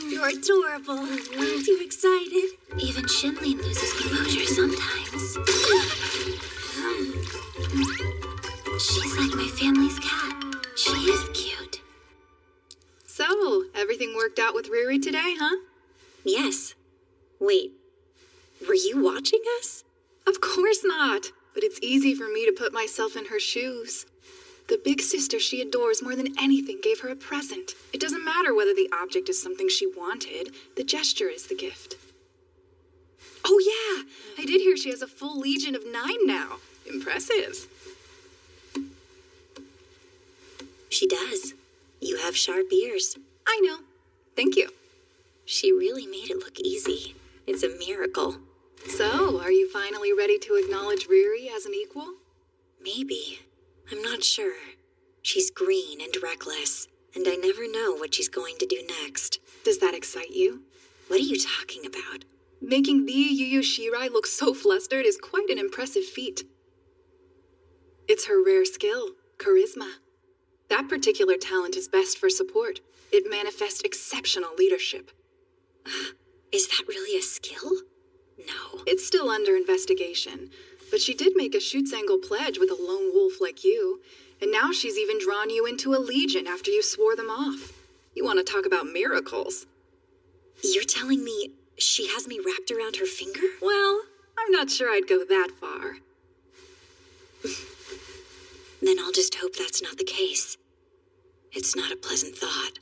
You're adorable. Aren't you excited? Even Shinlin loses composure sometimes. She's like my family's cat. She is cute. So, everything worked out with Riri today, huh? Yes. Wait, were you watching us? Of course not. But it's easy for me to put myself in her shoes. The big sister she adores more than anything gave her a present. It doesn't matter whether the object is something she wanted. The gesture is the gift. Oh yeah, I did hear she has a full legion of 9 now. Impressive. She does. You have sharp ears. I know. Thank you. She really made it look easy. It's a miracle. So, are you finally ready to acknowledge Riri as an equal? Maybe. I'm not sure. She's green and reckless, and I never know what she's going to do next. Does that excite you? What are you talking about? Making the Yu Shirai look so flustered is quite an impressive feat. It's her rare skill, charisma. That particular talent is best for support. It manifests exceptional leadership. Is that really a skill? No. It's still under investigation, but she did make a Schutzengel pledge with a lone wolf like you, and now she's even drawn you into a legion after you swore them off. You want to talk about miracles? You're telling me she has me wrapped around her finger? Well, I'm not sure I'd go that far. Then I'll just hope that's not the case. It's not a pleasant thought.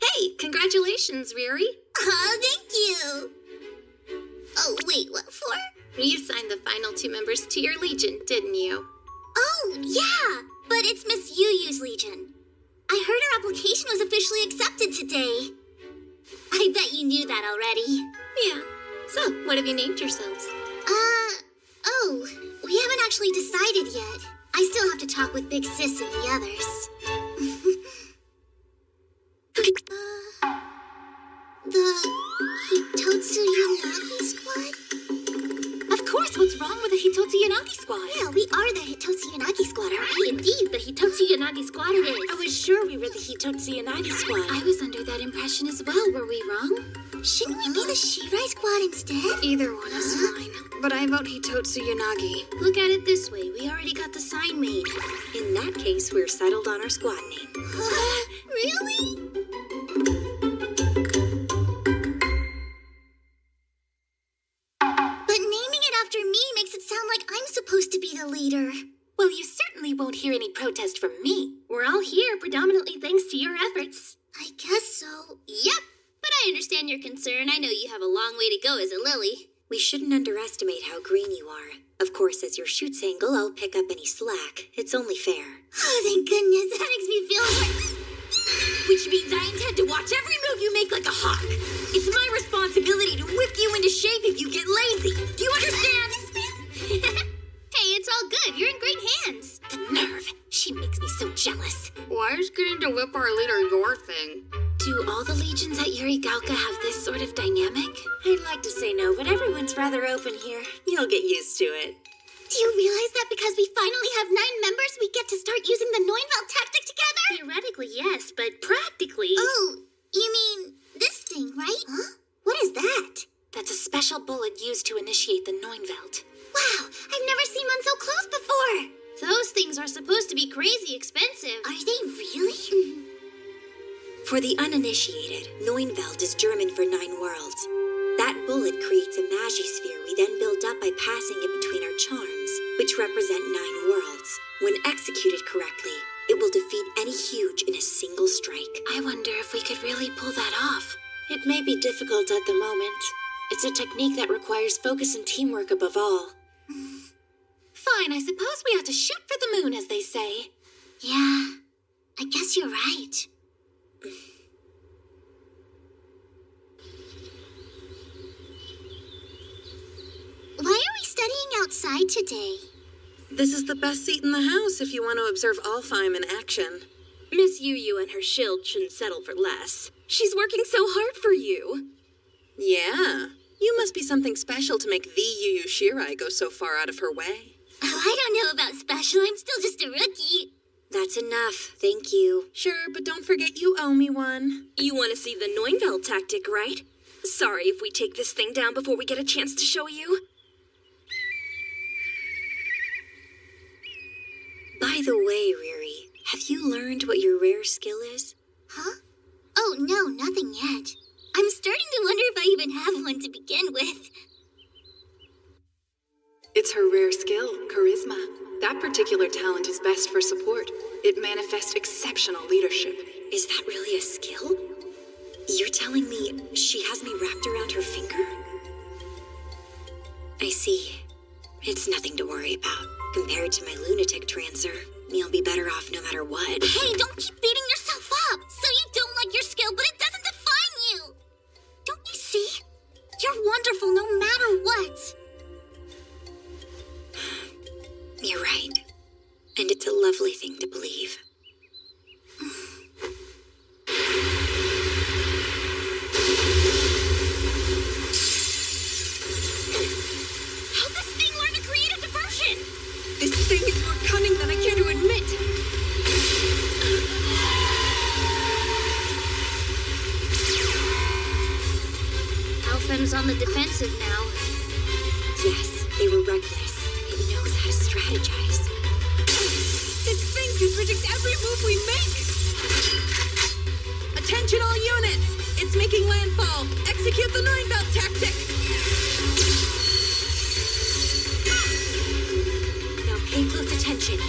Hey, congratulations, Riri. Oh, thank you. Oh, wait, what for? You signed the final 2 members to your legion, didn't you? Oh, yeah, but it's Miss Yu's legion. I heard her application was officially accepted today. I bet you knew that already. Yeah. So, what have you named yourselves? Oh, we haven't actually decided yet. I still have to talk with Big Sis and the others. The Hitotsu Yanagi Squad? Of course, what's wrong with the Hitotsu Yanagi Squad? Yeah, we are the Hitotsu Yanagi Squad, aren't we? Indeed, the Hitotsu Yanagi Squad it is. I was sure we were the Hitotsu Yanagi Squad. I was under that impression as well. Were we wrong? Shouldn't we be the Shirai Squad instead? Either one is fine, but I vote Hitotsu Yanagi. Look at it this way. We already got the sign made. In that case, we're settled on our squad name. Really? But naming it after me makes it sound like I'm supposed to be the leader. Well, you certainly won't hear any protest from me. We're all here predominantly thanks to your efforts. I guess so. Yep, but I understand your concern. I know you have a long way to go as a Lily. We shouldn't underestimate how green you are. Of course, as your Schutzengel, I'll pick up any slack. It's only fair. Oh, thank goodness. That makes me feel like... Which means I intend to watch every move you make like a hawk. It's my responsibility to whip you into shape if you get lazy. Do you understand? Hey, it's all good. You're in great hands. The nerve. She makes me so jealous. Why is getting to whip our leader your thing? Do all the legions at Yurigaoka have this sort of dynamic? I'd like to say no, but everyone's rather open here. You'll get used to it. Do you realize that because we finally have 9 members, we get to start using the Neunwald tactic together? Theoretically, yes, but practically... Oh, you mean this thing, right? Huh? What is that? That's a special bullet used to initiate the Neunwald. Wow, I've never seen one so close before. Those things are supposed to be crazy expensive. Are they really? For the uninitiated, Neunwald is German for 9 worlds. That bullet creates a magisphere we then build up by passing it between our charms, which represent 9 worlds. When executed correctly, it will defeat any huge in a single strike. I wonder if we could really pull that off. It may be difficult at the moment. It's a technique that requires focus and teamwork above all. Fine, I suppose we ought to shoot for the moon, as they say. Yeah, I guess you're right. Why are we studying outside? outside today. This is the best seat in the house if you want to observe Alfheim in action. Miss Yu and her shield shouldn't settle for less. She's working so hard for you. Yeah. You must be something special to make the Yu Shirai go so far out of her way. Oh, I don't know about special. I'm still just a rookie. That's enough. Thank you. Sure, but don't forget you owe me one. You want to see the Neunveld tactic, right? Sorry if we take this thing down before we get a chance to show you. By the way, Riri, have you learned what your rare skill is? Huh? Oh, no, nothing yet. I'm starting to wonder if I even have one to begin with. It's her rare skill, charisma. That particular talent is best for support. It manifests exceptional leadership. Is that really a skill? You're telling me she has me wrapped around her finger? I see. It's nothing to worry about. Compared to my lunatic trancer, you'll be better off no matter what. Hey, don't keep beating yourself up! So you don't like your skill, but it doesn't define you! Don't you see? You're wonderful no matter what! You're right. And it's a lovely thing to believe. How'd this thing learn to create a diversion? This thing is more cunning than I care to admit. Alfheim's on the defensive now. Yes, they were reckless. It knows how to strategize. This thing can predict every move we make! Attention all units! It's making landfall! Execute the Neunveld tactic! Now pay close attention.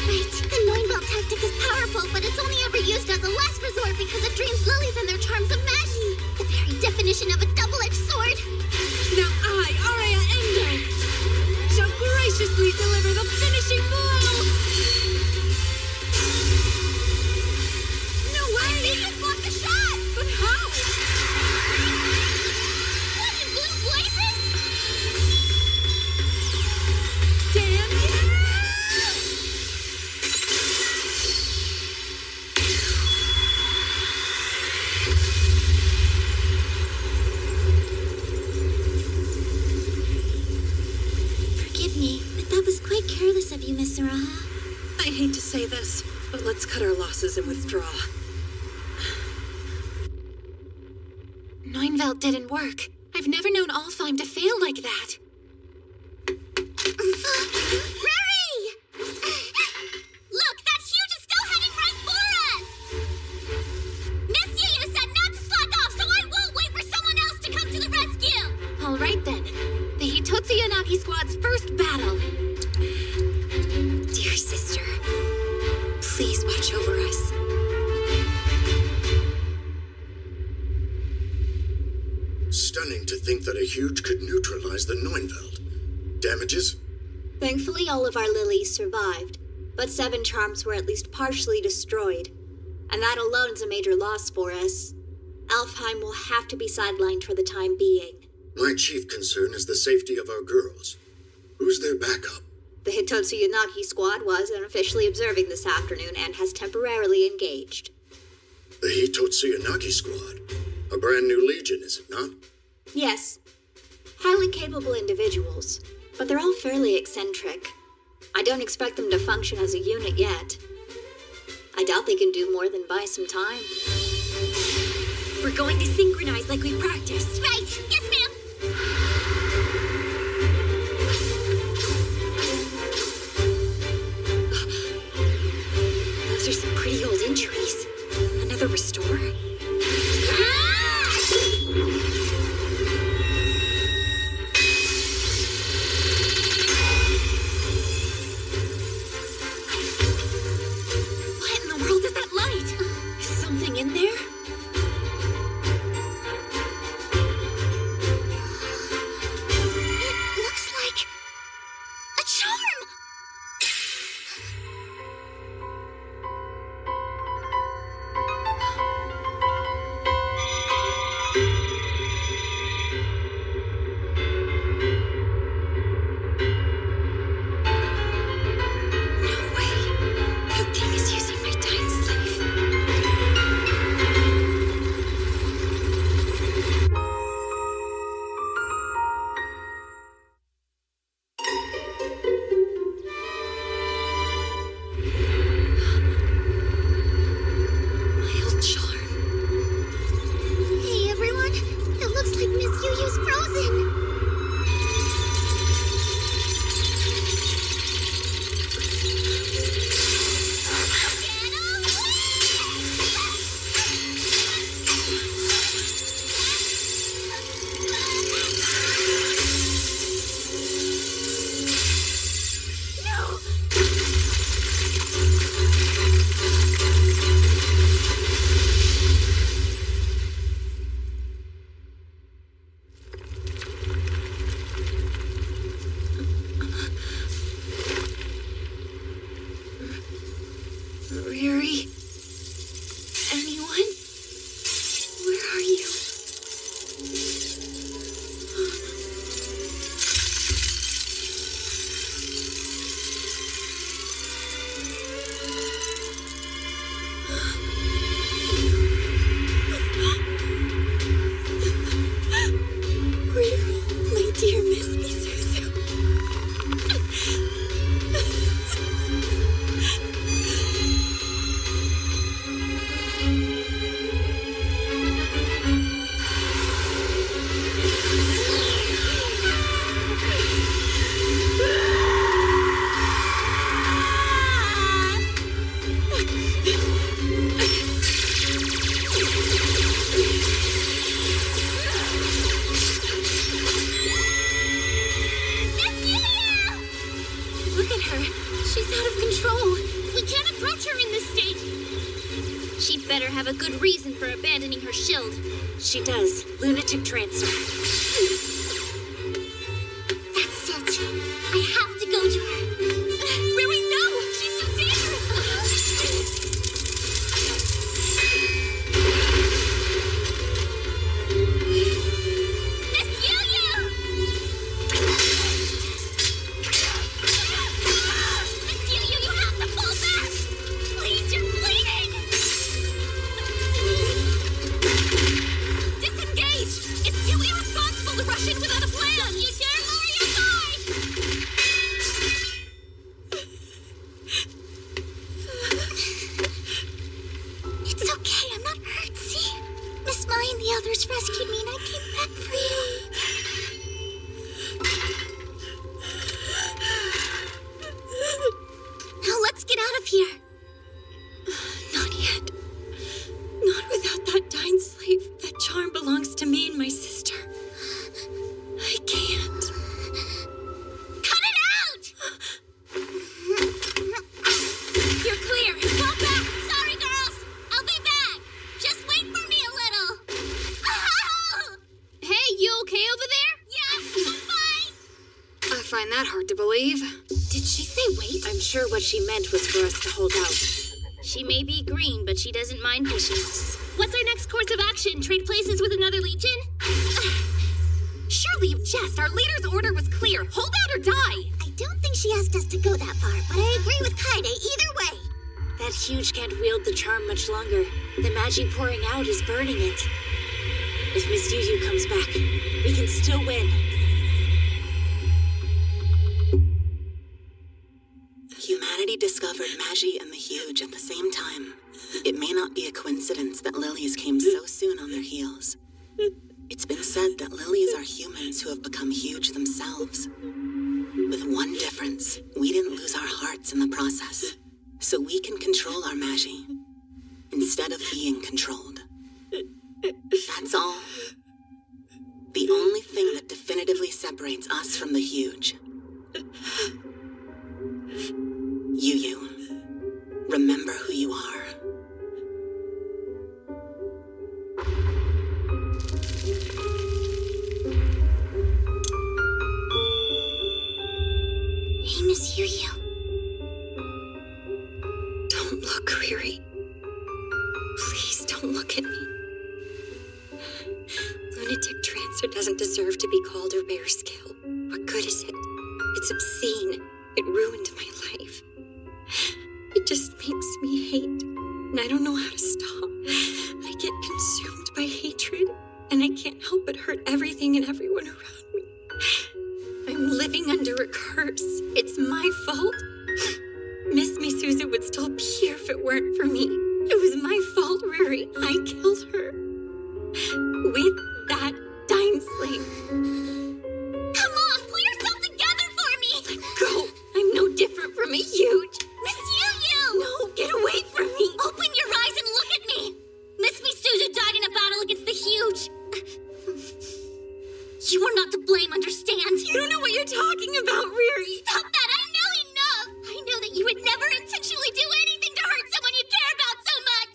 Right, the Neunveld tactic is powerful, but it's only ever used as a last resort because it drains lilies and their charms of magie. The very definition of a double-edged sword. Now I, Aria Endo, shall graciously deliver the finishing blow! No way! They just blocked the shot! But how? What in blue blazes? Damn yeah! Forgive me, but that was quite careless of you, Miss Saraha. I hate to say this, but let's cut our losses and withdraw. Neunveld didn't work. I've never known Alfheim to fail like that. Riri! Look, that huge is still heading right for us! Miss Yu said not to slack off, so I won't wait for someone else to come to the rescue! All right then. The Hitotsu Yanagi squad's first battle. Dear sister, please watch over us. Stunning to think that a huge could neutralize the Neunveld. Damages? Thankfully, all of our lilies survived, but 7 charms were at least partially destroyed. And that alone's a major loss for us. Alfheim will have to be sidelined for the time being. My chief concern is the safety of our girls. Who's their backup? The Hitotsu Yanagi squad was unofficially observing this afternoon and has temporarily engaged. The Hitotsu Yanagi squad? A brand new legion, is it not? Yes. Highly capable individuals, but they're all fairly eccentric. I don't expect them to function as a unit yet. I doubt they can do more than buy some time. We're going to synchronize like we practiced. Right! Yes, ma'am! Those are some pretty old injuries. Another restore? What in the world is that light? Is something in there? have a good reason for abandoning her shield. She does. Lunatic transfer. That's it. I have to go to her. Riri, no! She's so dangerous! Miss Yu-Yu! Miss Yu-Yu, you have to fall back! Please, you're bleeding! Disengage! It's too irresponsible to rush in without a plan! Don't you dare lower your guard! It's okay, I'm not hurt, see? Miss Mai and the others rescued me and I came back for you. Now let's get out of here. Not yet. Not without that dying slave. That charm belongs to me and my sister. I can't. Cut it out! You're clear! Fall back! Sorry, girls. I'll be back. Just wait for me a little. Hey, you okay over there? Yeah, I'm fine. I find that hard to believe. Did she say wait? I'm sure what she meant was for us to hold out. She may be green, but she doesn't mind pushing us. What's our next course of action? Trade places with another legion? Surely you jest. Our leader's order was clear. Hold out or die! I don't think she asked us to go that far, but I agree with Kaide either way. That huge can't wield the charm much longer. The magic pouring out is burning it. If Miss Yu comes back, we can still win. Humanity discovered Magi and the Huge at the same time. It may not be a coincidence that lilies came so soon on their heels. It's been said that lilies are humans who have become huge themselves. With one difference, we didn't lose our hearts in the process, so we can control our Magi instead of being controlled. That's all. The only thing that definitively separates us from the Huge. Yu, remember who you are. Hey, Miss Yu-Yu. Don't look, Riri. Please don't look at me. Lunatic Transfer doesn't deserve to be called a rare skill. What good is it? It's obscene. It ruined my life. It just makes me hate, and I don't know how to stop. I get consumed by hatred, and I can't help but hurt everything and everyone around me. I'm living under a curse. It's my fault. Miss Misuzu would still be here if it weren't for me. It was my fault, Riri. I killed her. With that dying slave. Come on, pull yourself together for me. Let go. I'm no different from a huge. Miss Yu-Yu. No, get away from me. Open your eyes and look at me. Miss Misuzu died in a battle against the Huge. You are not to blame, understand? You don't know what you're talking about, Riri. Stop that! I know enough! I know that you would never intentionally do anything to hurt someone you care about so much!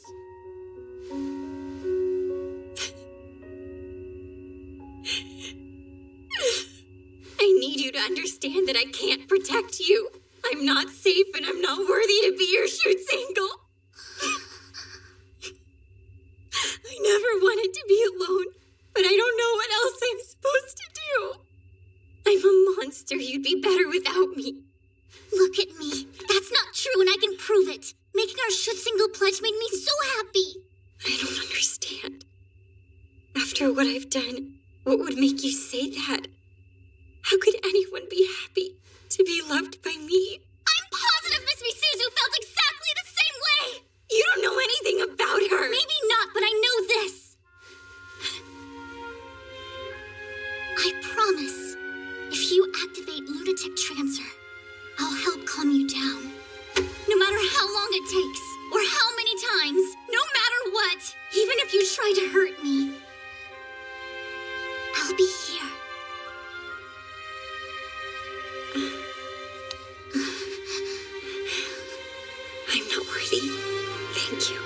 I need you to understand that I can't protect you. I'm not safe and I'm not worthy to be your shoot single. I never wanted to be alone, but I don't know what else I'm supposed to do. I'm a monster. You'd be better without me. Look at me. That's not true and I can prove it. Making our shoot single pledge made me so happy. I don't understand. After what I've done, what would make you say that? How could anyone be happy to be loved by me? I'm positive Miss Misuzu felt exactly the same way! You don't know anything about her! Maybe not, but I know this. I promise, if you activate Lunatic Transfer, I'll help calm you down. No matter how long it takes, or how many times, no matter what, even if you try to hurt me, I'll be here. I'm not worthy. Thank you.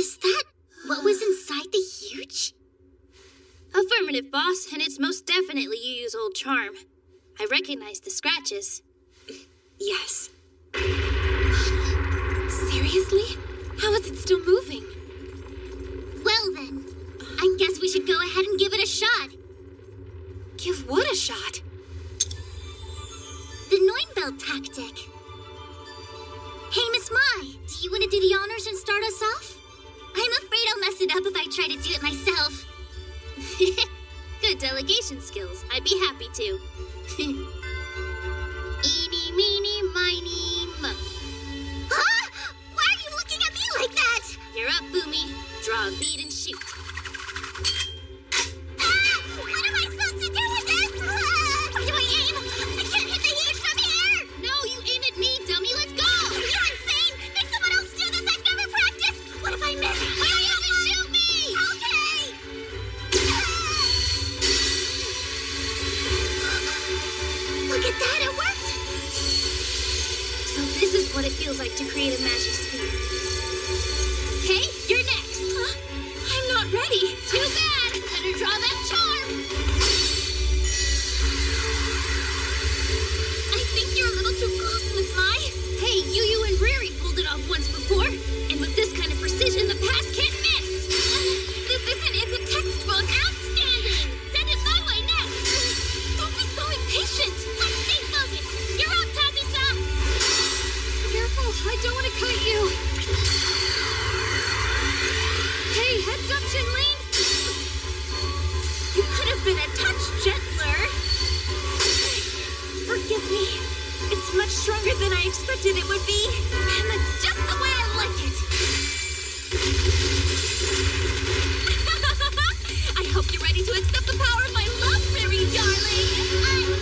Is that what was inside the huge? Affirmative, boss, and it's most definitely Yu-Yu's old charm. I recognize the scratches. Yes. Seriously? How is it still moving? Well then, I guess we should go ahead and give it a shot. Give what a shot? The Neunbelt tactic. Hey, Miss Mai, do you want to do the honors and start us off? I'm afraid I'll mess it up if I try to do it myself. Good delegation skills. I'd be happy to. Eeny, meeny, miny, mo. Huh? Why are you looking at me like that? You're up, Boomy. Draw a bead and shoot. Ah! What am I supposed to do with this? Where do I aim? I can't hit the huge from here! No, you aim at me, dummy. Let's go! You're insane! Make someone else do this! I've never practiced! What if I miss? Hurry up and shoot me! Okay! Look at that, it worked! So this is what it feels like to create a magic sphere. Okay, you're next. Huh? I'm not ready. Too bad. Better draw that charm. I think you're a little too close, Miss Mai. Hey, Yu-Yu and Riri pulled it off once before, and with this kind of precision, the past can't miss. This isn't in the textbook. Outstanding. Send it my way next. Don't be so impatient. Let's stay focused. You're up, Tazi-san. Careful, I don't want to cut you. Hey, heads up, Shinling. You could have been a touch gentler. Forgive me. It's much stronger than I expected it would be. And that's just the way I like it. I hope you're ready to accept the power of my love, Riri, darling.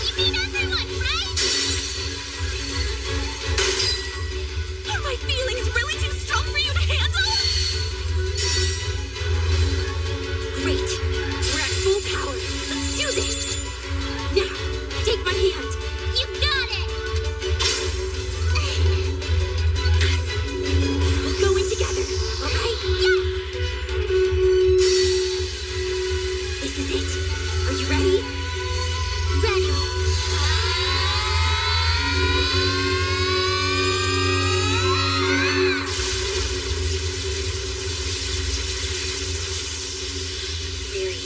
You mean everyone, right? Are my feelings really too strong for you to handle? Great. We're at full power. Let's do this. Now, take my hand. You got it! We'll go in together, all right? Yes! This is it. Are you ready? Ready. Riri.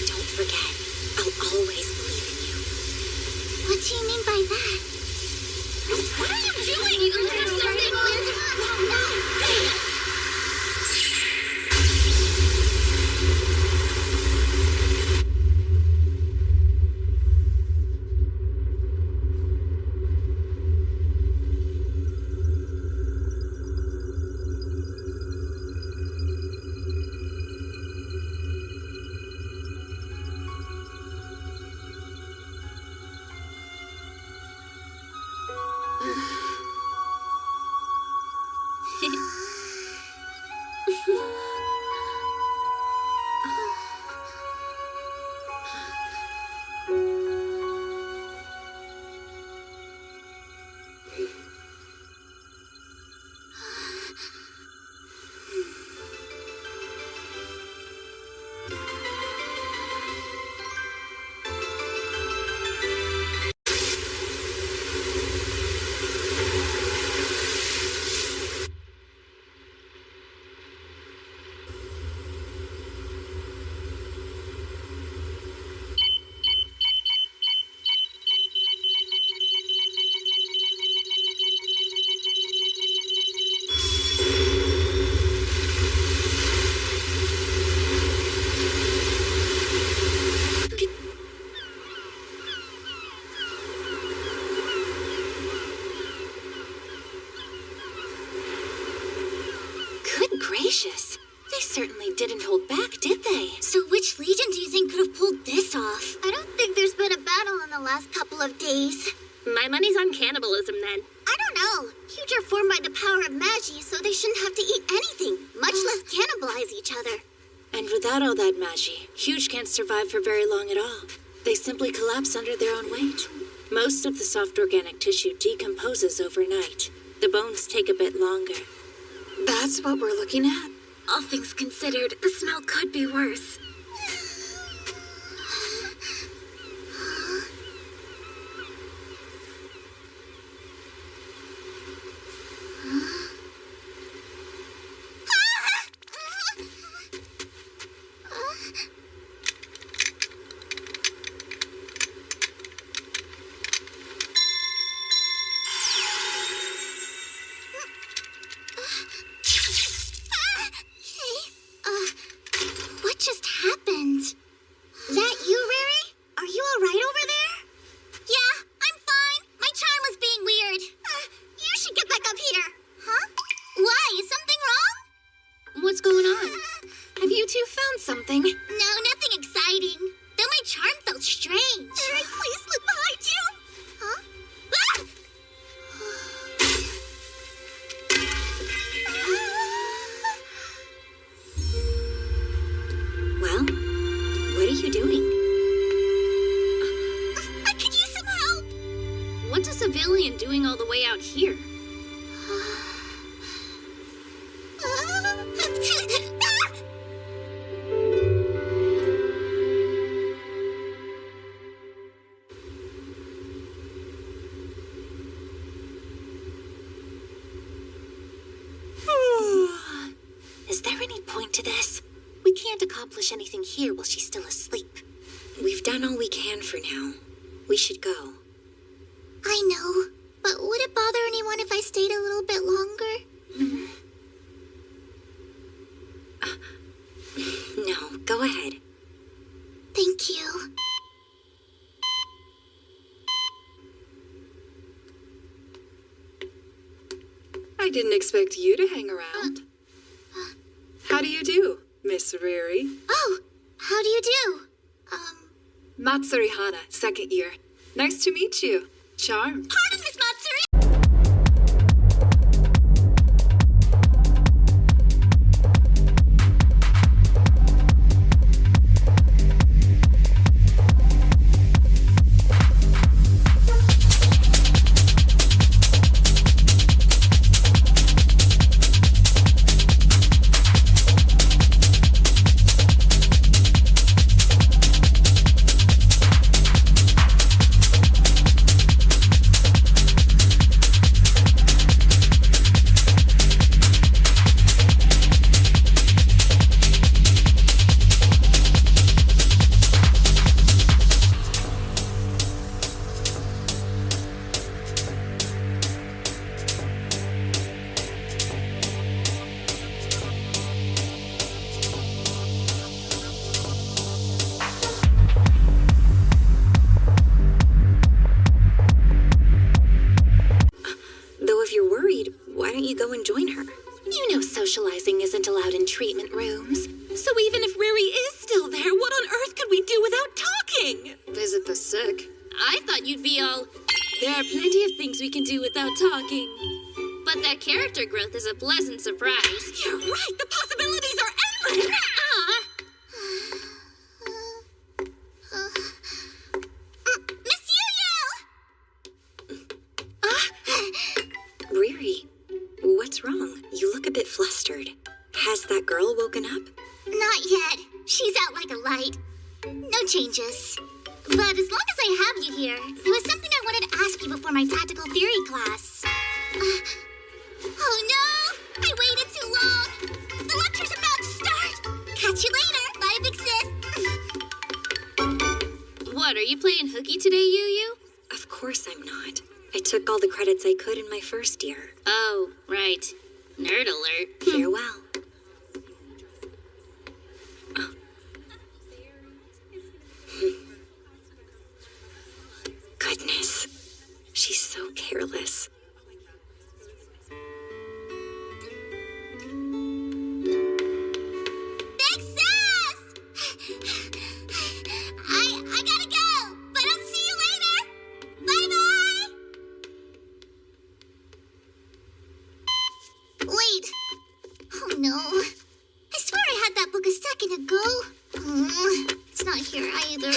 Don't forget, I'll always believe in you. What do you mean by that? What are you doing? You have something Gracious. They certainly didn't hold back, did they? So which legion do you think could have pulled this off? I don't think there's been a battle in the last couple of days. My money's on cannibalism, then. I don't know. Huge are formed by the power of Magi, so they shouldn't have to eat anything, much less cannibalize each other. And without all that Magi, Huge can't survive for very long at all. They simply collapse under their own weight. Most of the soft organic tissue decomposes overnight. The bones take a bit longer. That's what we're looking at? All things considered, the smell could be worse. What just happened? That you, Riri? Are you alright over there? Yeah, I'm fine. My charm was being weird. You should get back up here. Huh? Why? Is something wrong? What's going on? Have you two found something? No, nothing exciting. Though my charm felt strange. Riri, please look behind you. Huh? Ah! Well, what are you doing? I could use some help. What's a civilian doing all the way out here? Is there any point to this? We can't accomplish anything here while she's still asleep. We've done all we can for now. We should go. I know, but would it bother anyone if I stayed a little bit longer? No, go ahead. Thank you. I didn't expect you to hang around. How do you do, Miss Riri? Oh, how do you do? Matsuri Hana, second year. Nice to meet you. Charmed. Pardon, Miss Matsuri. Though if you're worried, why don't you go and join her? You know socializing isn't allowed in treatment rooms. So even if Riri is still there, what on earth could we do without talking? Visit the sick. I thought you'd be all, there are plenty of things we can do without talking. But that character growth is a pleasant surprise. You're right, the possibilities are endless! Miss Yu-Yu! Riri, what's wrong? You look a bit flustered. Has that girl woken up? Not yet. She's out like a light. No changes. But as long as I have you here, there was something I wanted to ask you before my tactical theory class. Oh no! I waited too long! The lecture's about to start! Catch you later! Bye, big sis! What, are you playing hooky today, Yu-Yu? Of course I'm not. I took all the credits I could in my first year. Oh, right. Nerd alert. Farewell. Goodness. She's so careless. Big sis! I gotta go, but I'll see you later! Bye-bye! Wait. Oh no. I swear I had that book a second ago. It's not here either.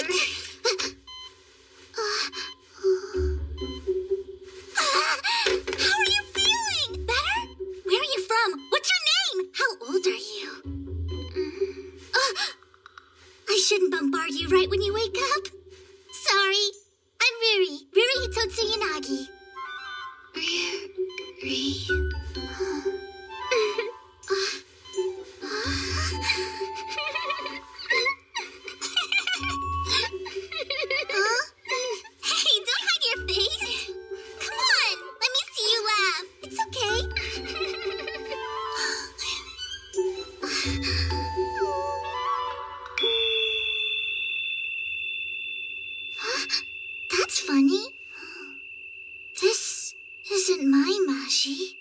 How are you feeling? Better? Where are you from? What's your right when you wake up? Sorry. I'm Riri. Riri Hitotsu Yanagi. Huh? Hey, don't hide your face. Come on, let me see you laugh. It's okay. That's funny. This isn't my Mashi.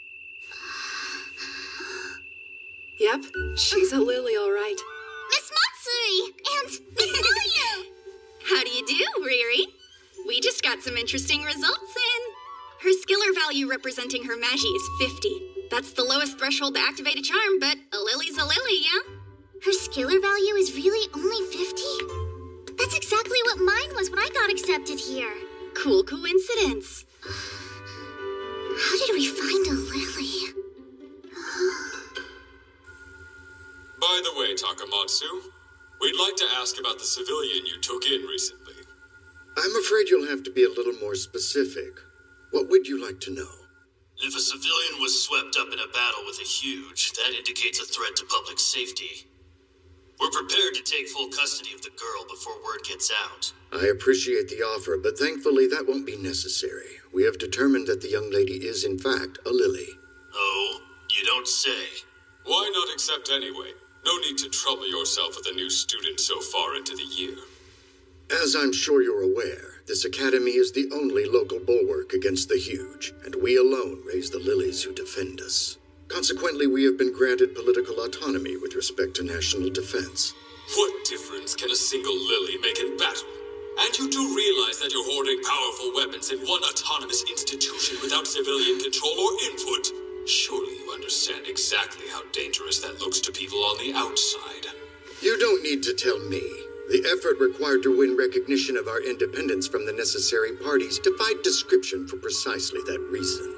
Yep, she's a Lily, all right. Miss Matsuri and Miss Mario. How do you do, Riri? We just got some interesting results in. Her skiller value representing her Magi is 50. That's the lowest threshold to activate a charm, but a Lily's a Lily, yeah? Her skiller value is really only 50? That's exactly what mine was when I got accepted here. Cool coincidence. How did we find a Lily? By the way, Takamatsu, we'd like to ask about the civilian you took in recently. I'm afraid you'll have to be a little more specific. What would you like to know? If a civilian was swept up in a battle with a huge, that indicates a threat to public safety. We're prepared to take full custody of the girl before word gets out. I appreciate the offer, but thankfully that won't be necessary. We have determined that the young lady is, in fact, a Lily. Oh, you don't say. Why not accept anyway? No need to trouble yourself with a new student so far into the year. As I'm sure you're aware, this academy is the only local bulwark against the huge, and we alone raise the lilies who defend us. Consequently, we have been granted political autonomy with respect to national defense. What difference can a single lily make in battle? And you do realize that you're hoarding powerful weapons in one autonomous institution without civilian control or input. Surely you understand exactly how dangerous that looks to people on the outside. You don't need to tell me. The effort required to win recognition of our independence from the necessary parties defied description for precisely that reason.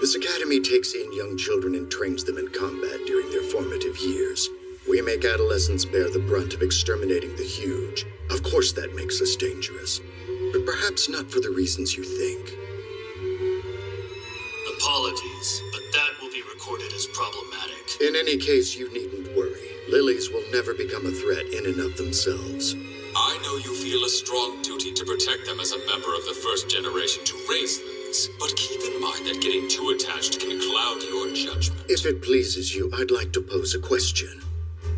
This academy takes in young children and trains them in combat during their formative years. We make adolescents bear the brunt of exterminating the huge. Of course that makes us dangerous, but perhaps not for the reasons you think. Apologies, but that will be recorded as problematic. In any case, you needn't worry. Lilies will never become a threat in and of themselves. I know you feel a strong duty to protect them as a member of the first generation to raise lilies, but keep in mind that getting too attached can cloud your judgment. If it pleases you, I'd like to pose a question.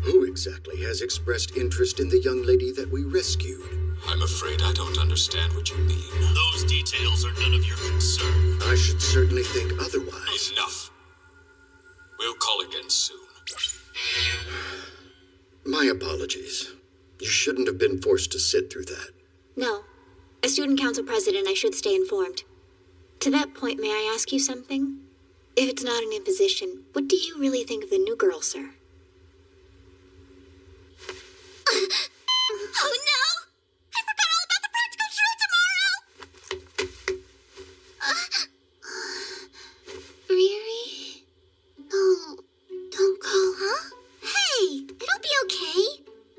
Who exactly has expressed interest in the young lady that we rescued? I'm afraid I don't understand what you mean. Those details are none of your concern. I should certainly think otherwise. Enough. We'll call again soon. My apologies. You shouldn't have been forced to sit through that. No. As student council president, I should stay informed. To that point, may I ask you something? If it's not an imposition, what do you really think of the new girl, sir? Oh no! I forgot all about the practical drill tomorrow! Riri? Oh, don't go. Huh? Hey, it'll be okay.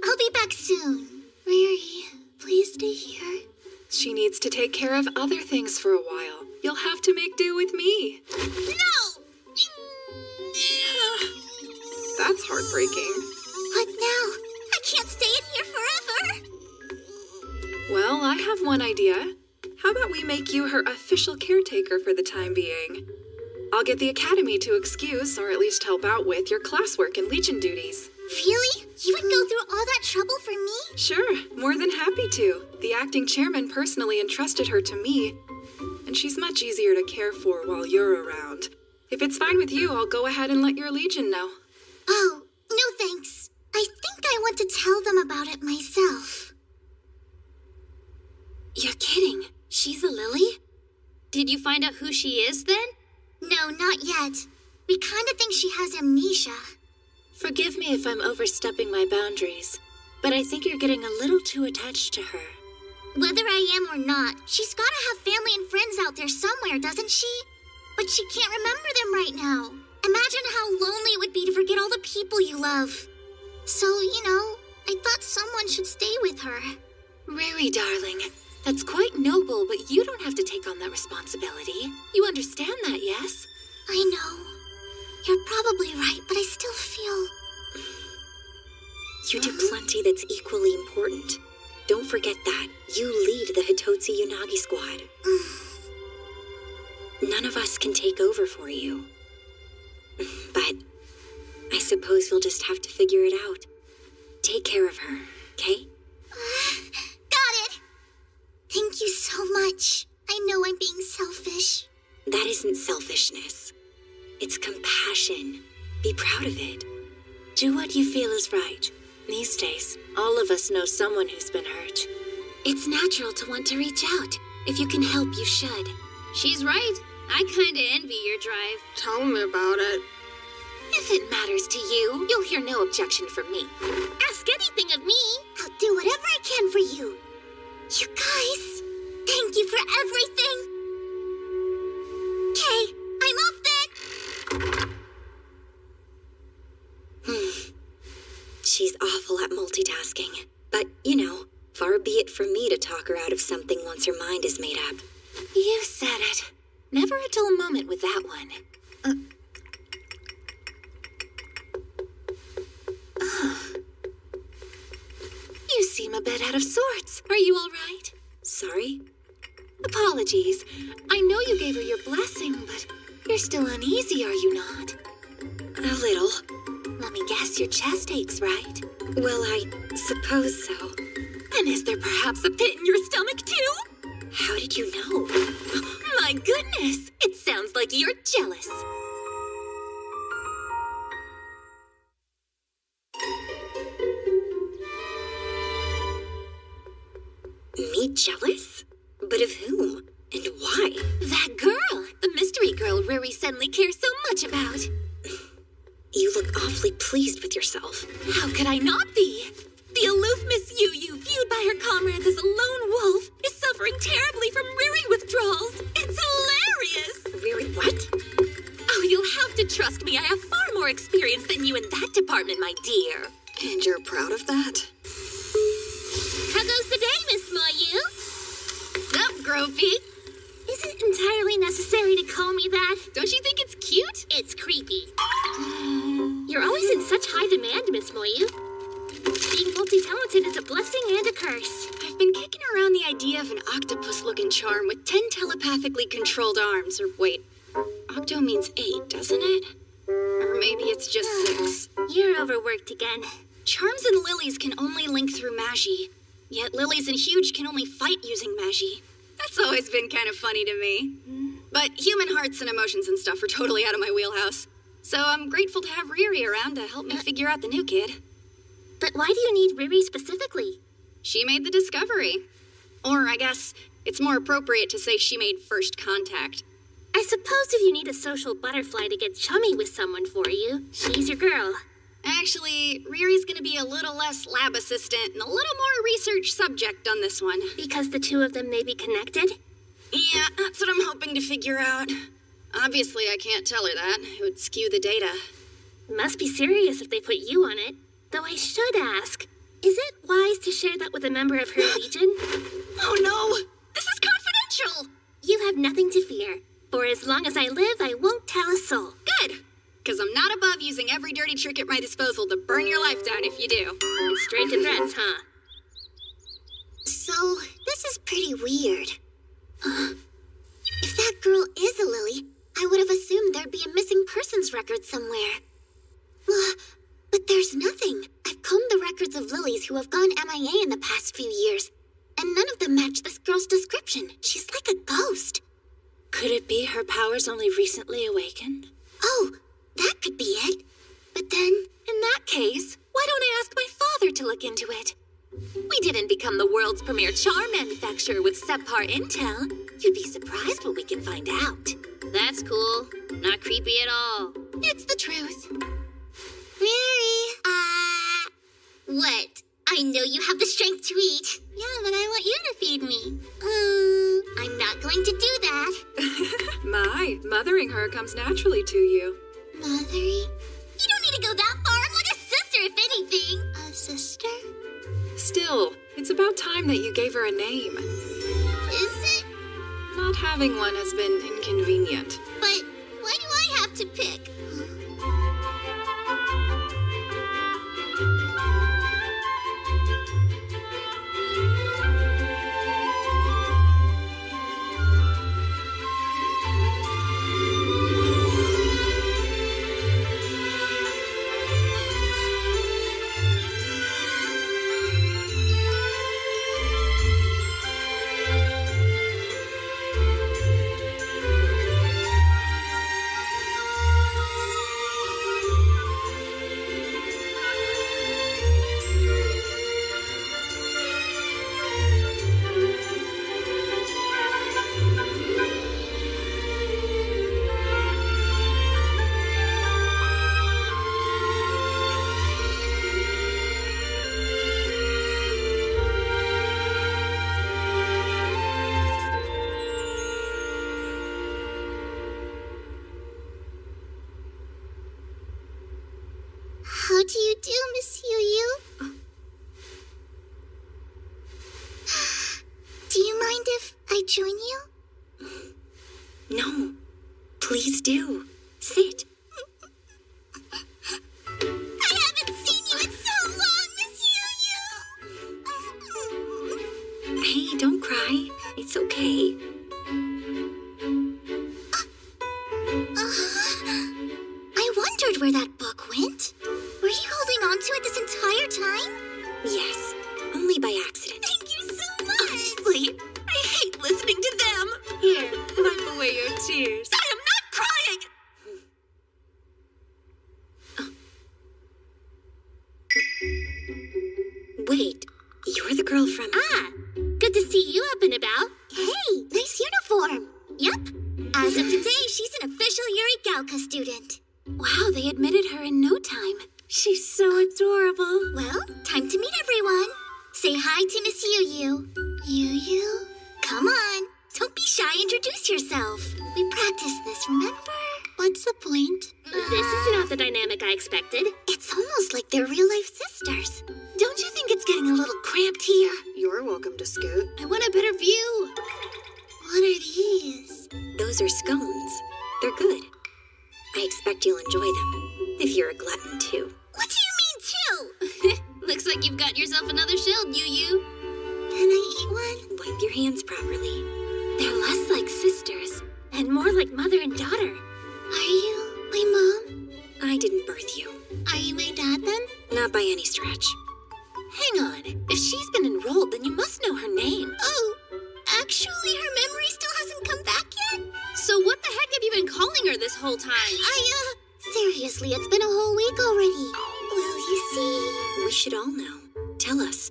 I'll be back soon. Riri, please stay here. She needs to take care of other things for a while. You'll have to make do with me. No! That's heartbreaking. What now? I can't stay in here forever. Well, I have one idea. How about we make you her official caretaker for the time being? I'll get the academy to excuse, or at least help out with, your classwork and Legion duties. Really? You would go through all that trouble for me? Sure, more than happy to. The acting chairman personally entrusted her to me, and she's much easier to care for while you're around. If it's fine with you, I'll go ahead and let your Legion know. Oh, no thanks. I think I want to tell them about it myself. You're kidding. She's a Lily? Did you find out who she is then? No, not yet. We kind of think she has amnesia. Forgive me if I'm overstepping my boundaries, but I think you're getting a little too attached to her. Whether I am or not, she's gotta have family and friends out there somewhere, doesn't she? But she can't remember them right now. Imagine how lonely it would be to forget all the people you love. So, I thought someone should stay with her. Riri, darling, that's quite noble, but you don't have to take on that responsibility. You understand that, yes? I know. You're probably right, but I still feel... You do plenty that's equally important. Don't forget that. You lead the Hitotsu Unagi squad. None of us can take over for you. But I suppose you'll just have to figure it out. Take care of her, okay? Got it! Thank you so much. I know I'm being selfish. That isn't selfishness. It's compassion. Be proud of it. Do what you feel is right. These days, all of us know someone who's been hurt. It's natural to want to reach out. If you can help, you should. She's right. I kinda envy your drive. Tell me about it. If it matters to you, you'll hear no objection from me. Ask anything of me. I'll do whatever I can for you. You guys, thank you for everything. Okay, I'm off then. She's awful at multitasking. But, you know, far be it from me to talk her out of something once her mind is made up. You said it. Never a dull moment with that one. You seem a bit out of sorts. Are you all right? Sorry? Apologies. I know you gave her your blessing, but you're still uneasy, are you not? A little. Let me guess, your chest aches, right? Well, I suppose so. And is there perhaps a pit in your stomach, too? How did you know? My goodness! It sounds like you're jealous. Me jealous? But of whom? And why? That girl! The mystery girl Riri suddenly cares so much about. You look awfully pleased with yourself. How could I not be? The aloof Miss Yu, viewed by her comrades as a lone wolf, is suffering terribly from Riri withdrawals. It's hilarious! Riri what? Oh, you'll have to trust me. I have far more experience than you in that department, my dear. And you're proud of that? How goes the day, Miss Mayu? Sup, Gropey? Is it entirely necessary to call me that? Don't you think it's cute? It's creepy. You're always in such high demand, Miss Moyu. Being multi-talented is a blessing and a curse. I've been kicking around the idea of an octopus-looking charm with 10 telepathically controlled arms. Or wait, octo means 8, doesn't it? Or maybe it's just 6. You're overworked again. Charms and lilies can only link through magi. Yet lilies and huge can only fight using magi. That's always been kind of funny to me. But human hearts and emotions and stuff are totally out of my wheelhouse. So I'm grateful to have Riri around to help me figure out the new kid. But why do you need Riri specifically? She made the discovery. Or I guess it's more appropriate to say she made first contact. I suppose if you need a social butterfly to get chummy with someone for you, she's your girl. Actually, Riri's gonna be a little less lab assistant and a little more research subject on this one. Because the two of them may be connected? Yeah, that's what I'm hoping to figure out. Obviously, I can't tell her that. It would skew the data. It must be serious if they put you on it. Though I should ask, is it wise to share that with a member of her legion? Oh no! This is confidential! You have nothing to fear. For as long as I live, I won't tell a soul. Good! Because I'm not above using every dirty trick at my disposal to burn your life down if you do. And straight to threats, huh? So, this is pretty weird. If that girl is a Lily, I would have assumed there'd be a missing persons record somewhere. But there's nothing. I've combed the records of Lilies who have gone MIA in the past few years, and none of them match this girl's description. She's like a ghost. Could it be her powers only recently awakened? Oh, that could be it. But then... In that case, why don't I ask my father to look into it? We didn't become the world's premier charm manufacturer with subpar intel. You'd be surprised what we can find out. That's cool. Not creepy at all. It's the truth. Mary, what? I know you have the strength to eat. Yeah, but I want you to feed me. I'm not going to do that. My, mothering her comes naturally to you. Mothering? You don't need to go that far. I'm like a sister, if anything. A sister? Still, it's about time that you gave her a name. Is it? Not having one has been inconvenient. But why do I have to pick? How do you do, Miss Yu? Do you mind if I join you? No. Please do. Sit. I haven't seen you in so long, Miss Yu. Hey, don't cry. It's okay. I wondered where that book went. Were you holding on to it this entire time? Yes, only by accident. Thank you so much. Honestly, I hate listening to them. Here, wipe away your tears. I am not crying! Wait, you're the girl from... Ah, good to see you up and about. Hey, nice uniform. Yep. As of today, she's an official Yuri Galka student. Wow, they admitted her in no time. She's so adorable. Well, time to meet everyone. Say hi to Miss Yu. Yu? Come on. Don't be shy. Introduce yourself. We practiced this, remember? What's the point? This is not the dynamic I expected. It's almost like they're real-life sisters. Don't you think it's getting a little cramped here? You're welcome to scoot. I want a better view. What are these? Those are scones. They're good. I expect you'll enjoy them. If you're a glutton, too. What do you mean, too? Looks like you've got yourself another shield, Yu. Can I eat one? Wipe your hands properly. They're less like sisters. And more like mother and daughter. Are you my mom? I didn't birth you. Are you my dad, then? Not by any stretch. Hang on. If she's been enrolled, then you must know her name. Oh, actually, her memory still hasn't come back yet. So what the heck have you been calling her this whole time? Seriously, it's been a whole week already. Well, you see... We should all know. Tell us.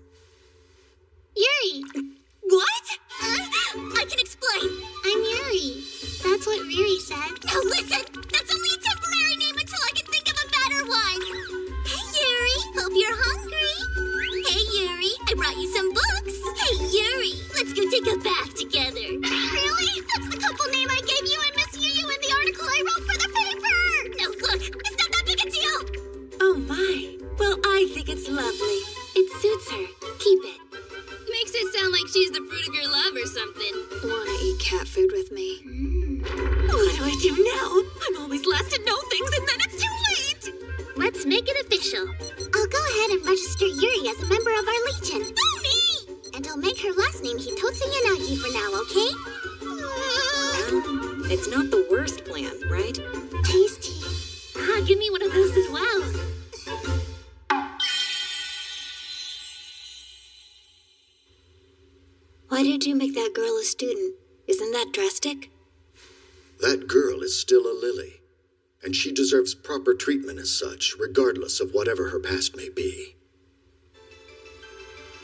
Yuri! What? I can explain. I'm Yuri. That's what Riri said. Now listen! That's only a temporary name until I can think of a better one. Hey, Yuri! Hope you're hungry. Hey, Yuri! I brought you some books. Hey, Yuri! Let's go take a bath together. Really? That's the couple name I gave you and Miss Yu in the article I wrote for the paper! Now look, it's not that big a deal! Oh my. Well, I think it's lovely. It suits her. Keep it. Makes it sound like she's the fruit of your love or something. Wanna eat cat food with me? What do I do now? I'm always last to know things and then it's too late! Let's make it official. I'll go ahead and register Yuri as a member of our legion. Me! And I'll make her last name Hitotsu Yanagi for now, okay? It's not the worst plan, right? Tasty. Give me one of those as well. Why did you make that girl a student? Isn't that drastic? That girl is still a Lily, and she deserves proper treatment as such, regardless of whatever her past may be.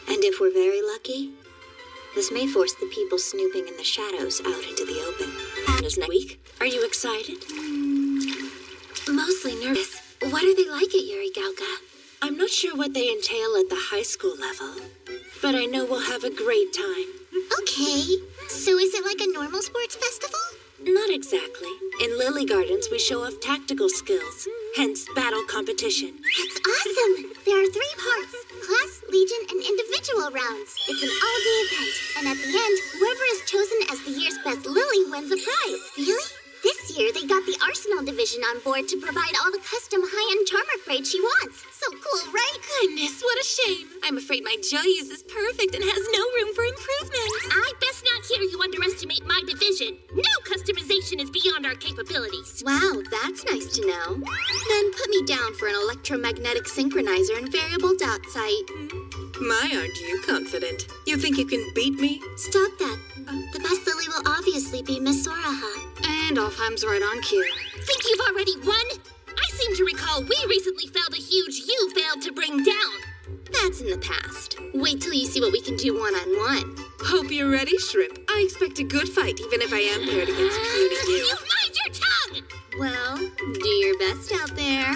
And if we're very lucky, this may force the people snooping in the shadows out into the open. Next week. Are you excited? Mostly nervous. What are they like at Yuri Galka? I'm not sure what they entail at the high school level, but I know we'll have a great time. Okay. So is it like a normal sports festival? Not exactly. In Lily Gardens, we show off tactical skills, hence battle competition. That's awesome. There are 3 parts: class, Legion, and individual rounds. It's an all-day event, and at the end, whoever is chosen as the year's best Lily wins a prize. Really? This year, they got the Arsenal division on board to provide all the custom high-end charm upgrades she wants. So cool, right? Goodness, what a shame. I'm afraid my Joyous is perfect and has no room for improvement. I best not hear you underestimate my division. No customization is beyond our capabilities. Wow, that's nice to know. Then put me down for an electromagnetic synchronizer and variable dot site. My, aren't you confident? You think you can beat me? Stop that. The best Lily will obviously be Miss Soraha. And Alfheim's right on cue. Think you've already won? I seem to recall we recently felled a huge you failed to bring down. That's in the past. Wait till you see what we can do one-on-one. Hope you're ready, Shrimp. I expect a good fight, even if I am paired against puny you. You mind your tongue! Well, do your best out there.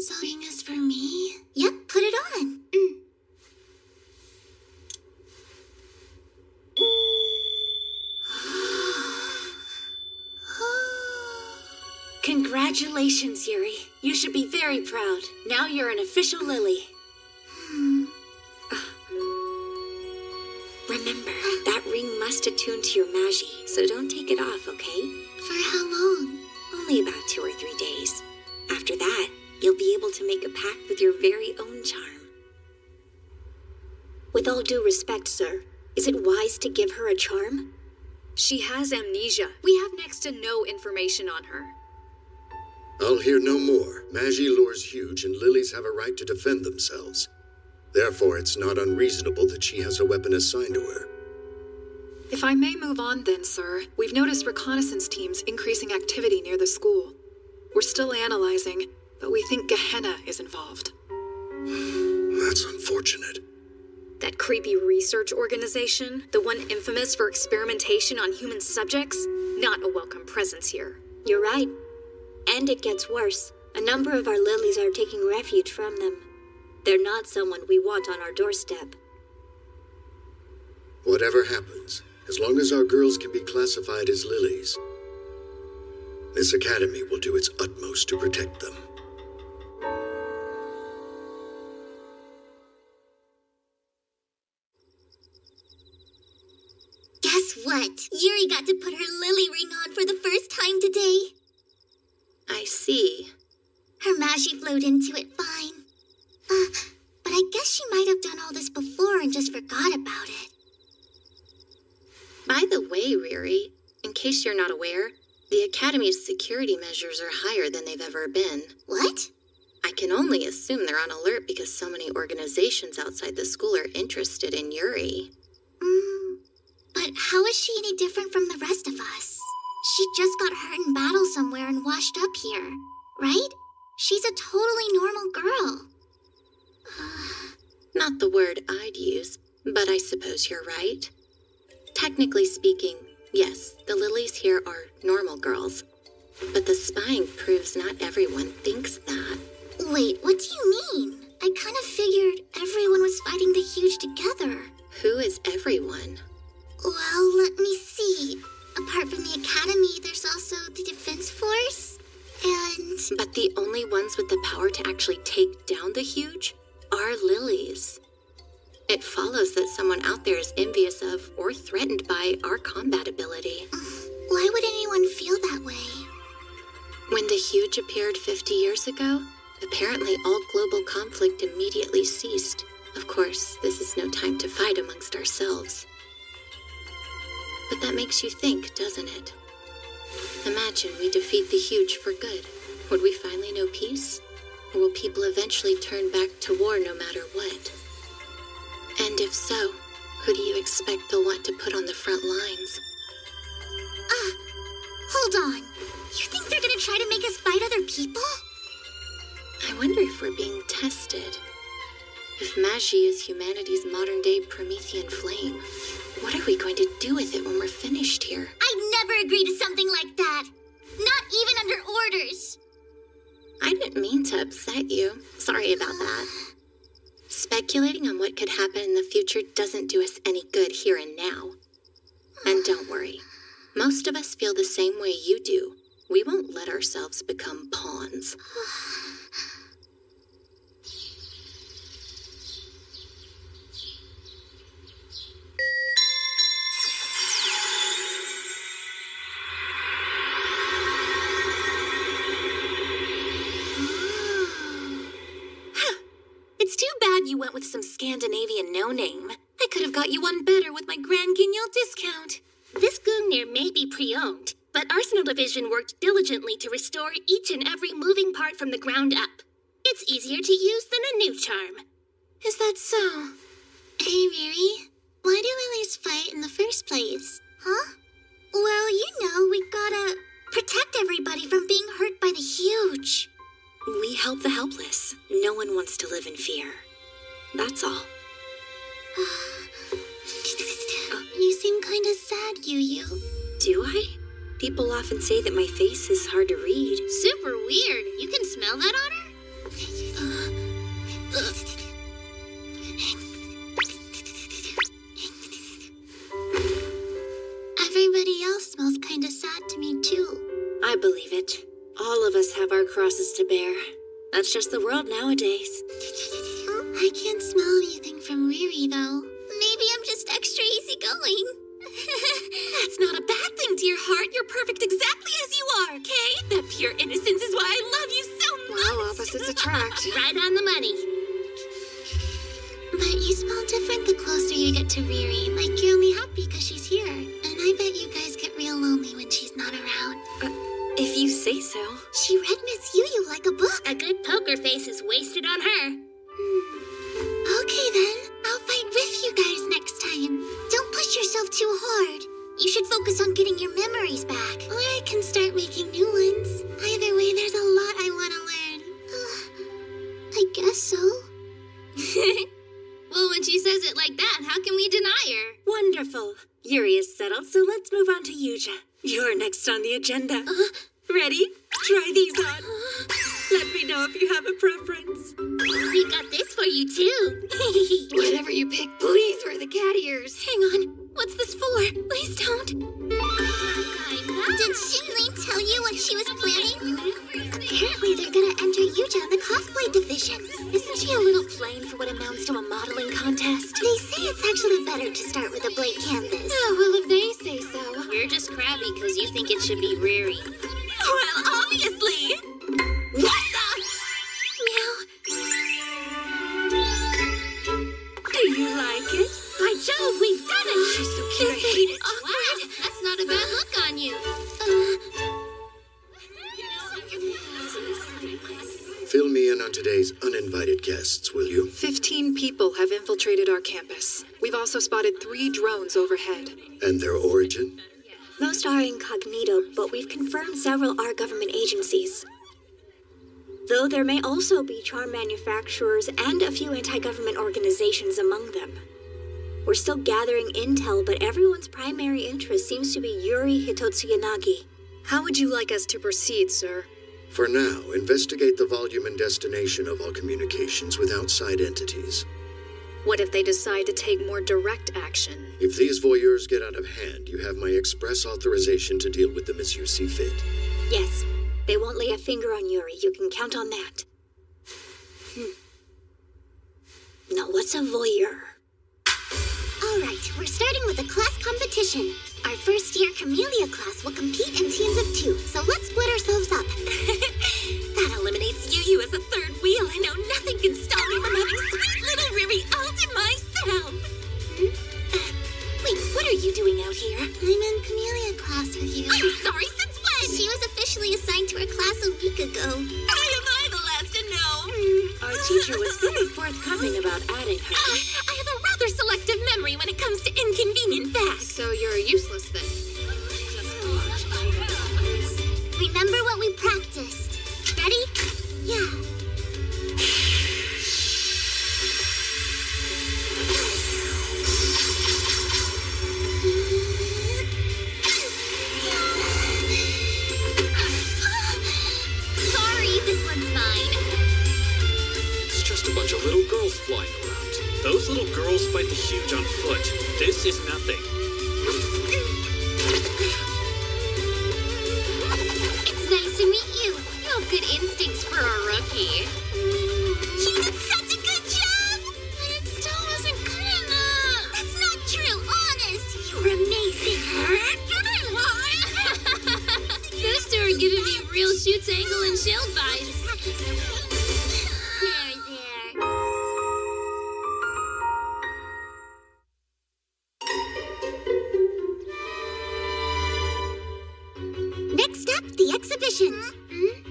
Something is for me? Yep, put it on. Congratulations, Yuri. You should be very proud. Now you're an official Lily. Remember, that ring must attune to your Magi, so don't take it off, okay? For how long? Only about 2 or 3 days. After that, you'll be able to make a pact with your very own charm. With all due respect, sir, is it wise to give her a charm? She has amnesia. We have next to no information on her. I'll hear no more. Magi lure's huge, and lilies have a right to defend themselves. Therefore, it's not unreasonable that she has a weapon assigned to her. If I may move on then, sir, we've noticed reconnaissance teams increasing activity near the school. We're still analyzing, but we think Gehenna is involved. That's unfortunate. That creepy research organization, the one infamous for experimentation on human subjects, not a welcome presence here. You're right. And it gets worse. A number of our lilies are taking refuge from them. They're not someone we want on our doorstep. Whatever happens, as long as our girls can be classified as lilies, this academy will do its utmost to protect them. Guess what? Yuri got to put her lily ring on for the first time today. I see. Her Magi flowed into it fine. But I guess she might have done all this before and just forgot about it. By the way, Riri, in case you're not aware, the Academy's security measures are higher than they've ever been. What? I can only assume they're on alert because so many organizations outside the school are interested in Yuri. But how is she any different from the rest of us? She just got hurt in battle somewhere and washed up here, right? She's a totally normal girl. Not the word I'd use, but I suppose you're right. Technically speaking, yes, the lilies here are normal girls. But the spying proves not everyone thinks that. Wait, what do you mean? I kind of figured everyone was fighting the huge together. Who is everyone? Well, let me see. Apart from the academy, there's also the defense force, and... But the only ones with the power to actually take down the huge are lilies. It follows that someone out there is envious of or threatened by our combat ability. Why would anyone feel that way? When the huge appeared 50 years ago, apparently all global conflict immediately ceased. Of course, this is no time to fight amongst ourselves. But that makes you think, doesn't it? Imagine we defeat the huge for good. Would we finally know peace? Or will people eventually turn back to war no matter what? And if so, who do you expect they'll want to put on the front lines? Hold on. You think they're gonna try to make us fight other people? I wonder if we're being tested. If Magi is humanity's modern-day Promethean flame, what are we going to do with it when we're finished here? I'd never agree to something like that. Not even under orders. I didn't mean to upset you. Sorry about that. Speculating on what could happen in the future doesn't do us any good here and now. And don't worry. Most of us feel the same way you do. We won't let ourselves become pawns. It's too bad you went with some Scandinavian no-name. I could have got you one better with my Grand Guignol discount. This Gungnir may be pre-owned, but Arsenal Division worked diligently to restore each and every moving part from the ground up. It's easier to use than a new charm. Is that so? Hey, Riri, why do lilies fight in the first place? Huh? Well, you know, we gotta protect everybody from being hurt by the huge. We help the helpless. No one wants to live in fear. That's all. You seem kinda sad, Yu. Do I? People often say that my face is hard to read. Super weird. You can smell that on her? Everybody else smells kinda sad to me, too. I believe it. All of us have our crosses to bear. That's just the world nowadays. I can't smell anything from Riri, though. Maybe I'm just extra easygoing. That's not a bad thing, dear heart. You're perfect exactly as you are, okay? That pure innocence is why I love you so much. Well, opposites attract. Right on the money. But you smell different the closer you get to Riri. Like you're only happy because she's here. And I bet you guys get real lonely when she's not around. If you say so. She read Miss Yu like a book. A good poker face is wasted on her. Okay then, I'll fight with you guys next time. Don't push yourself too hard. You should focus on getting your memories back. Or I can start making new ones. Either way, there's a lot I want to learn. I guess so. Well, when she says it like that, how can we deny her? Wonderful. Yuri is settled, so let's move on to Yuja. You're next on the agenda. Ready? Try these on. Let me know if you have a preference. We got this for you, too. Whatever you pick, please wear the cat ears. Hang on. What's this for? Please don't. Did Shinlin tell you what she was planning? Apparently they're gonna enter Yuja in the cosplay division. Isn't she a little plain for what amounts to a modeling contest? They say it's actually better to start with a blank canvas. Oh, well, if they say so. You're just crabby because you think it should be Riri. Well, obviously. What the? Meow. Do you like it? By Jove, we've done it! She's so cute. I hate it. Wow, that's not a bad look on you. Fill me in on today's uninvited guests, will you? 15 people have infiltrated our campus. We've also spotted 3 drones overhead. And their origin? Most are incognito, but we've confirmed several are government agencies. Though there may also be charm manufacturers and a few anti-government organizations among them. We're still gathering intel, but everyone's primary interest seems to be Yuri Hitotsuyanagi. How would you like us to proceed, sir? For now, investigate the volume and destination of all communications with outside entities. What if they decide to take more direct action? If these voyeurs get out of hand, you have my express authorization to deal with them as you see fit. Yes, they won't lay a finger on Yuri. You can count on that. Now, what's a voyeur? Alright, we're starting with a class competition. Our first year Camellia class will compete in teams of 2, so let's split ourselves up. That eliminates Yu as a third wheel. I know nothing can stop me from having sweet little Riri all to myself. Wait, what are you doing out here? I'm in Camellia class with you. I'm sorry, since when? She was officially assigned to our class a week ago. Why am I the last to know? Our teacher was very forthcoming about adding her. I have a rather selective memory when it comes to inconvenient facts. So you're useless then. Remember what we practiced. Ready? Yeah. Sorry, this one's mine. It's just a bunch of little girls flying around. Those little girls fight the huge on foot. This is nothing. It's giving me real shoots, angle, and shield vibes. Next up, the exhibitions.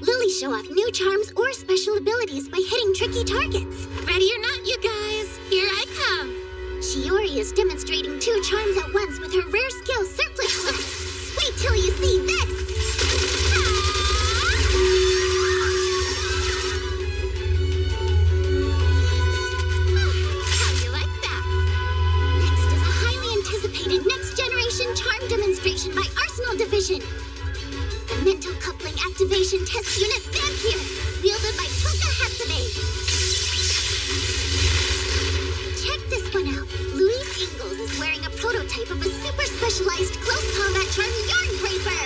Lily show off new charms or special abilities by hitting tricky targets. Ready or not, you guys, here I come. Shiori is demonstrating 2 charms at once with her rare skill, Circlet Quest. Wait till you see this! How do you like that? Next is a highly anticipated next-generation charm demonstration by Arsenal Division. The Mental Coupling Activation Test Unit Vampire, wielded by Toka Hatsune. Check this one out. Louise Ingalls is wearing a prototype of a super specialized close combat charm Yarn Draper.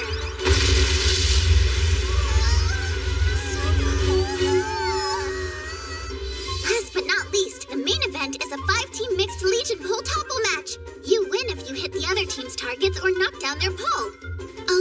Last but not least, the main event is a 5-team mixed Legion pole topple match. You win if you hit the other team's targets or knock down their pole.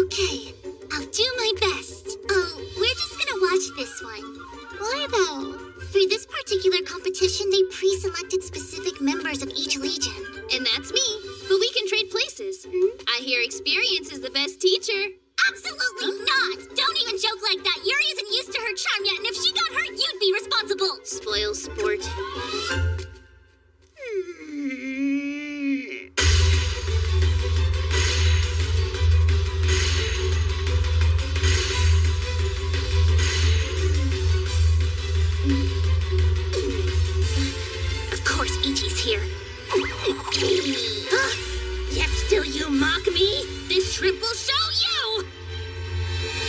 Okay, I'll do my best. Oh, we're just gonna watch this one. Why though? For this particular competition, they pre-selected specific members of each legion. And that's me, but we can trade places. I hear experience is the best teacher. Absolutely not! Don't even joke like that. Yuri isn't used to her charm yet, and if she got hurt, you'd be responsible. Spoil sport. Of course, Ichi's here. Yet still you mock me? This shrimp will show you!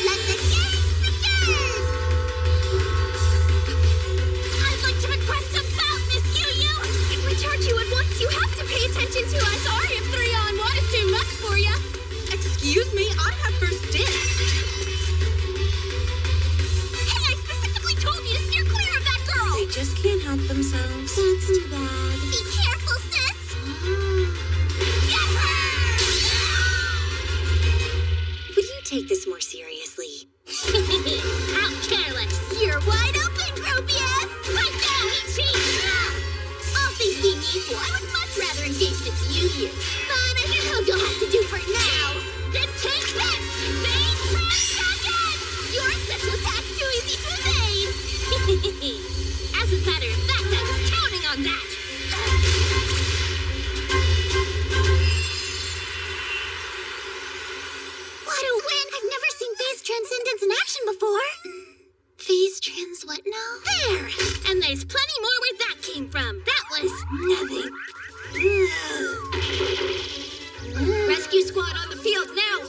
Let the games begin! I'd like to request a bout, Miss Yu-Yu! If we charge you at once, you have to pay attention to us. Sorry if 3-on-1 is too much for you. Excuse me, I have first dibs. Hey, I specifically told you to steer clear of that girl! They just can't help themselves. That's too bad. Be careful, sis! Get her! Would you take this more seriously? I'm careless. You're wide open, Gropius! Right now, Ichi! All things being equal, I would much rather engage Miss Yu-Yu. But I know how you'll have to do for now. Then take this! Main Transcendent! Your special attack's too easy to evade! As a matter of fact, I was counting on that! What a win! I've never seen Phase Transcendence in action before. Phase Trans what now? There! And there's plenty more where that came from. That was nothing. Rescue squad on the field now!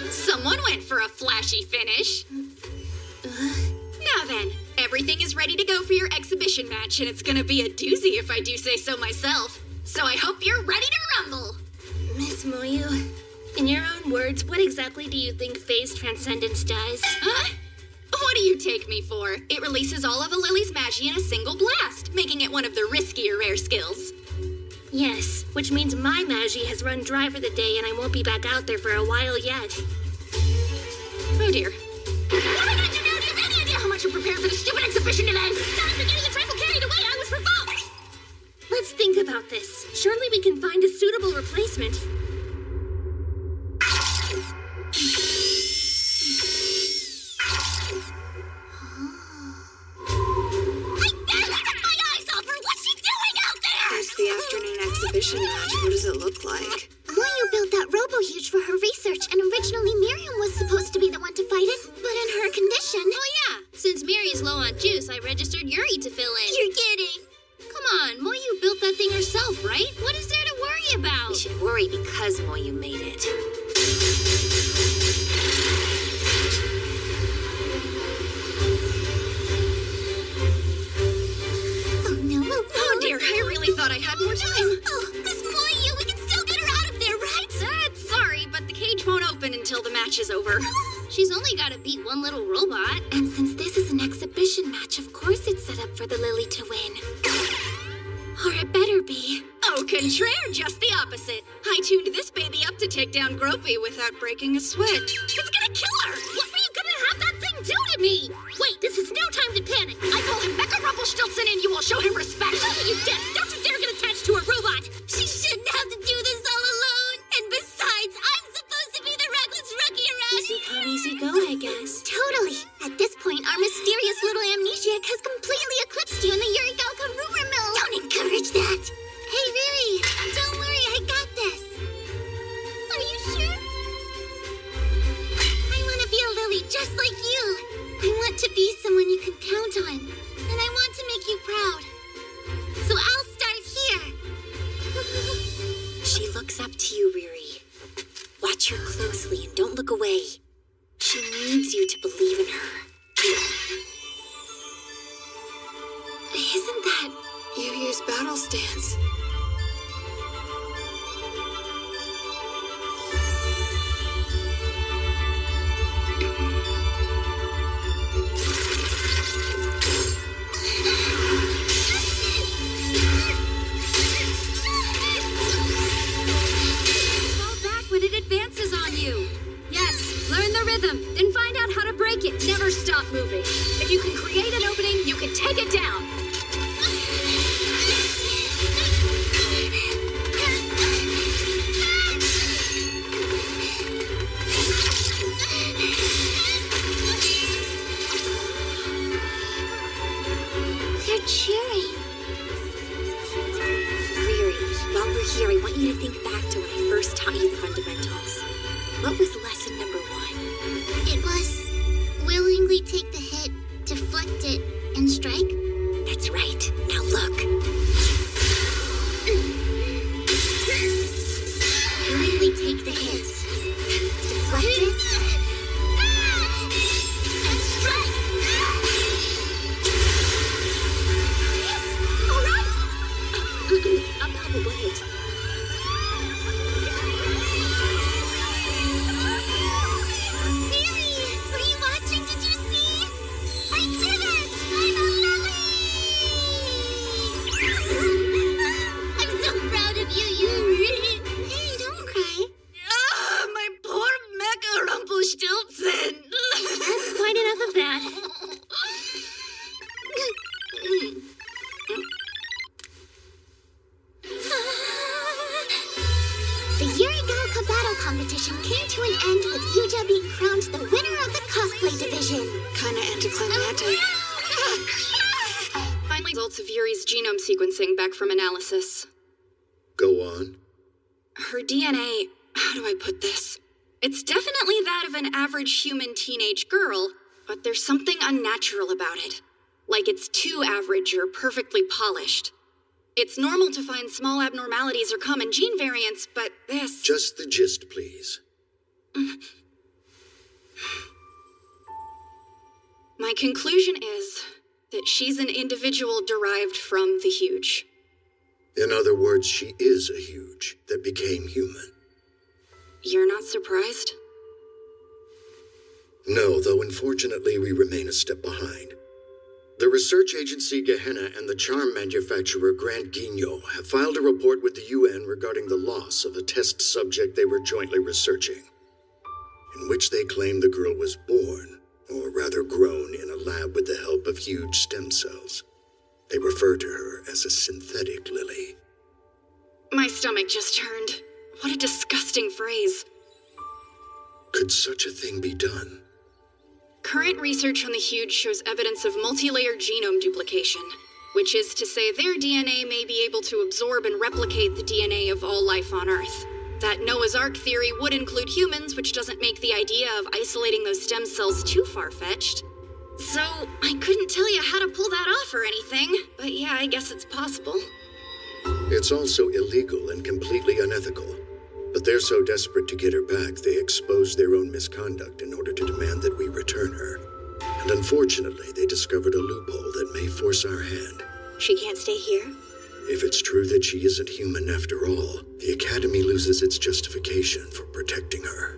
Someone went for a flashy finish. Now then, everything is ready to go for your exhibition match, and it's gonna be a doozy if I do say so myself. So I hope you're ready to rumble. Miss Moyu, in your own words, what exactly do you think Phase Transcendence does? Huh? What do you take me for? It releases all of a Lily's Magi in a single blast, making it one of the riskier rare skills. Yes, which means my Magi has run dry for the day and I won't be back out there for a while yet. Oh dear. What am I gonna do now? Do you have any idea how much you prepared for this stupid exhibition today? Sorry for getting a trifle carried away. I was provoked. Let's think about this. Surely we can find a suitable replacement. It's the afternoon exhibition match. What does it look like? Moyu built that Robo-Huge for her research, and originally Miriam was supposed to be the one to fight it, but in her condition... Oh yeah, since Mary's low on juice, I registered Yuri to fill in. You're kidding! Come on, Moyu built that thing herself, right? What is there to worry about? We should worry because Moyu made it. Oh dear, I really thought I had more time. Oh, Miss Moyu, we can still get her out of there, right? Sorry, but the cage won't open until the match is over. She's only gotta beat one little robot. And since this is an exhibition match, of course it's set up for the Lily to win. Or it better be. Oh, contraire, just the opposite. I tuned this baby up to take down Gropey without breaking a sweat. It's gonna kill her! What were you gonna have that thing do to me? Wait, this is no time to panic. I call him Mecha Rumpelstiltskin and you will show him respect. You dense! Don't you dare get attached to a robot! She shouldn't have to do this all alone. And besides, I'm supposed to be the reckless rookie around Easy come, easy go, I guess. Totally. At this point, our mysterious little amnesiac has completely eclipsed you in the Yurigalka rumor mill. Don't encourage that. Hey, Riri, don't worry, I got this. Are you sure? I want to be a lily just like you. I want to be someone you can count on. And I want to make you proud. So I'll start here. She looks up to you, Riri. Watch her closely and don't look away. She needs you to believe in her. Isn't that Yu-Yu's battle stance? Fall back when it advances on you. Yes, learn the rhythm, then find out how to break it. Never stop moving. If you can create an opening, you can take it down. They're cheering. Riri, while we're here, I want you to think back to when I first taught you the fundamentals. What was lesson number 1? It was willingly take the hit, deflect it, and strike. That's right. Now look. Willingly take the hit, deflect it, and strike. All right. A palpable hit. Really? Were you watching? Did you see? I did it! I'm a lily! I'm so proud of you, Yuri. Hey, don't cry. Ah, my poor Mecha Rumpelstiltskin. That's quite enough of that. The Yurigalka battle competition came to an end with Yuja being crowned the winner of the cosplay division. Kinda anticlimactic. Finally, results of Yuri's genome sequencing back from analysis. Go on. Her DNA, how do I put this? It's definitely that of an average human teenage girl, but there's something unnatural about it. Like it's too average or perfectly polished. It's normal to find small abnormalities or common gene variants, but this... Just the gist, please. My conclusion is that she's an individual derived from the huge. In other words, she is a huge that became human. You're not surprised? No, though unfortunately we remain a step behind. The research agency Gehenna and the charm manufacturer Grand Guignol have filed a report with the UN regarding the loss of a test subject they were jointly researching, in which they claim the girl was born, or rather grown, in a lab with the help of huge stem cells. They refer to her as a synthetic lily. My stomach just turned. What a disgusting phrase. Could such a thing be done? Current research on the huge shows evidence of multi-layer genome duplication, which is to say their DNA may be able to absorb and replicate the DNA of all life on Earth. That Noah's Ark theory would include humans, which doesn't make the idea of isolating those stem cells too far-fetched. So, I couldn't tell you how to pull that off or anything, but yeah, I guess it's possible. It's also illegal and completely unethical. But they're so desperate to get her back, they expose their own misconduct in order to demand that we return her. And unfortunately, they discovered a loophole that may force our hand. She can't stay here? If it's true that she isn't human after all, the Academy loses its justification for protecting her.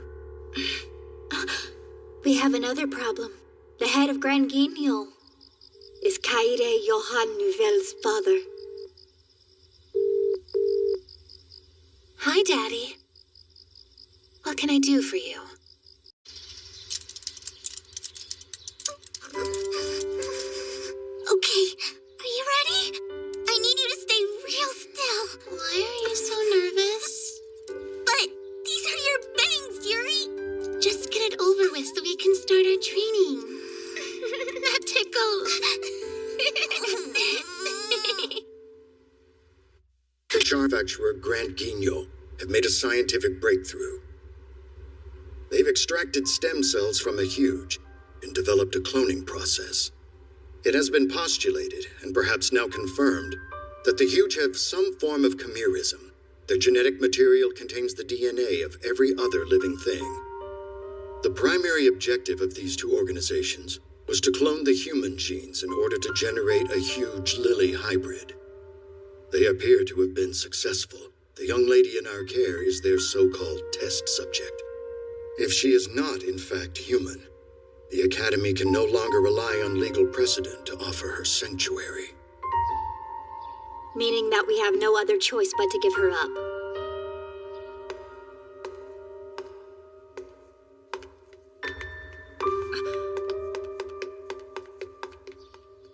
We have another problem. The head of Grand Guignol is Kaede Johann Nouvel's father. Hi, Daddy. What can I do for you? Okay, are you ready? I need you to stay real still. Why are you so nervous? But these are your bangs, Yuri. Just get it over with so we can start our training. That tickles. Manufacturer Grant Guignol have made a scientific breakthrough. They've extracted stem cells from a huge and developed a cloning process. It has been postulated, and perhaps now confirmed, that the huge have some form of chimerism. Their genetic material contains the DNA of every other living thing. The primary objective of these two organizations was to clone the human genes in order to generate a huge Lily hybrid. They appear to have been successful. The young lady in our care is their so-called test subject. If she is not, in fact, human, the Academy can no longer rely on legal precedent to offer her sanctuary. Meaning that we have no other choice but to give her up.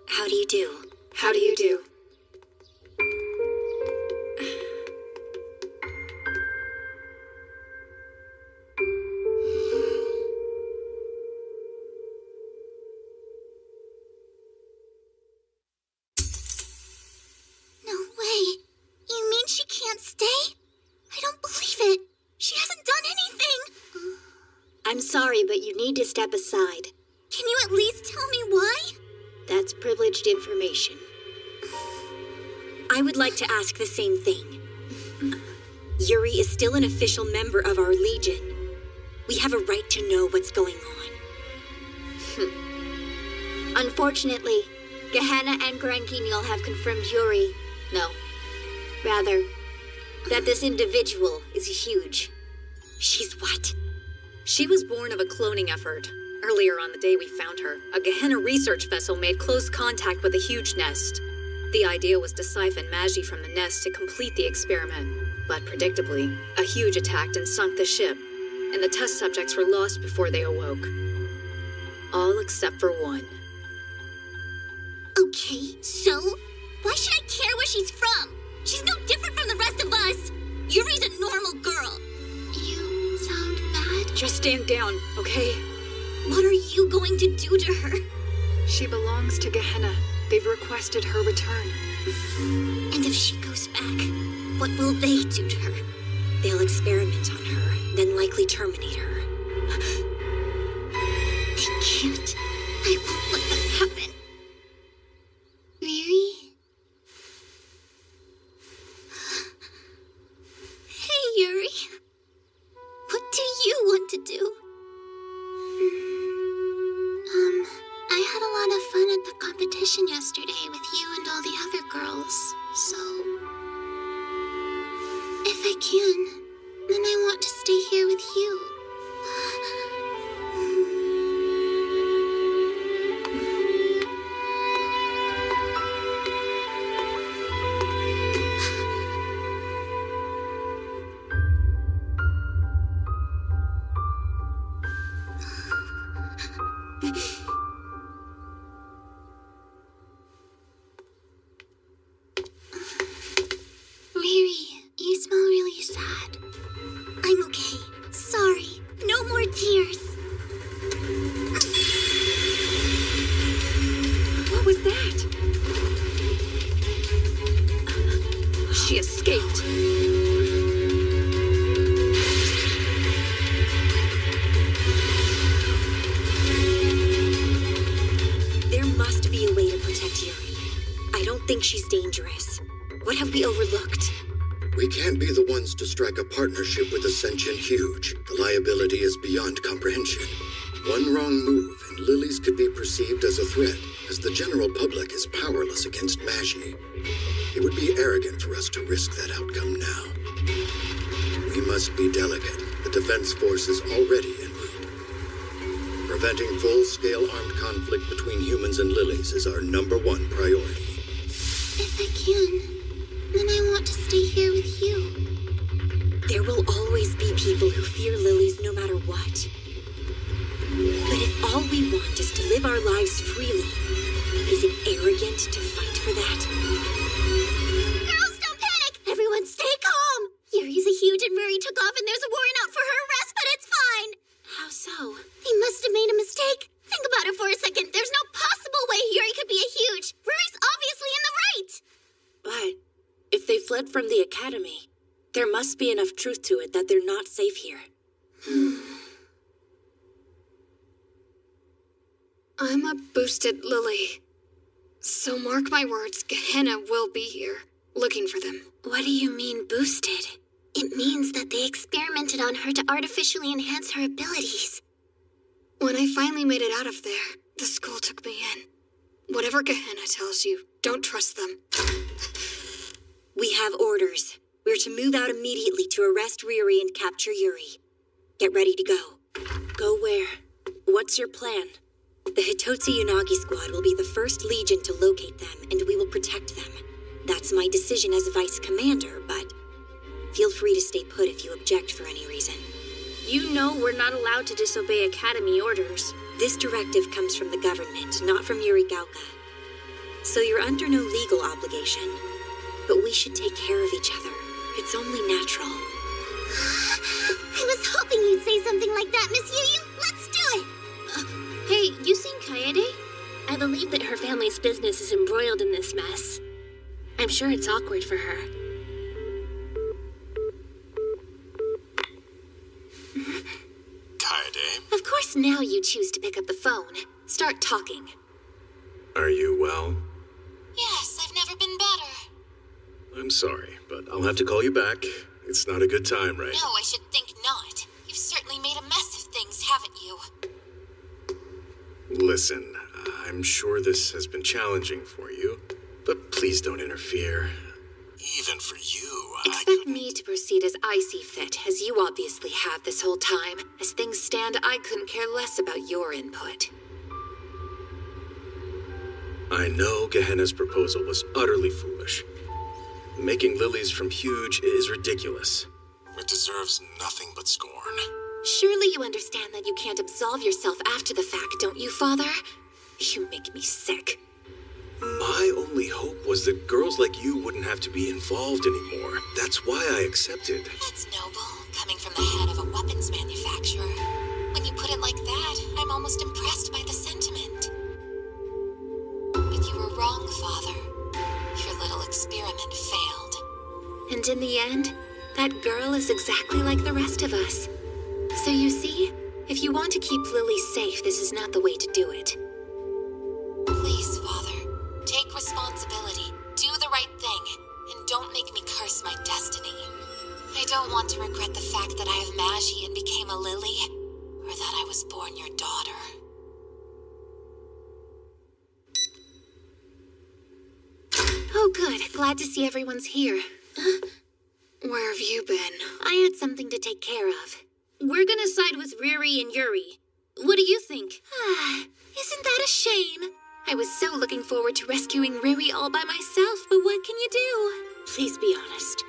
How do you do? How do you do? No way. You mean she can't stay? I don't believe it. She hasn't done anything. I'm sorry, but you need to step aside. Can you at least tell me why? That's privileged information. I would like to ask the same thing. Yuri is still an official member of our Legion. We have a right to know what's going on. Unfortunately, Gehenna and Grant Guignol have confirmed Yuri. No. Rather, that this individual is huge. She's what? She was born of a cloning effort. Earlier on the day we found her, a Gehenna research vessel made close contact with a huge nest. The idea was to siphon Magi from the nest to complete the experiment. But predictably, a huge attacked and sunk the ship, and the test subjects were lost before they awoke. All except for one. Okay, so? Why should I care where she's from? She's no different from the rest of us. Yuri's a normal girl. You sound mad. Just stand down, okay? What are you going to do to her? She belongs to Gehenna. They've requested her return. And if she goes back, what will they do to her? They'll experiment on her, then likely terminate her. They can't. I won't let that happen. Riri? Hey, Yuri. What do you want to do? I had a lot of fun at the competition yesterday with you and all the other girls, so... If I can, then I want to stay here with you. Riri, you smell really sad. I'm okay. Sorry. No more tears. What was that? She escaped. There must be a way to protect Yuri. I don't think she's dangerous. What have we overlooked? We can't be the ones to strike a partnership with a sentient huge. The liability is beyond comprehension. One wrong move and Lilies could be perceived as a threat, as the general public is powerless against Magi. It would be arrogant for us to risk that outcome now. We must be delicate. The defense force is already en route. Preventing full-scale armed conflict between humans and Lilies is our #1 priority. If I can, then I want to stay here with you. There what. But if all we want is to live our lives freely, is it arrogant to fight for that? Girls, don't panic! Everyone stay calm! Yuri's a huge and Ruri took off and there's a warrant out for her arrest, but it's fine! How so? They must have made a mistake. Think about it for a second. There's no possible way Yuri could be a huge. Ruri's obviously in the right! But if they fled from the academy, there must be enough truth to it that they're not safe here. I'm a boosted Lily. So mark my words, Gehenna will be here, looking for them. What do you mean, boosted? It means that they experimented on her to artificially enhance her abilities. When I finally made it out of there, the school took me in. Whatever Gehenna tells you, don't trust them. We have orders. We're to move out immediately to arrest Riri and capture Yuri. Get ready to go. Go where? What's your plan? The Hitotsu Unagi squad will be the first legion to locate them, and we will protect them. That's my decision as vice commander, but feel free to stay put if you object for any reason. You know we're not allowed to disobey academy orders. This directive comes from the government, not from Yuri Gauka. So you're under no legal obligation. But we should take care of each other. It's only natural. I was hoping you'd say something like that, Miss Yu. Let's do it! Hey, you seen Kaede? I believe that her family's business is embroiled in this mess. I'm sure it's awkward for her. Kaede? Of course now you choose to pick up the phone. Start talking. Are you well? Yes, I've never been better. I'm sorry, but I'll have to call you back. It's not a good time, right? No, I should think not. You've certainly made a mess of things, haven't you? Listen, I'm sure this has been challenging for you, but please don't interfere. Even for you, Expect me to proceed as I see fit, as you obviously have this whole time. As things stand, I couldn't care less about your input. I know Gehenna's proposal was utterly foolish. Making lilies from huge is ridiculous. It deserves nothing but scorn. Surely you understand that you can't absolve yourself after the fact, don't you, Father? You make me sick. My only hope was that girls like you wouldn't have to be involved anymore. That's why I accepted. That's noble, coming from the head of a weapons manufacturer. When you put it like that, I'm almost impressed by the sentiment. But you were wrong, Father. Your little experiment failed. And in the end, that girl is exactly like the rest of us. So you see, if you want to keep Lily safe, this is not the way to do it. Please, Father, take responsibility, do the right thing, and don't make me curse my destiny. I don't want to regret the fact that I have Magi and became a Lily, or that I was born your daughter. Oh, good. Glad to see everyone's here. Where have you been? I had something to take care of. We're gonna side with Riri and Yuri. What do you think? Isn't that a shame? I was so looking forward to rescuing Riri all by myself, but what can you do? Please be honest.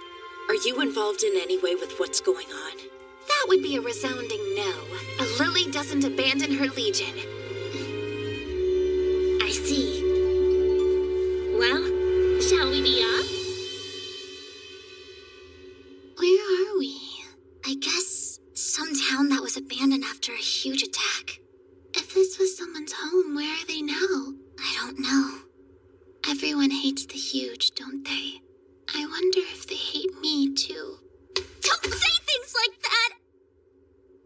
Are you involved in any way with what's going on? That would be a resounding no. A Lily doesn't abandon her legion. I see. Well, shall we be off? Where are we? I guess some town that was abandoned after a huge attack. If this was someone's home, where are they now? I don't know. Everyone hates the huge, don't they? I wonder if they hate me too. Don't say things like that!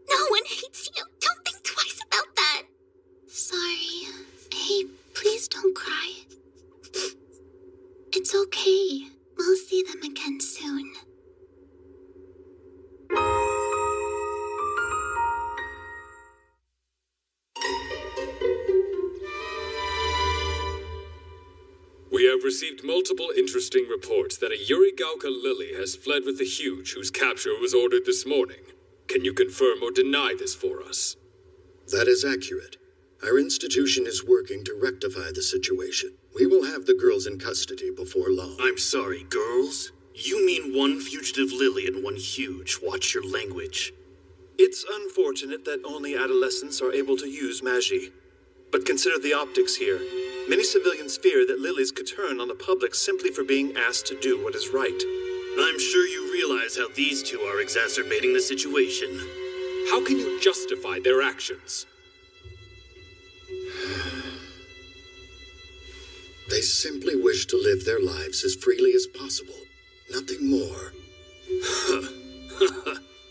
No one hates you. Don't think twice about that. Sorry. Hey, please don't cry. It's okay. We'll see them again soon. We have received multiple interesting reports that a Yurigauka Lily has fled with the huge whose capture was ordered this morning. Can you confirm or deny this for us? That is accurate. Our institution is working to rectify the situation. We will have the girls in custody before long. I'm sorry, girls? You mean one fugitive Lily and one huge. Watch your language. It's unfortunate that only adolescents are able to use Magi. But consider the optics here. Many civilians fear that lilies could turn on the public simply for being asked to do what is right. I'm sure you realize how these two are exacerbating the situation. How can you justify their actions? They simply wish to live their lives as freely as possible. Nothing more.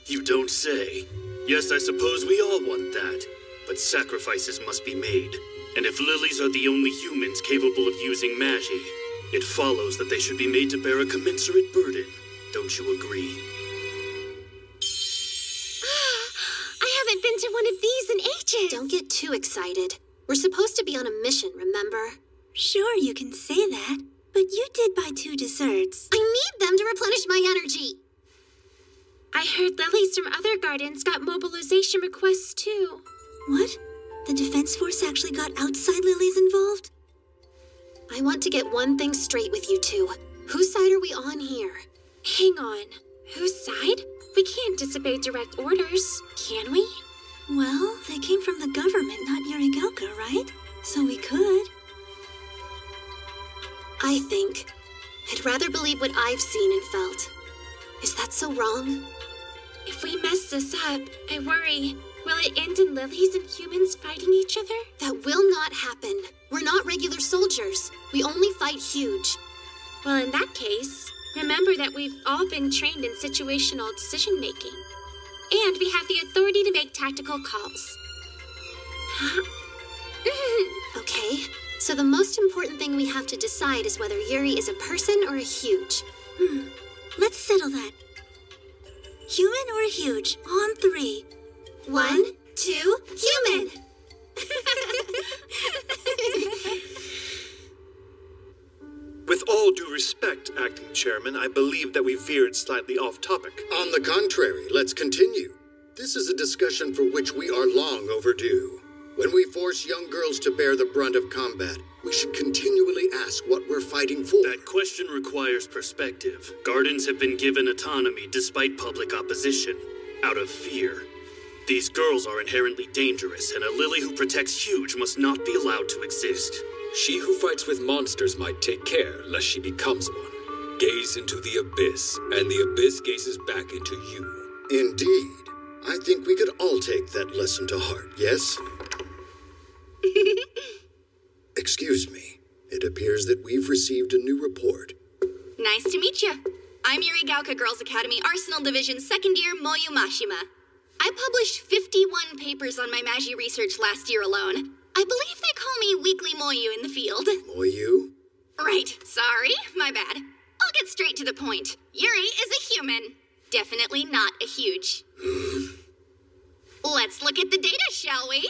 You don't say. Yes, I suppose we all want that. But sacrifices must be made. And if lilies are the only humans capable of using Magi, it follows that they should be made to bear a commensurate burden. Don't you agree? I haven't been to one of these in ages. Don't get too excited. We're supposed to be on a mission, remember? Sure, you can say that, but you did buy 2 desserts. I need them to replenish my energy. I heard lilies from other gardens got mobilization requests too. What? The Defense Force actually got outside lilies involved? I want to get one thing straight with you two. Whose side are we on here? Hang on. Whose side? We can't disobey direct orders, can we? Well, they came from the government, not Yurigelka, right? So we could. I think I'd rather believe what I've seen and felt. Is that so wrong? If we mess this up, I worry. Will it end in lilies and humans fighting each other? That will not happen. We're not regular soldiers. We only fight huge. Well, in that case, remember that we've all been trained in situational decision-making. And we have the authority to make tactical calls. Okay, so the most important thing we have to decide is whether Yuri is a person or a huge. Let's settle that. Human or huge? On 3. 1, 2, human! With all due respect, Acting Chairman, I believe that we veered slightly off topic. On the contrary, let's continue. This is a discussion for which we are long overdue. When we force young girls to bear the brunt of combat, we should continually ask what we're fighting for. That question requires perspective. Gardens have been given autonomy despite public opposition, out of fear. These girls are inherently dangerous, and a lily who protects huge must not be allowed to exist. She who fights with monsters might take care lest she becomes one. Gaze into the abyss, and the abyss gazes back into you. Indeed. I think we could all take that lesson to heart, yes? Excuse me. It appears that we've received a new report. Nice to meet you. I'm Yurigaoka Girls Academy Arsenal Division 2nd year Moyu Mashima. I published 51 papers on my Magi research last year alone. I believe they call me Weekly Moyu in the field. Moyu? Right, sorry, my bad. I'll get straight to the point. Yuri is a human. Definitely not a huge. Let's look at the data, shall we?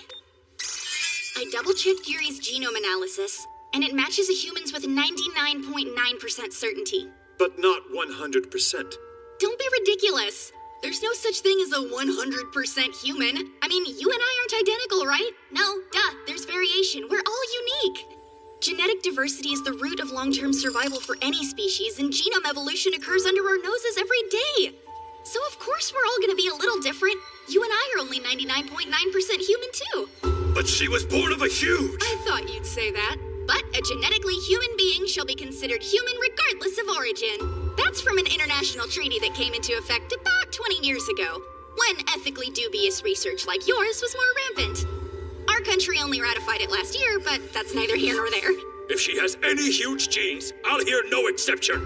I double-checked Yuri's genome analysis, and it matches a human's with 99.9% certainty. But not 100%. Don't be ridiculous. There's no such thing as a 100% human. I mean, you and I aren't identical, right? No, duh, there's variation. We're all unique. Genetic diversity is the root of long-term survival for any species, and genome evolution occurs under our noses every day. So of course we're all gonna be a little different. You and I are only 99.9% human too. But she was born of a huge! I thought you'd say that. But a genetically human being shall be considered human regardless of origin. That's from an international treaty that came into effect about 20 years ago, when ethically dubious research like yours was more rampant. Our country only ratified it last year, but that's neither here nor there. If she has any huge genes, I'll hear no exception.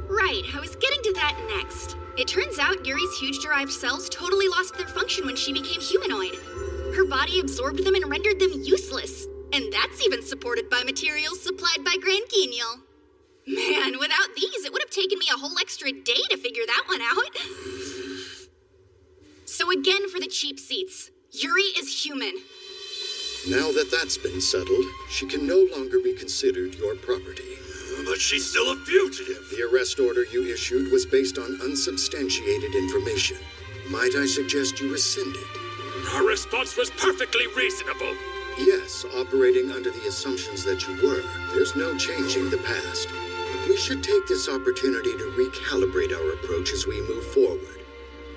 Right, I was getting to that next. It turns out Yuri's huge-derived cells totally lost their function when she became humanoid. Her body absorbed them and rendered them useless. And that's even supported by materials supplied by Grand Guignol. Man, without these, it would have taken me a whole extra day to figure that one out. So again for the cheap seats. Yuri is human. Now that that's been settled, she can no longer be considered your property. But she's still a fugitive. The arrest order you issued was based on unsubstantiated information. Might I suggest you rescind it? Her response was perfectly reasonable. Yes, operating under the assumptions that you were. There's no changing the past. But we should take this opportunity to recalibrate our approach as we move forward.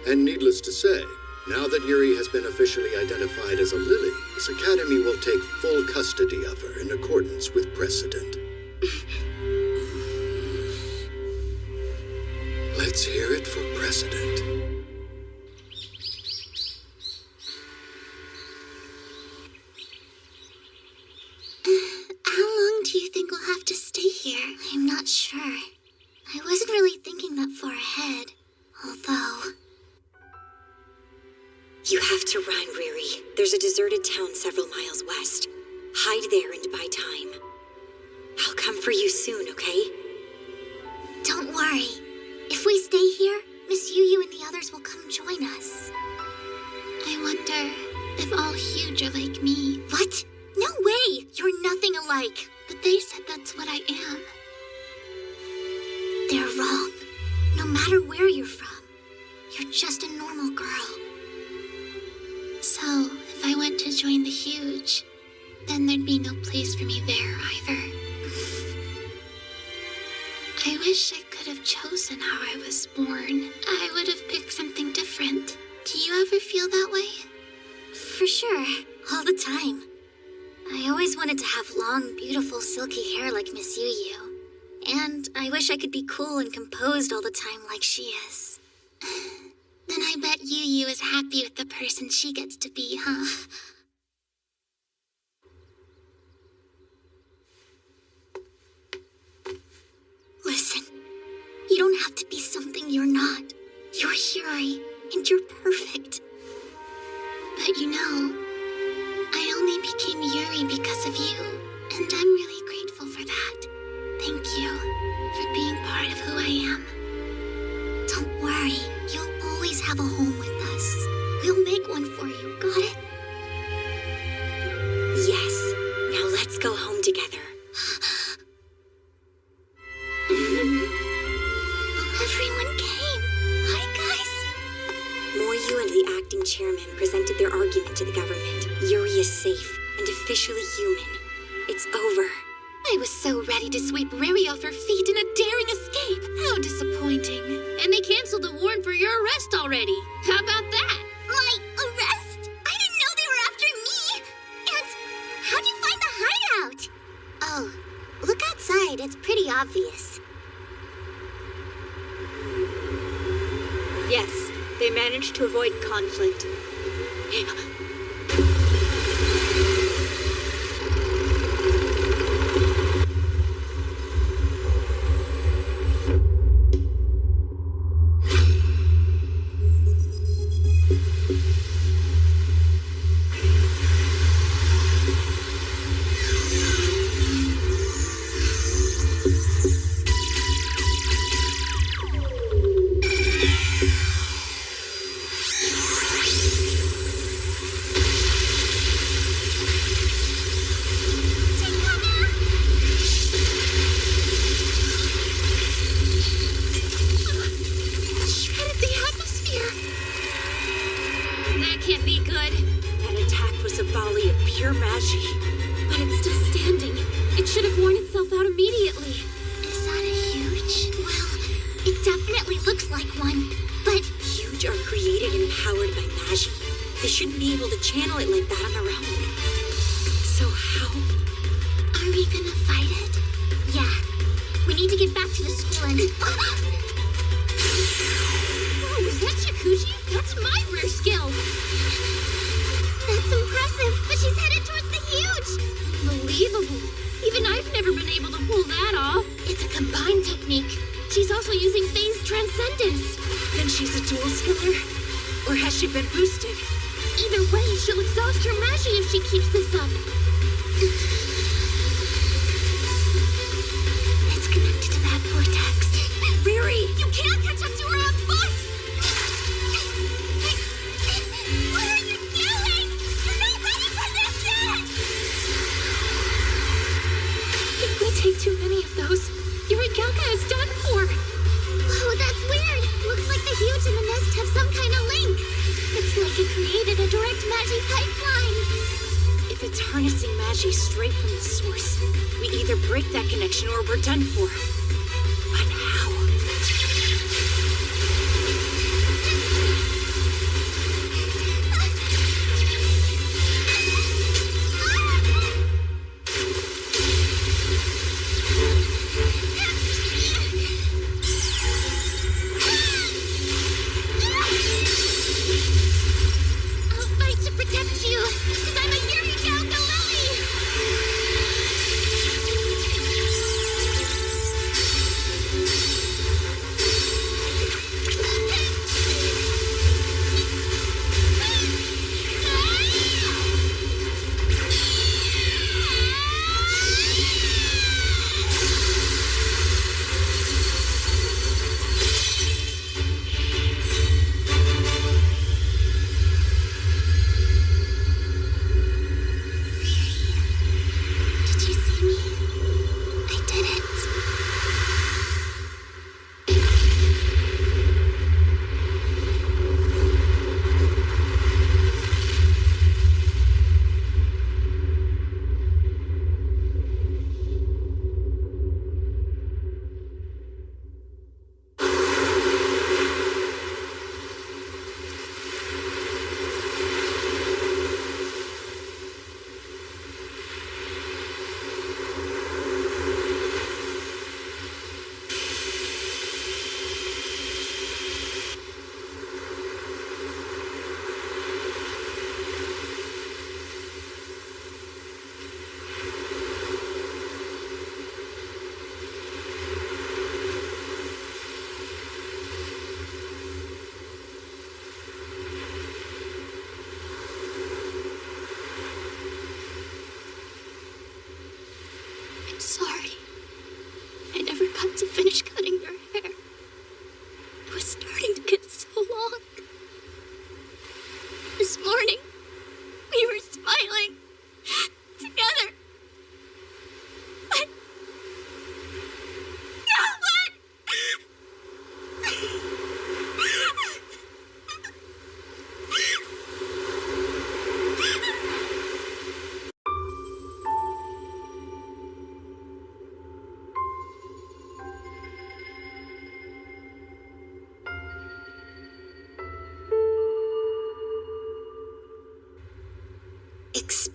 And needless to say, Now that Yuri has been officially identified as a Lily, this academy will take full custody of her in accordance with precedent. Let's hear it for precedent. How long do you think we'll have to stay here? I'm not sure. I wasn't really thinking that far ahead, although... You have to run, Riri. There's a deserted town several miles west. Hide there and buy time. I'll come for you soon, okay? Don't worry. If we stay here, Miss Yu and the others will come join us. I wonder if all huge are like me. What? No way! You're nothing alike. But they said that's what I am. They're wrong. No matter where you're from, you're just a normal girl. So, if I went to join the huge, then there'd be no place for me there either. I wish I could have chosen how I was born. I would have picked something different. Do you ever feel that way? For sure. All the time. I always wanted to have long, beautiful, silky hair like Miss Yu. And I wish I could be cool and composed all the time like she is. Then I bet Yu is happy with the person she gets to be, huh? Listen, you don't have to be something you're not. You're Yuri, and you're perfect. But you know, I only became Yuri because of you, and I'm really grateful for that. Thank you for being part of who I am. Don't worry, you'll always have a home with us. We'll make one for you, got it? Yes. Now let's go home together. Everyone came. Hi, guys. Moryu and the acting chairman presented their argument to the government. Yuri is safe and officially human. It's over. I was so ready to sweep Riri off her feet in a daring escape. How disappointing. And they canceled the warrant for your arrest already. How about that? My arrest? I didn't know they were after me. And how'd you find the hideout? Oh, look outside. It's pretty obvious. Yes, they managed to avoid conflict.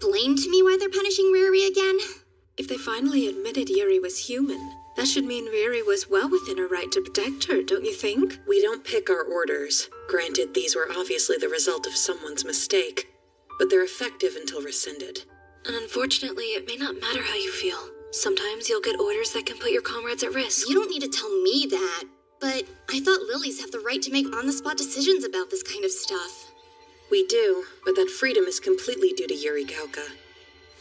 explain to me why they're punishing Riri again? If they finally admitted Yuri was human, that should mean Riri was well within her right to protect her, don't you think? We don't pick our orders. Granted, these were obviously the result of someone's mistake, but they're effective until rescinded. And unfortunately, it may not matter how you feel. Sometimes you'll get orders that can put your comrades at risk. You don't need to tell me that. But I thought lilies have the right to make on-the-spot decisions about this kind of stuff. We do, but that freedom is completely due to Yuri Gauka.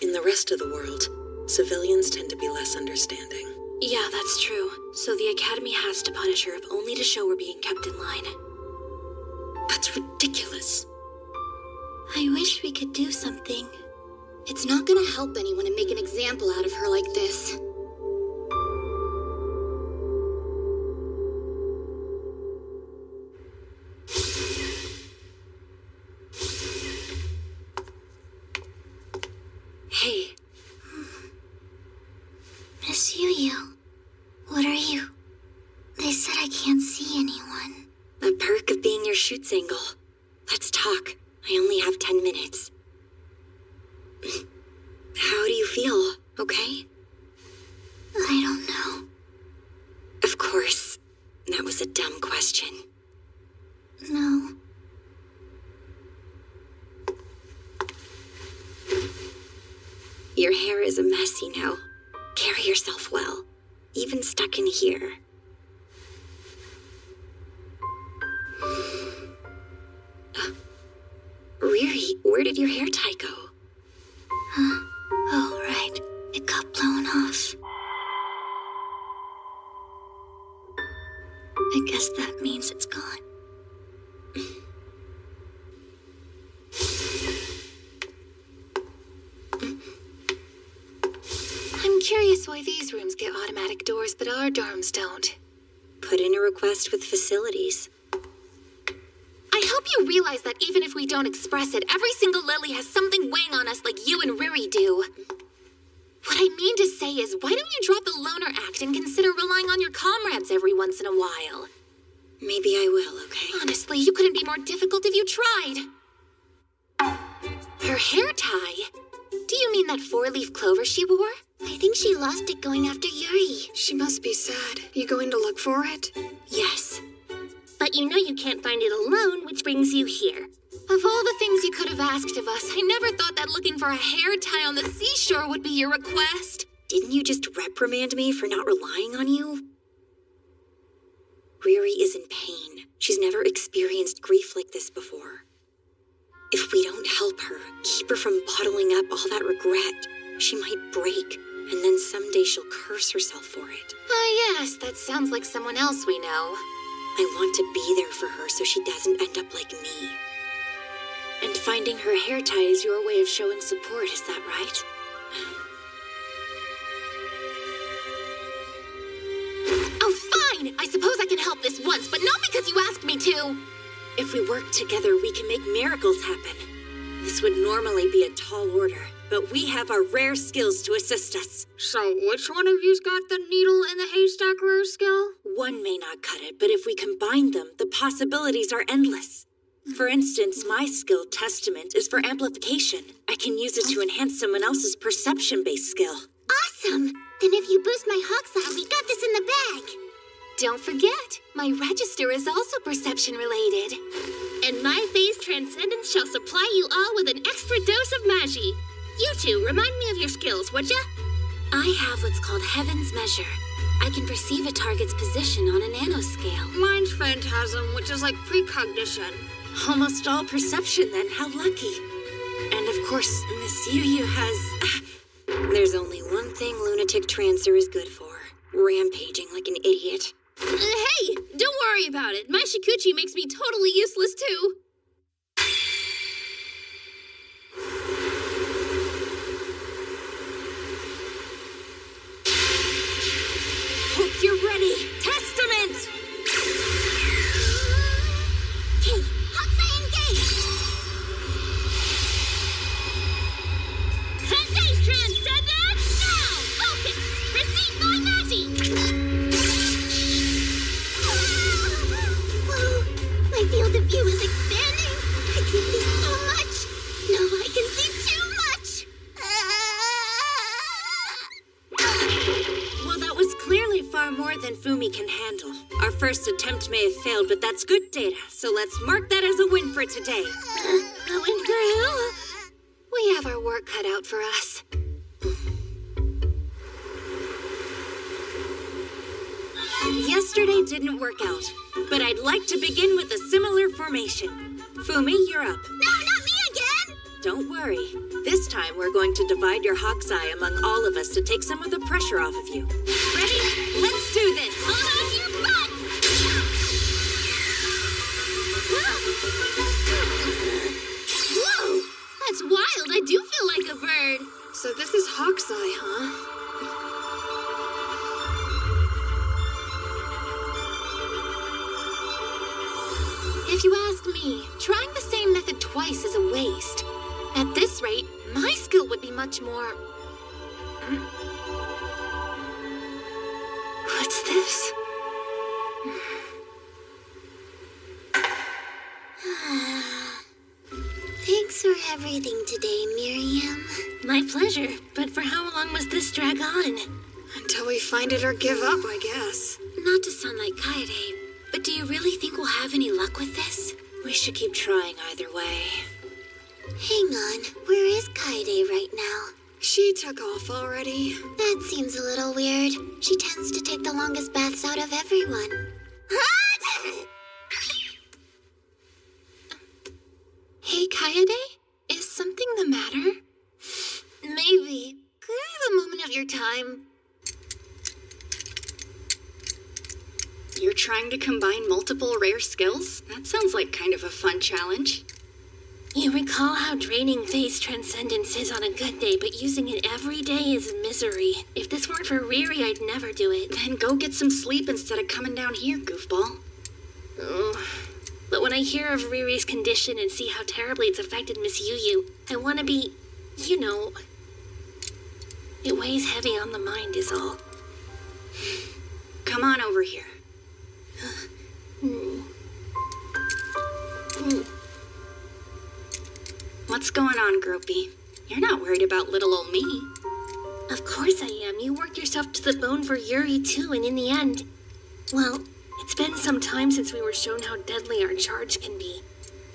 In the rest of the world, civilians tend to be less understanding. Yeah, that's true. So the Academy has to punish her if only to show we're being kept in line. That's ridiculous. I wish we could do something. It's not gonna help anyone to make an example out of her like this. Hey. Miss Yu, what are you? They said I can't see anyone. The perk of being your shoot's angle. Let's talk. I only have 10 minutes. How do you feel? Okay? I don't know. Of course. That was a dumb question. No. Your hair is a mess, you know. Carry yourself well. Even stuck in here. Riri, where did your hair tie go? Huh? Oh, right. It got blown off. I guess that means it's gone. I'm curious why these rooms get automatic doors, but our dorms don't. Put in a request with facilities. I hope you realize that even if we don't express it, every single Lily has something weighing on us like you and Riri do. What I mean to say is, why don't you drop the Loner Act and consider relying on your comrades every once in a while? Maybe I will, okay? Honestly, you couldn't be more difficult if you tried. Her hair tie? Do you mean that four-leaf clover she wore? I think she lost it going after Yuri. She must be sad. You going to look for it? Yes. But you know you can't find it alone, which brings you here. Of all the things you could have asked of us, I never thought that looking for a hair tie on the seashore would be your request. Didn't you just reprimand me for not relying on you? Riri is in pain. She's never experienced grief like this before. If we don't help her, keep her from bottling up all that regret, she might break, and then someday she'll curse herself for it. Ah, yes, that sounds like someone else we know. I want to be there for her so she doesn't end up like me. And finding her hair tie is your way of showing support, is that right? Oh, fine! I suppose I can help this once, but not because you asked me to! If we work together, we can make miracles happen. This would normally be a tall order, but we have our rare skills to assist us. So which one of you's got the needle in the haystack rare skill? One may not cut it, but if we combine them, the possibilities are endless. For instance, my skill, Testament, is for amplification. I can use it to enhance someone else's perception-based skill. Awesome! Then if you boost my Hawkseye, we got this in the bag. Don't forget, my register is also perception-related. And my phase transcendence shall supply you all with an extra dose of magi. You two, remind me of your skills, would ya? I have what's called Heaven's Measure. I can perceive a target's position on a nanoscale. Mine's Phantasm, which is like precognition. Almost all perception, then. How lucky. And of course, Miss Yu has... There's only one thing Lunatic Trancer is good for. Rampaging like an idiot. Hey, don't worry about it. My Shikuchi makes me totally useless, too. Hope you're ready. Testament! Okay, Hawkseye engage! Phase transcendence now! Focus! Receive my magi! Whoa, my field of view is expanding. I can see so much. No, I can see too much. first attempt may have failed, but that's good data, so let's mark that as a win for today. A win for who? We have our work cut out for us. Yesterday didn't work out, but I'd like to begin with a similar formation. Fumi, you're up. No, not me again! Don't worry. This time we're going to divide your Hawk's Eye among all of us to take some of the pressure off of you. Ready? Let's do this! Hold on to your butt! Whoa! That's wild. I do feel like a bird. So this is Hawk's Eye, huh? If you ask me, trying the same method twice is a waste. At this rate, my skill would be much more... What's this? Thanks for everything today, Miriam. My pleasure. But for how long must this drag on? Until we find it or give up, I guess. Not to sound like Kaede, but do you really think we'll have any luck with this? We should keep trying either way. Hang on, where is Kaede right now? She took off already. That seems a little weird. She tends to take the longest baths out of everyone. Hey, Kaede? Is something the matter? Maybe. Could I have a moment of your time? You're trying to combine multiple rare skills? That sounds like kind of a fun challenge. You recall how draining Phase Transcendence is on a good day, but using it every day is misery. If this weren't for Riri, I'd never do it. Then go get some sleep instead of coming down here, goofball. Oh. But when I hear of Riri's condition and see how terribly it's affected Miss Yu, I want to be, you know... It weighs heavy on the mind is all. Come on over here. What's going on, Gropey? You're not worried about little old me. Of course I am. You worked yourself to the bone for Yuri, too, and in the end... Well, it's been some time since we were shown how deadly our charge can be.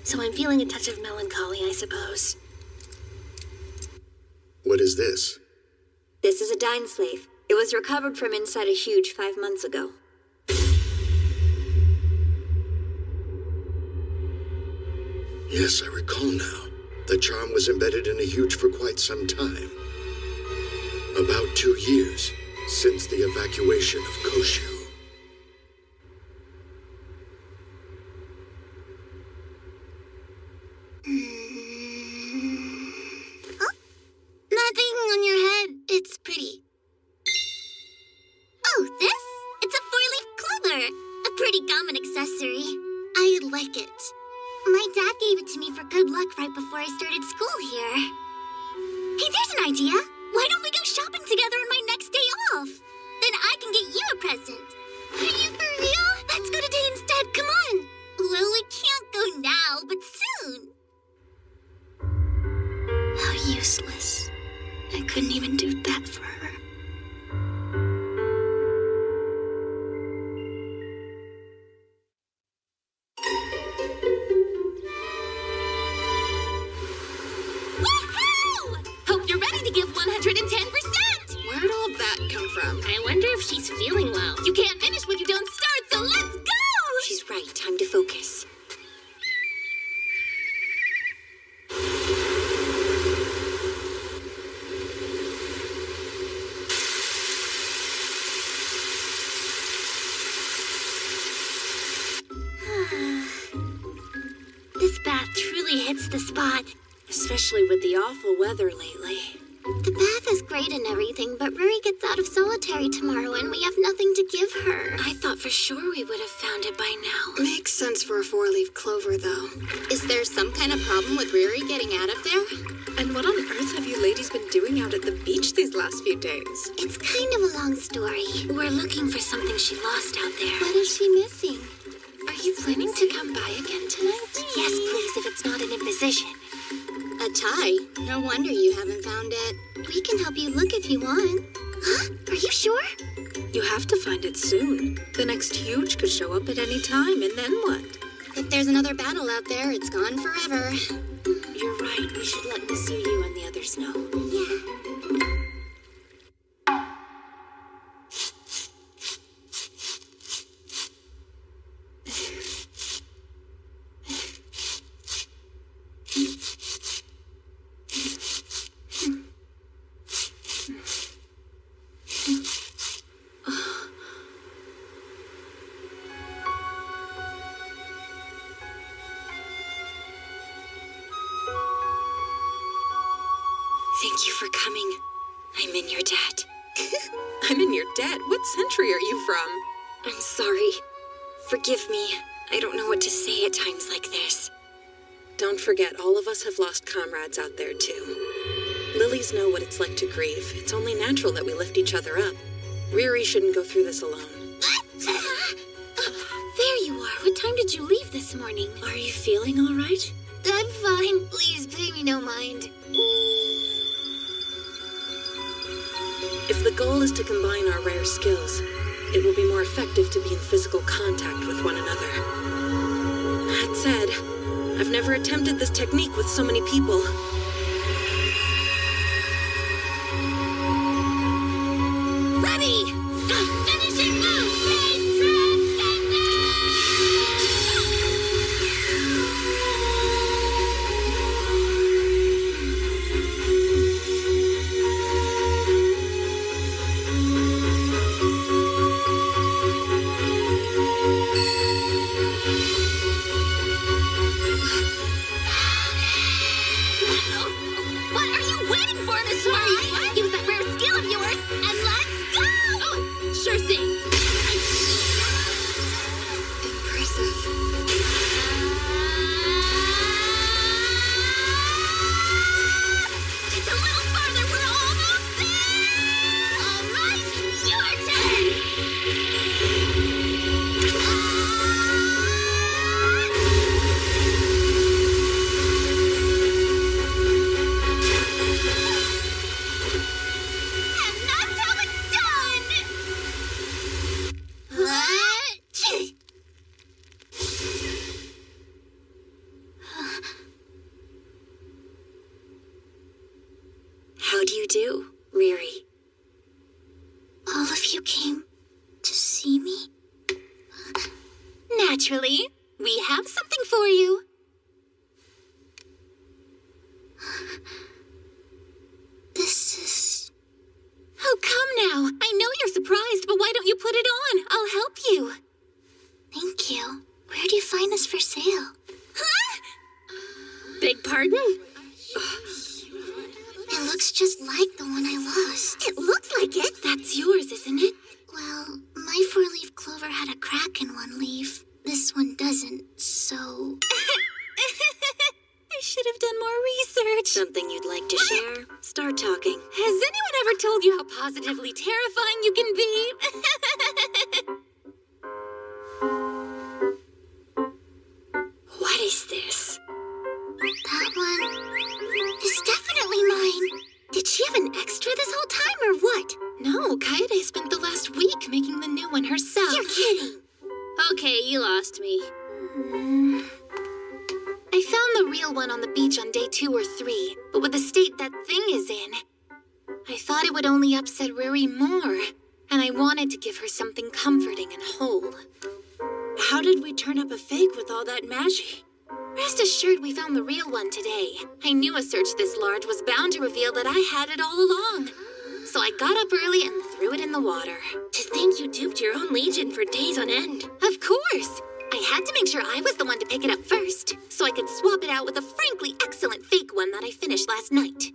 So I'm feeling a touch of melancholy, I suppose. What is this? This is a Dine Slave. It was recovered from inside a huge 5 months ago. Yes, I recall now. The charm was embedded in a huge for quite some time. About 2 years since the evacuation of Koshu. Nothing on your head. It's pretty. Oh, this? It's a four-leaf clover. A pretty common accessory. I like it. My dad gave it to me for good luck right before I started school here. Hey, there's an idea. Why don't we go shopping together on my next day off? Then I can get you a present. Are you for real? Let's go today instead. Come on. Well, we can't go now, but soon. How useless. I couldn't even do that for her. Hope you're ready to give 110%! Where'd all that come from? I wonder if she's feeling well. You can't finish what you don't start, so let's go! She's right. Time to focus. This bath truly hits the spot. Especially with the awful weather lately. The bath is great and everything, but Ruri gets out of solitary tomorrow and we have nothing to give her. I thought for sure we would have found it by now. Makes sense for a four-leaf clover, though. Is there some kind of problem with Riri getting out of there? And what on earth have you ladies been doing out at the beach these last few days? It's kind of a long story. We're looking for something she lost out there. What is she missing? Are you planning to come by again tonight? Yes, please, if it's not an imposition. A tie? No wonder you haven't found it. We can help you look if you want. Huh? Are you sure? You have to find it soon. The next huge could show up at any time, and then what? If there's another battle out there, it's gone forever. You're right. We should let Miss Yu and the others know. Yeah. Thank you for coming. I'm in your debt. I'm in your debt? What century are you from? I'm sorry. Forgive me. I don't know what to say at times like this. Don't forget, all of us have lost comrades out there, too. Lilies know what it's like to grieve. It's only natural that we lift each other up. Riri shouldn't go through this alone. There you are. What time did you leave this morning? Are you feeling all right? I'm fine. Please pay me no mind. If the goal is to combine our rare skills, it will be more effective to be in physical contact with one another. That said, I've never attempted this technique with so many people. Ready! Finishing move! Phase transcendence! What are you waiting for, Miss Riri? Use that rare skill of yours, and let's go! Oh, sure thing. Impressive. Just a little farther, we're almost there! All right, your turn! And that's how it's done! What? How do you do, Riri? All of you came to see me? Naturally. We have something for you. This is... Oh, come now. I know you're surprised, but why don't you put it on? I'll help you. Thank you. Where do you find this for sale? Huh? Beg pardon? It looks just like the one I lost. It looks like it. That's yours, isn't it? Well, my four-leaf clover had a crack in one leaf. This one doesn't, so... I should have done more research. Something you'd like to share? Start talking. Has anyone ever told you how positively terrifying you can be? What is this? That one is definitely mine. Did she have an extra this whole time, or what? No, Kaede spent the last week making the new one herself. You're kidding. Okay, you lost me. I found the real one on the beach on day 2 or 3, but with the state that thing is in, I thought it would only upset Riri more, and I wanted to give her something comforting and whole. How did we turn up a fake with all that magi? Rest assured we found the real one today. I knew a search this large was bound to reveal that I had it all along. So I got up early and threw it in the water. To think you duped your own legion for days on end. Of course! I had to make sure I was the one to pick it up first, so I could swap it out with a frankly excellent fake one that I finished last night.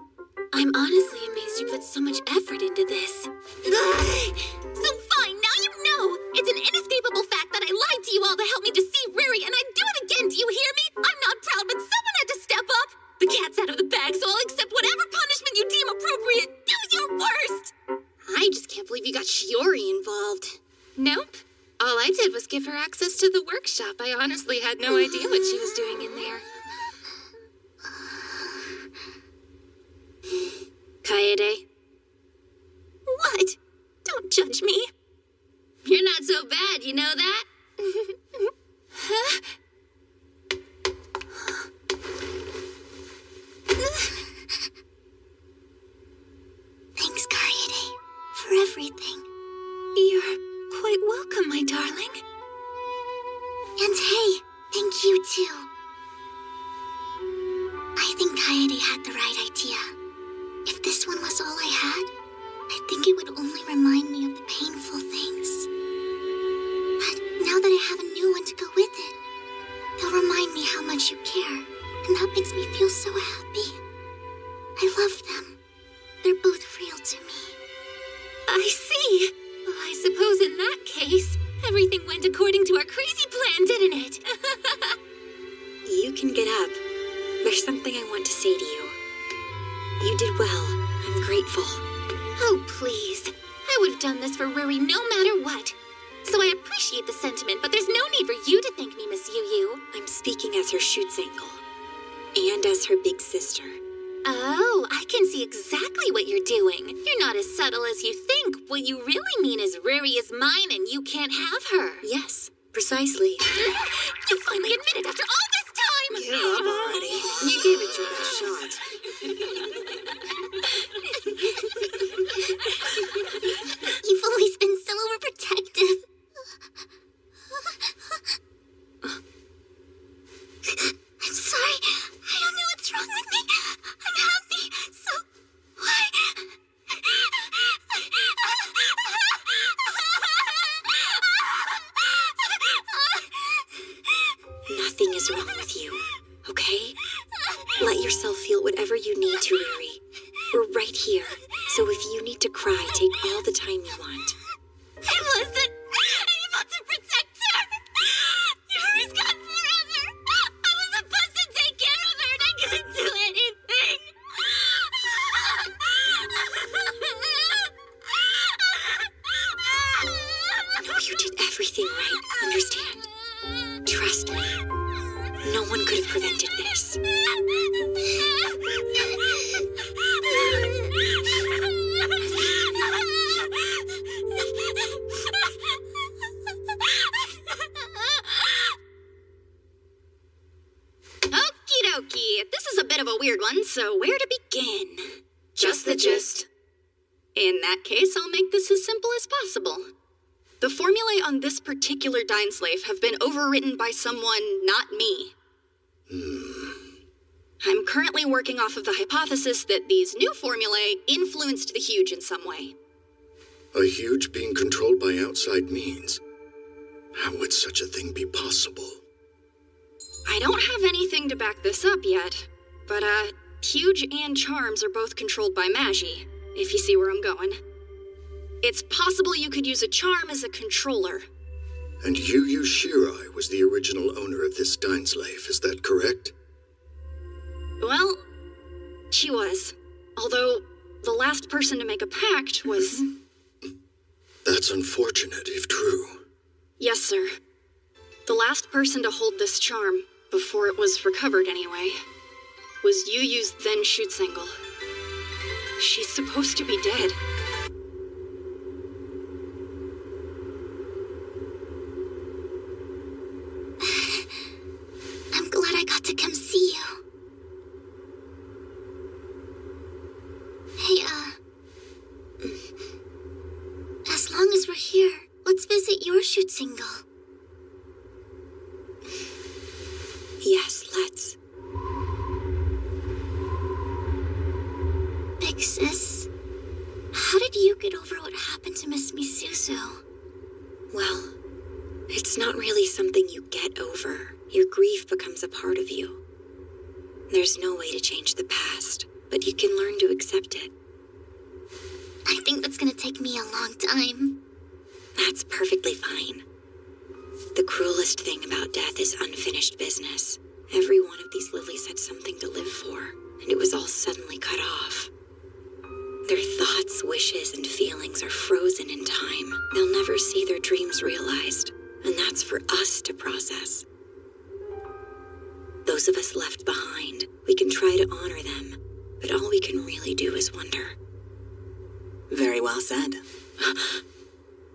I'm honestly amazed you put so much effort into this. So fine, now you know! It's an inescapable fact that I lied to you all to help me deceive Riri, and I'd do it again, do you hear me? I'm not proud, but someone had to step up! The cat's out of the bag, so I'll accept whatever punishment you deem appropriate. Do your worst! I just can't believe you got Shiori involved. Nope. All I did was give her access to the workshop. I honestly had no idea what she was doing in there. Kaede? What? Don't judge me. think Kaede had the right idea. If this one was all I had, I think it would only remind me of the painful things. But now that I have a new one to go with it, it'll remind me how much you care, and that makes me feel so happy. I love them. They're both real to me. I see. Well, I suppose in that case, everything went according to our crazy plan, didn't it? You can get up. There's something I want to say to you. You did well. I'm grateful. Oh, please. I would have done this for Ruri no matter what. So I appreciate the sentiment, but there's no need for you to thank me, Miss Yu. I'm speaking as her Schutzengel. And as her big sister. Oh, I can see exactly what you're doing. You're not as subtle as you think. What you really mean is Ruri is mine and you can't have her. Yes, precisely. You finally admitted after all this time! Give up already. You gave it your best shot. You've always been so overprotective. I'm sorry. I don't know what's wrong with me. I'm happy. So, why? Nothing is wrong with you, okay? Let yourself feel whatever you need to, Ruri. We're right here, so if you need to cry, take all the time you want. I wasn't able to protect her. Ruri's gone forever. I was supposed to take care of her and I couldn't do anything. No, you did everything right, understand? Trust me. No one could have prevented this. Okie dokie. This is a bit of a weird one, so where to begin? Just the gist. In that case, I'll make this as simple as possible. The formulae on this particular Dainsleif have been overwritten by someone not me. I'm currently working off of the hypothesis that these new formulae influenced the Huge in some way. A Huge being controlled by outside means. How would such a thing be possible? I don't have anything to back this up yet, but Huge and Charms are both controlled by Magi, if you see where I'm going. It's possible you could use a charm as a controller. And Yu Shirai was the original owner of this Dainsleif, is that correct? Well, she was. Although, the last person to make a pact was... That's unfortunate, if true. Yes, sir. The last person to hold this charm, before it was recovered anyway, was Yuyu's then Schutzengel. She's supposed to be dead. I'm glad I got to come see you. Hey, as long as we're here, let's visit your Schutzengel. Yes, let's. Big sis, how did you get over what happened to Miss Misuzu? Well, it's not really something you get over. Your grief becomes a part of you. There's no way to change the past, but you can learn to accept it. I think that's gonna take me a long time. That's perfectly fine. The cruelest thing about death is unfinished business. Every one of these lilies had something to live for, and it was all suddenly cut off. Their thoughts, wishes, and feelings are frozen in time. They'll never see their dreams realized, and that's for us to process. Those of us left behind, we can try to honor them, but all we can really do is wonder. Very well said.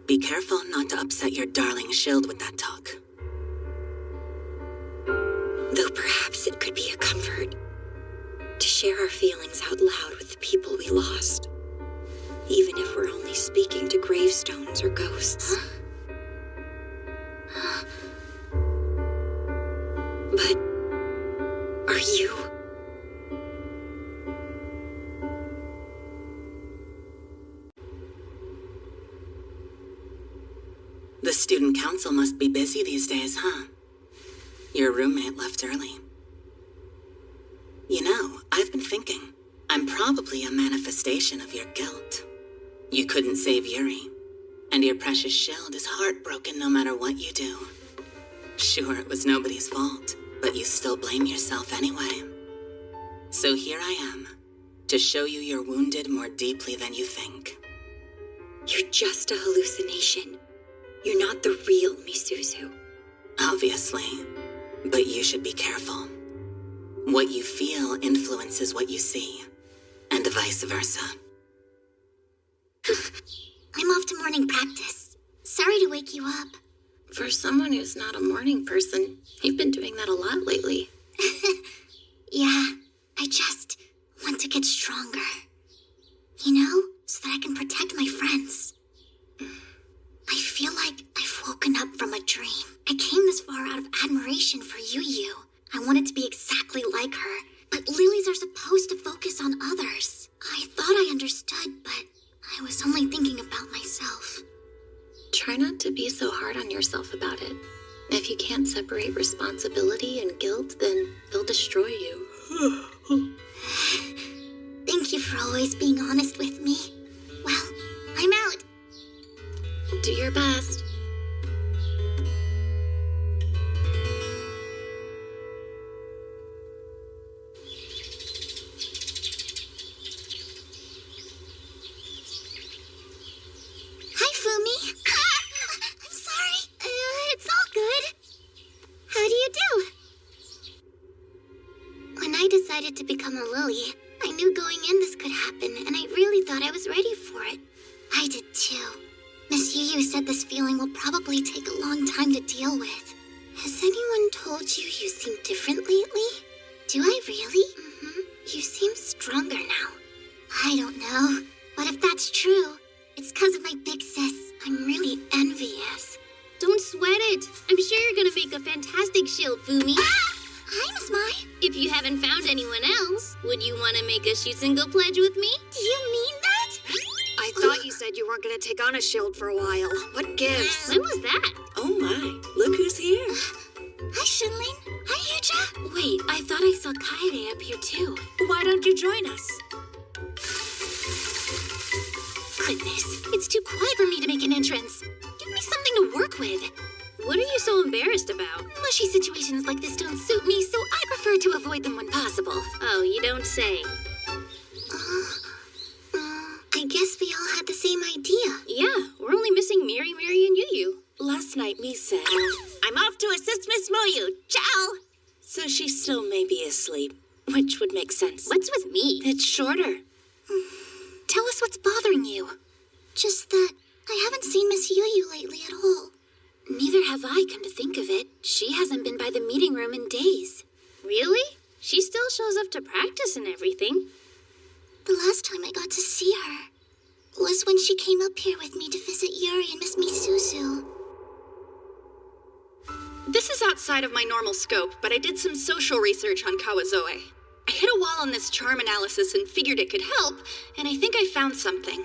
Be careful not to upset your darling shield with that talk. Though perhaps it could be a comfort to share our feelings out loud with the people we lost, even if we're only speaking to gravestones or ghosts. But are you must be busy these days, huh? Your roommate left early. You know, I've been thinking, I'm probably a manifestation of your guilt. You couldn't save Yuri, and your precious shield is heartbroken no matter what you do. Sure, it was nobody's fault, but you still blame yourself anyway. So here I am, to show you you're wounded more deeply than you think. You're just a hallucination. You're not the real Misuzu. Obviously, but you should be careful. What you feel influences what you see, and vice versa. I'm off to morning practice. Sorry to wake you up. For someone who's not a morning person, you've been doing that a lot lately. Yeah, I just want to get stronger. You know, so that I can protect my friends. I feel like I've woken up from a dream. I came this far out of admiration for Yu. I wanted to be exactly like her, but lilies are supposed to focus on others. I thought I understood, but I was only thinking about myself. Try not to be so hard on yourself about it. If you can't separate responsibility and guilt, then they'll destroy you. Thank you for always being honest with me. Well, I'm out. Do your best. Hi, Fumi. I'm sorry. It's all good. How do you do? When I decided to become a lily, I knew going in this could happen, and I really thought I was ready for it. I did too. Miss Yu said this feeling will probably take a long time to deal with. Has anyone told you you seem different lately? Do I really? You seem stronger now. I don't know, but if that's true, it's because of my big sis. I'm really envious. Don't sweat it. I'm sure you're gonna make a fantastic shield, Fumi. Hi, Miss Mai. If you haven't found anyone else, would you want to make a shoot single pledge with me? Do you mean that? I thought you said you weren't going to take on a shield for a while. What gives? When was that? Oh my, look who's here. Hi, Shinlin. Hi, Yuja. Wait, I thought I saw Kaede up here too. Why don't you join us? Goodness, it's too quiet for me to make an entrance. Give me something to work with. What are you so embarrassed about? Mushy situations like this don't suit me, so I prefer to avoid them when possible. Oh, you don't say. I guess we all had the same idea. Yeah, we're only missing Miri, and Yu. Last night, me said, I'm off to assist Miss Moyu. Ciao! So she still may be asleep, which would make sense. What's with me? It's shorter. Tell us what's bothering you. Just that I haven't seen Miss Yu lately at all. Neither have I, come to think of it. She hasn't been by the meeting room in days. Really? She still shows up to practice and everything. The last time I got to see her was when she came up here with me to visit Yuri and Miss Misuzu. This is outside of my normal scope, but I did some social research on Kawazoe. I hit a wall on this charm analysis and figured it could help, and I think I found something.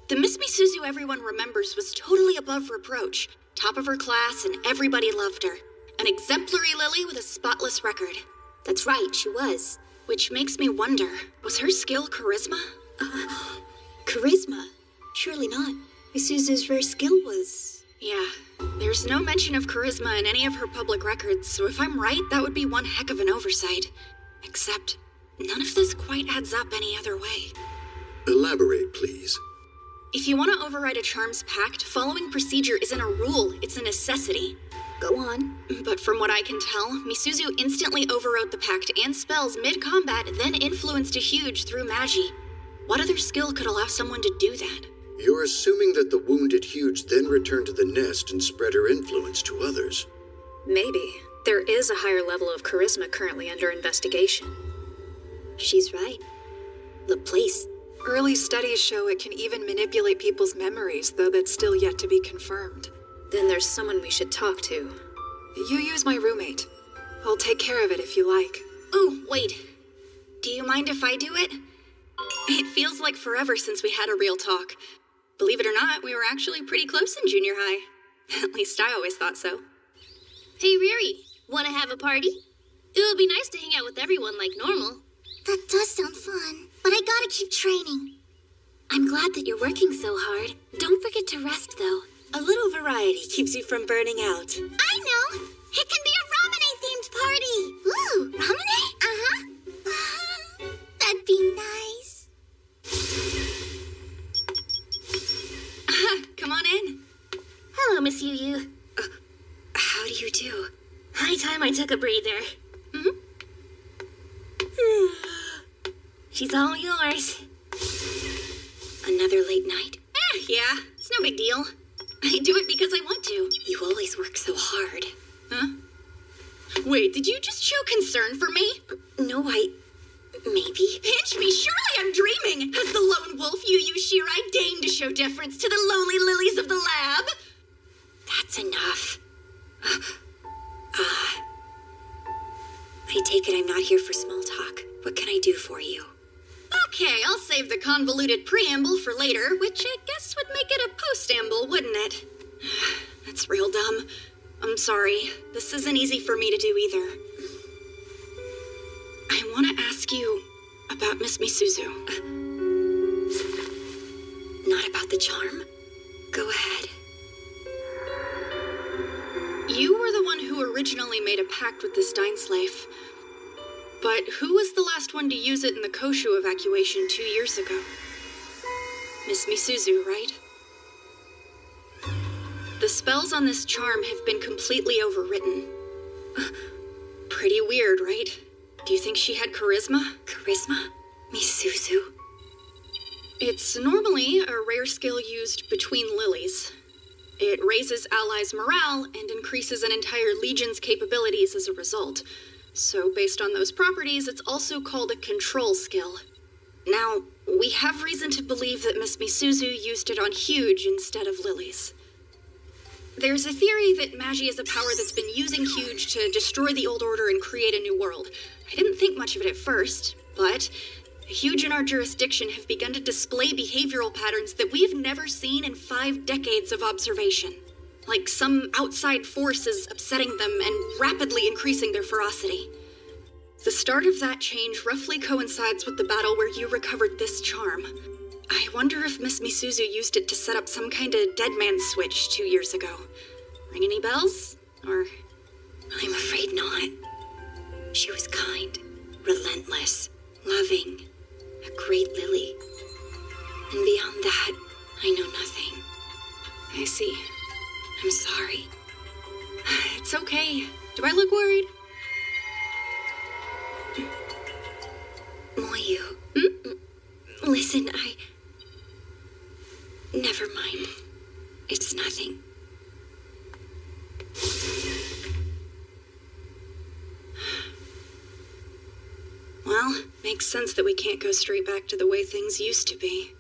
The Miss Misuzu everyone remembers was totally above reproach, top of her class, and everybody loved her. An exemplary lily with a spotless record. That's right, she was. Which makes me wonder, was her skill charisma? Charisma? Surely not. Misuzu's rare skill was... Yeah, there's no mention of charisma in any of her public records, so if I'm right, that would be one heck of an oversight. Except, none of this quite adds up any other way. Elaborate, please. If you want to override a charm's pact, following procedure isn't a rule, it's a necessity. Go on. But from what I can tell, Misuzu instantly overrode the pact and spells mid-combat, then influenced a huge through Magi. What other skill could allow someone to do that? You're assuming that the wounded Huge then returned to the nest and spread her influence to others. Maybe. There is a higher level of charisma currently under investigation. She's right. The place. Early studies show it can even manipulate people's memories, though that's still yet to be confirmed. Then there's someone we should talk to. Yu's my roommate. I'll take care of it if you like. Oh, wait. Do you mind if I do it? It feels like forever since we had a real talk. Believe it or not, we were actually pretty close in junior high. At least I always thought so. Hey, Riri, wanna have a party? It would be nice to hang out with everyone like normal. That does sound fun, but I gotta keep training. I'm glad that you're working so hard. Don't forget to rest, though. A little variety keeps you from burning out. I know! It can be a Ramune-themed party! Ooh, Ramune? Uh-huh. That'd be nice. Come on in. Hello, Miss Yu. How do you do? High time I took a breather. She's all yours. Another late night? Yeah, it's no big deal. I do it because I want to. You always work so hard. Huh? Wait, did you just show concern for me? No, maybe. Pinch me, surely I'm dreaming! Has the lone wolf Yu Shirai deigned to show deference to the lowly lilies of the lab? That's enough. I take it I'm not here for small talk. What can I do for you? Okay, I'll save the convoluted preamble for later, which I guess would make it a postamble, wouldn't it? That's real dumb. I'm sorry. This isn't easy for me to do either. I want to ask you about Miss Misuzu. Not about the charm? Go ahead. You were the one who originally made a pact with the Steinslave. But who was the last one to use it in the Koshu evacuation 2 years ago? Miss Misuzu, right? The spells on this charm have been completely overwritten. Pretty weird, right? Do you think she had charisma? Charisma? Misuzu? It's normally a rare skill used between lilies. It raises allies' morale and increases an entire legion's capabilities as a result. So based on those properties, it's also called a control skill. Now, we have reason to believe that Miss Misuzu used it on Huge instead of lilies. There's a theory that Magi is a power that's been using Huge to destroy the old order and create a new world. I didn't think much of it at first, but Huge in our jurisdiction have begun to display behavioral patterns that we've never seen in 5 decades of observation. Like some outside force is upsetting them and rapidly increasing their ferocity. The start of that change roughly coincides with the battle where you recovered this charm. I wonder if Miss Misuzu used it to set up some kind of dead man switch 2 years ago. Ring any bells? Or... I'm afraid not. She was kind, relentless, loving, a great lily. And beyond that, I know nothing. I see. I'm sorry. It's okay. Do I look worried? Moyu. Listen, Never mind. It's nothing. Well, makes sense that we can't go straight back to the way things used to be.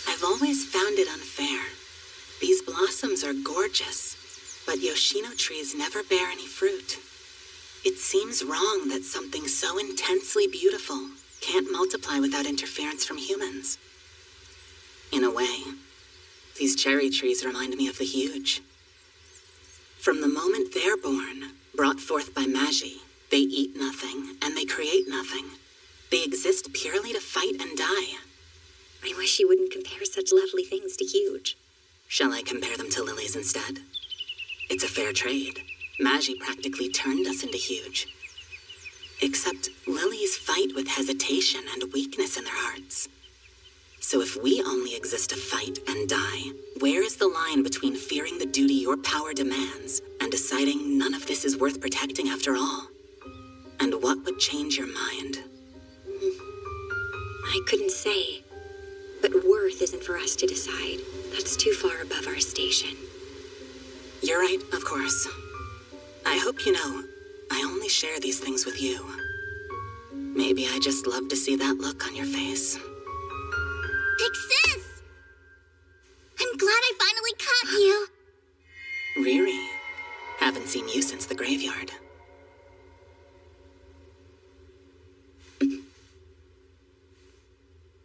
I've always found it unfair. These blossoms are gorgeous, but Yoshino trees never bear any fruit. It seems wrong that something so intensely beautiful can't multiply without interference from humans. In a way, these cherry trees remind me of the Huge. From the moment they're born, brought forth by Magi, they eat nothing and they create nothing. They exist purely to fight and die. I wish you wouldn't compare such lovely things to Huge. Shall I compare them to lilies instead? It's a fair trade. Magi practically turned us into Huge. Except lilies fight with hesitation and weakness in their hearts. So if we only exist to fight and die, where is the line between fearing the duty your power demands and deciding none of this is worth protecting after all? And what would change your mind? I couldn't say. But worth isn't for us to decide. That's too far above our station. You're right, of course. I hope you know, I only share these things with you. Maybe I just love to see that look on your face. Big sis! I'm glad I finally caught you. Riri, haven't seen you since the graveyard.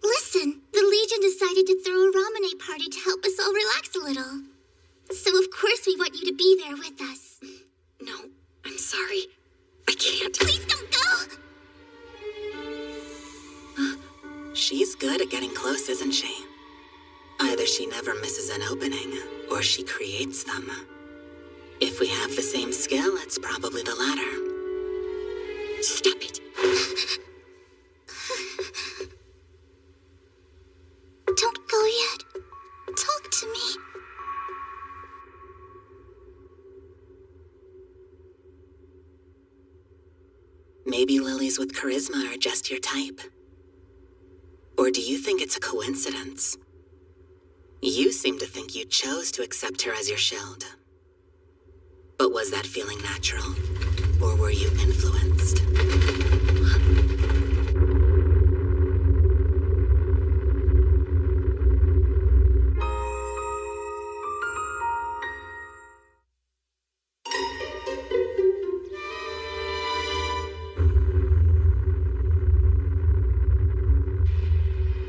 Listen, the Legion decided to throw a Ramune party to help us all relax a little. So of course we want you to be there with us. No, I'm sorry. I can't. Please don't go! She's good at getting close, isn't she? Either she never misses an opening, or she creates them. If we have the same skill, it's probably the latter. Stop it. Don't go yet. Talk to me. Maybe lilies with charisma are just your type. Or do you think it's a coincidence? You seem to think you chose to accept her as your shield. But was that feeling natural? Or were you influenced?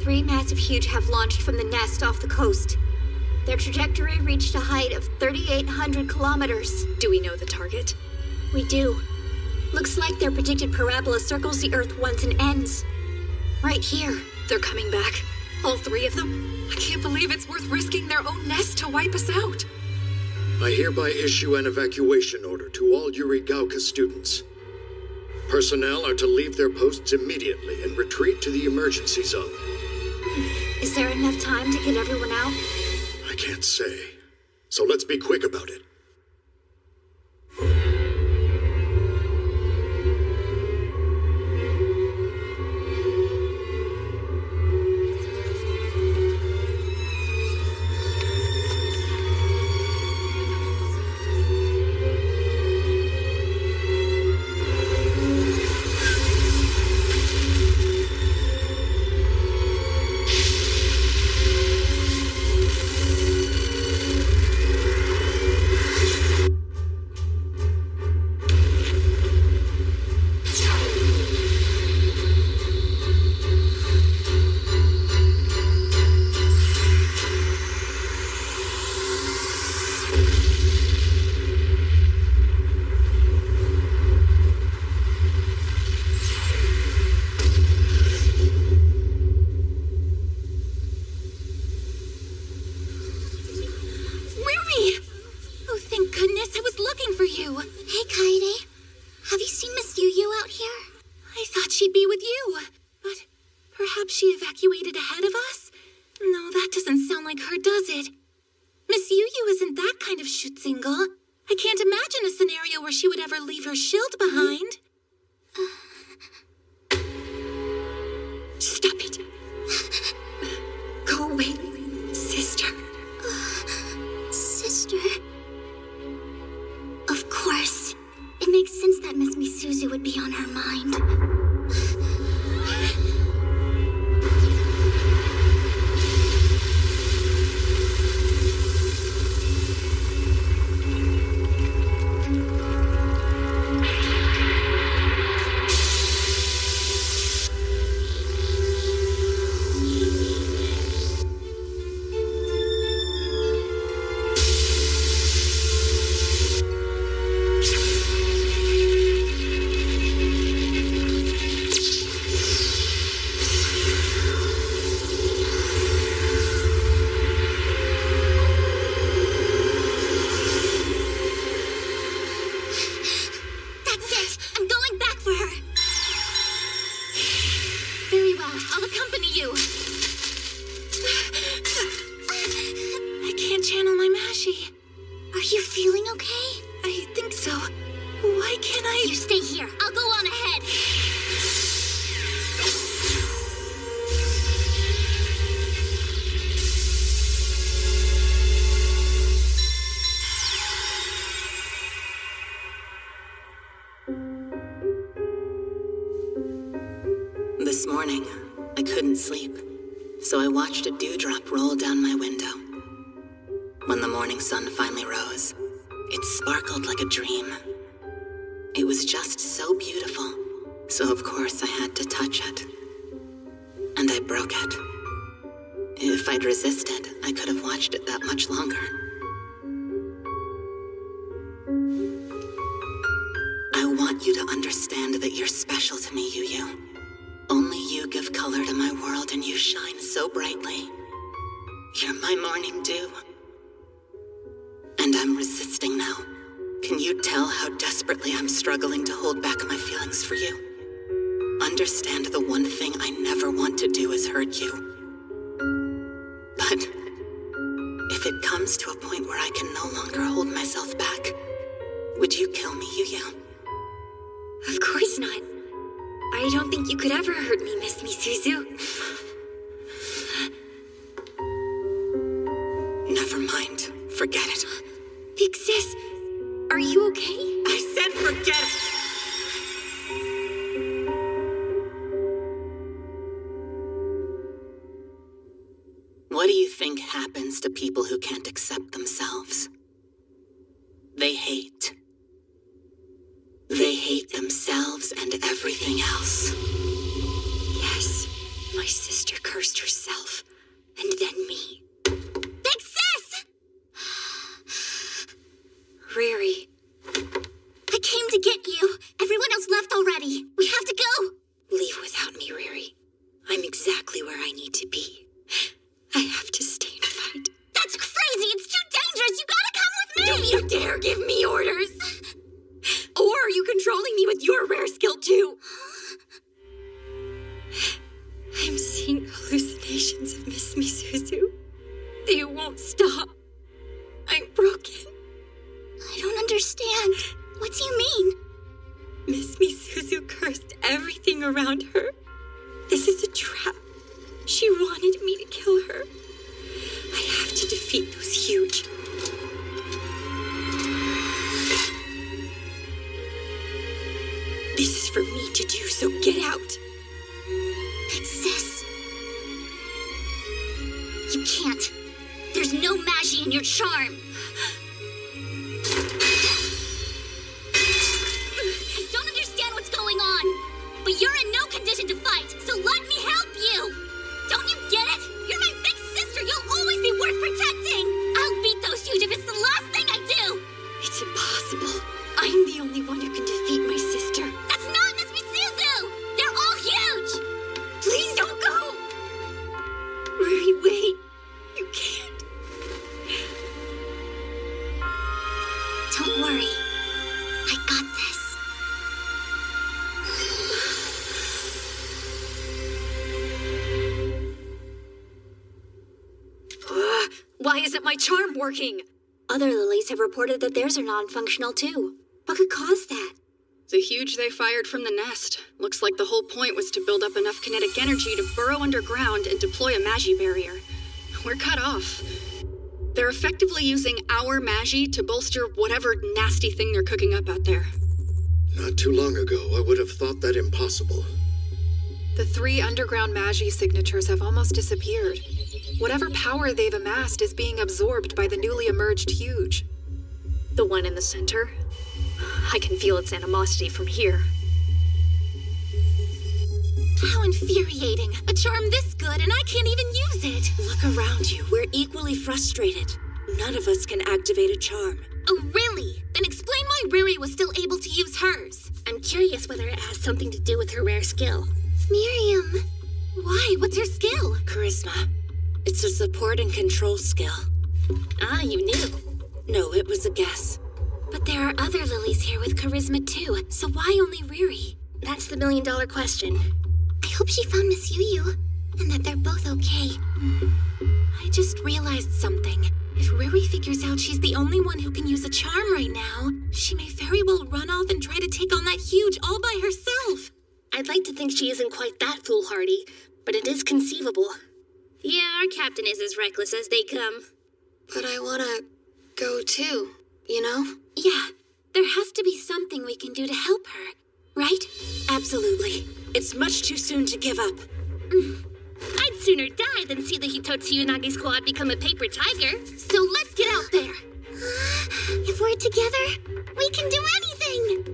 Three massive huge have launched from the nest off the coast. Their trajectory reached a height of 3,800 kilometers. Do we know the target? We do. Looks like their predicted parabola circles the Earth once and ends. Right here. They're coming back. All three of them? I can't believe it's worth risking their own nest to wipe us out. I hereby issue an evacuation order to all Yurigauka students. Personnel are to leave their posts immediately and retreat to the emergency zone. Is there enough time to get everyone out? I can't say. So let's be quick about it. This morning, I couldn't sleep, so I watched a dewdrop roll down my window. When the morning sun finally rose, it sparkled like a dream. It was just so beautiful, so of course I had to touch it. And I broke it. If I'd resisted, I could have watched it that much longer. I want you to understand that you're special to me, Yu. Only you give color to my world, and you shine so brightly. You're my morning dew. And I'm resisting now. Can you tell how desperately I'm struggling to hold back my feelings for you? Understand the one thing I never want to do is hurt you. But if it comes to a point where I can no longer hold myself back, would you kill me, Yu? Of course not. I don't think you could ever hurt me, Miss Misuzu. Never mind. Forget it. Big Sis, are you okay? I said forget it! What do you think happens to people who can't accept themselves? They hate. They hate themselves and everything else. Yes, my sister cursed herself, and then me. Big Sis! Riri. I came to get you. Everyone else left already. We have to go. Leave without me, Riri. I'm exactly where I need to be. I have to stay and fight. That's crazy. It's too dangerous. You gotta come with me. Don't you dare give me orders. Or are you controlling me with your rare skill too? I'm seeing hallucinations of Miss Misuzu. They won't stop. I'm broken. I don't understand. What do you mean? Miss Misuzu cursed everything around her. This is a trap. She wanted me to kill her. I have to defeat those huge. This is for me to do, so get out. Big Sis. You can't. There's no magie in your charm. I don't understand what's going on, but you're in no condition to fight, so let me help you. Don't you get it? You're my big sister. You'll always be worth protecting. I'll beat those huge if it's the last thing I do. It's impossible. I'm the only one who can defeat my sister. That's not Miss Misuzu. They're all huge. Please don't go. Riri, wait. You can't. Don't worry. I got this. Why isn't my charm working? Other lilies have reported that theirs are non-functional too. What could cause that? The huge they fired from the nest. Looks like the whole point was to build up enough kinetic energy to burrow underground and deploy a Magi barrier. We're cut off. They're effectively using our Magi to bolster whatever nasty thing they're cooking up out there. Not too long ago, I would have thought that impossible. The 3 underground Magi signatures have almost disappeared. Whatever power they've amassed is being absorbed by the newly emerged huge. The one in the center? I can feel its animosity from here. How infuriating. A charm this good and I can't even use it. Look around you. We're equally frustrated. None of us can activate a charm. Oh, really? Then explain why Riri was still able to use hers. I'm curious whether it has something to do with her rare skill. Miriam. Why? What's her skill? Charisma. It's a support and control skill. Ah, you knew. No, it was a guess. But there are other lilies here with charisma too, so why only Riri? That's the million-dollar question. I hope she found Miss Yu and that they're both okay. I just realized something. If Riri figures out she's the only one who can use a charm right now, she may very well run off and try to take on that huge all by herself. I'd like to think she isn't quite that foolhardy, but it is conceivable. Yeah, our captain is as reckless as they come. But I wanna go too, you know? Yeah, there has to be something we can do to help her, right? Absolutely. It's much too soon to give up. I'd sooner die than see the Hitotsu Unagi squad become a paper tiger. So let's get out there. If we're together, we can do anything.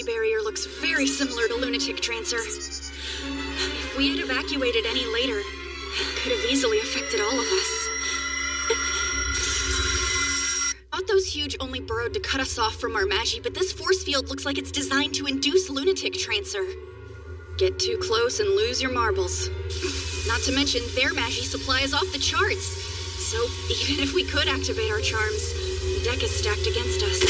Barrier looks very similar to Lunatic Trancer. If we had evacuated any later, it could have easily affected all of us. Thought those huge only burrowed to cut us off from our Magi, but this force field looks like it's designed to induce Lunatic Trancer. Get too close and lose your marbles. Not to mention, their Magi supply is off the charts. So even if we could activate our charms, the deck is stacked against us.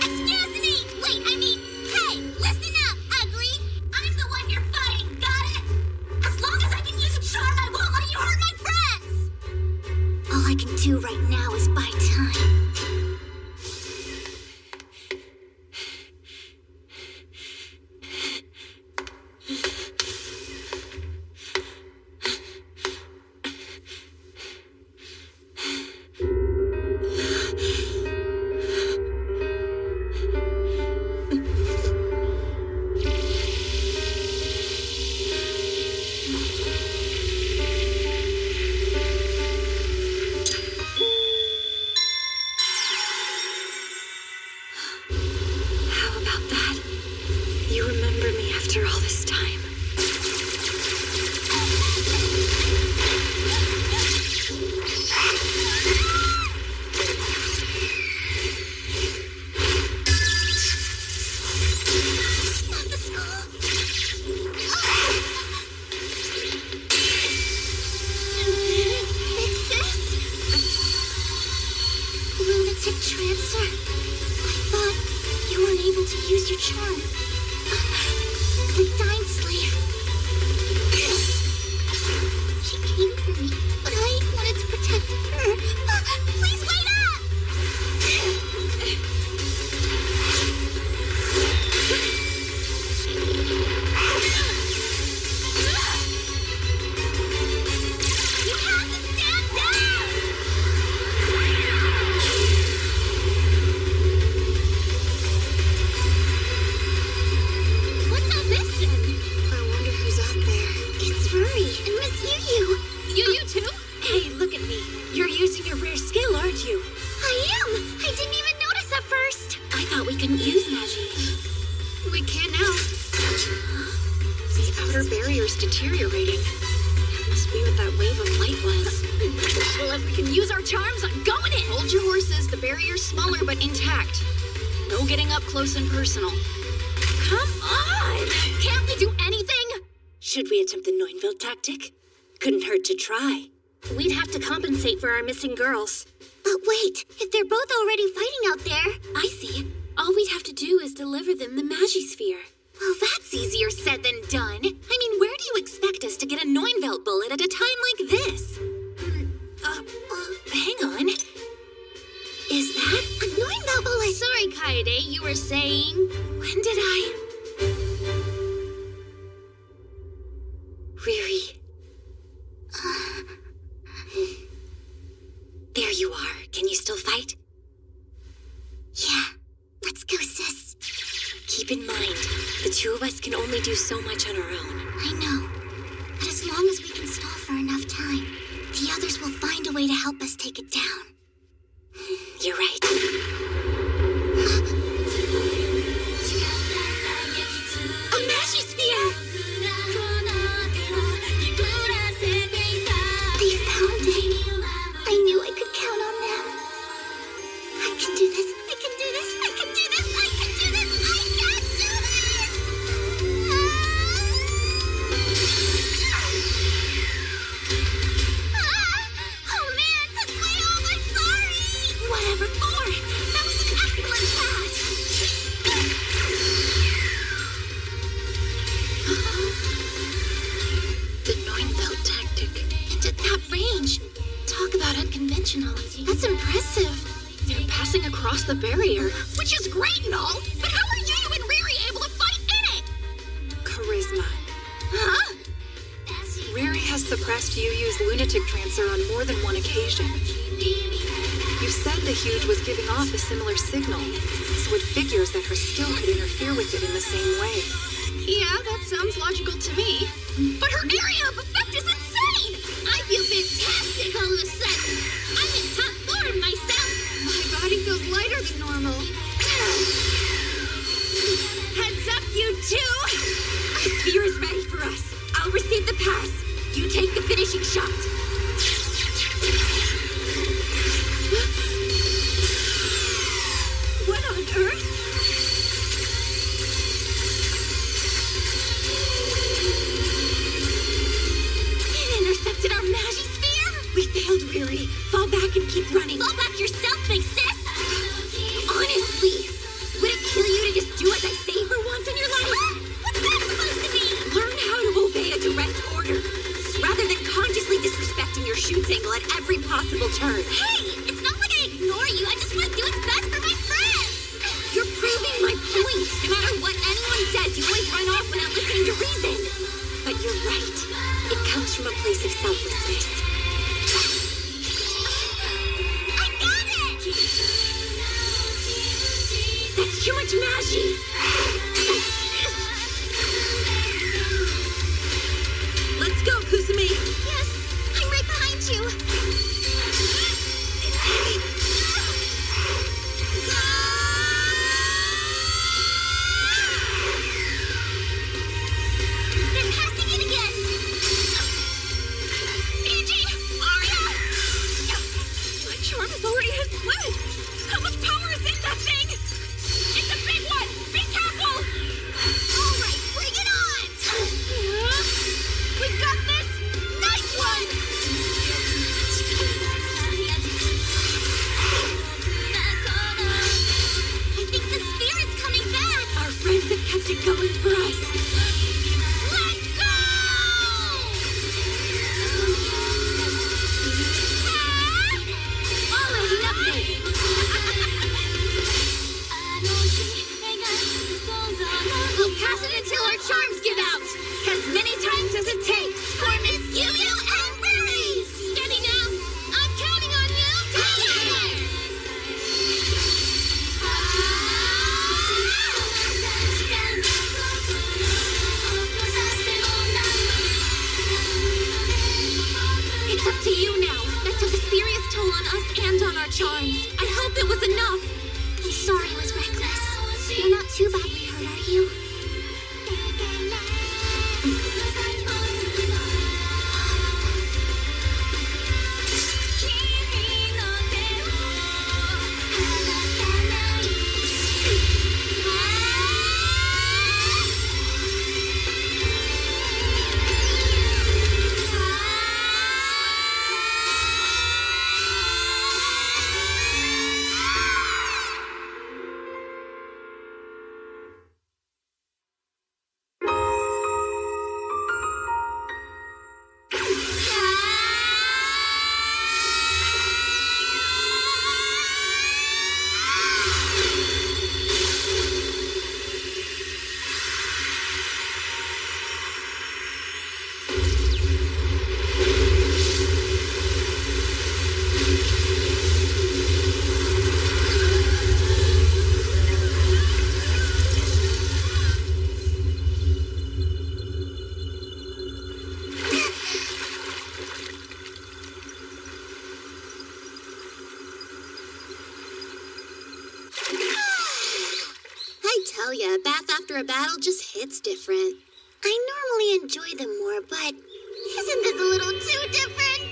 Excuse me! Wait, hey, listen up, ugly! I'm the one you're fighting, got it? As long as I can use a charm, I won't let you hurt my friends! All I can do right now is buy time. Close and personal. Come on! Can't we do anything? Should we attempt the Neunville tactic? Couldn't hurt to try. We'd have to compensate for our missing girls. But wait, if they're both already fighting out there... I see. All we'd have to do is deliver them the Magisphere. Well, that's easier said than done. I mean, where do you expect us to get a Neunville bullet at a time like this? Hang on. Is that a Neunville bullet? Sorry, Kaede, you were saying... When did I... Riri. There you are. Can you still fight? Yeah. Let's go, sis. Keep in mind, the two of us can only do so much on our own. I know. But as long as we can stall for enough time, the others will find a way to help us take it down. You're right. A Magisphere! They found it. I knew I could count on them. I can do this. I can do this. I can do this. I can do this. I can do this! Oh man, that's my home. I'm sorry. Whatever for? across the barrier. Which is great and all, but how are you and Riri able to fight in it? Charisma. Huh? Riri has suppressed Yu-Yu's lunatic trancer on more than one occasion. You said the Huge was giving off a similar signal, so it figures that her skill could interfere with it in the same way. Yeah, that sounds logical to me. But her area of effect is insane! I feel fantastic all of a sudden. I'm in top form myself. My body feels lighter than normal. Heads up, you two! The sphere is ready for us. I'll receive the pass. You take the finishing shot. What on earth? It intercepted our Magisphere? We failed, Riri. Fall back and keep running. Fall back yourself, big sis. Honestly, would it kill you to just do as I say for once in your life? What's that supposed to mean? Learn how to obey a direct order, rather than consciously disrespecting your shoots angle at every possible turn. Hey, it's not like I ignore you. I just want to do what's best for my friends. You're proving my point. No matter what anyone says, you always run off without listening to reason. But you're right. It comes from a place of selflessness. I got it! That's too much Magi. Let's go, Kusumi. Yes, I'm right behind you. They're passing it again. Eiji! Arya! My charm is already his split! How much power is in that thing? It's a big one! Be careful! All right, bring it on! We got this! Nice one! I think the sphere is coming back. Our friends have kept it going for us. Let's go! All or nothing. We'll pass it until our charms give out. As many times as it takes. For Miss Yu-Yu and Riri! Steady now. I'm counting on you. Together! It's up to you now. That took a serious toll on us and on our charms. I hope it was enough. I'm sorry I was reckless. You're not too badly hurt, are you? tell ya, a bath after a battle just hits different. I normally enjoy them more, but isn't this a little too different?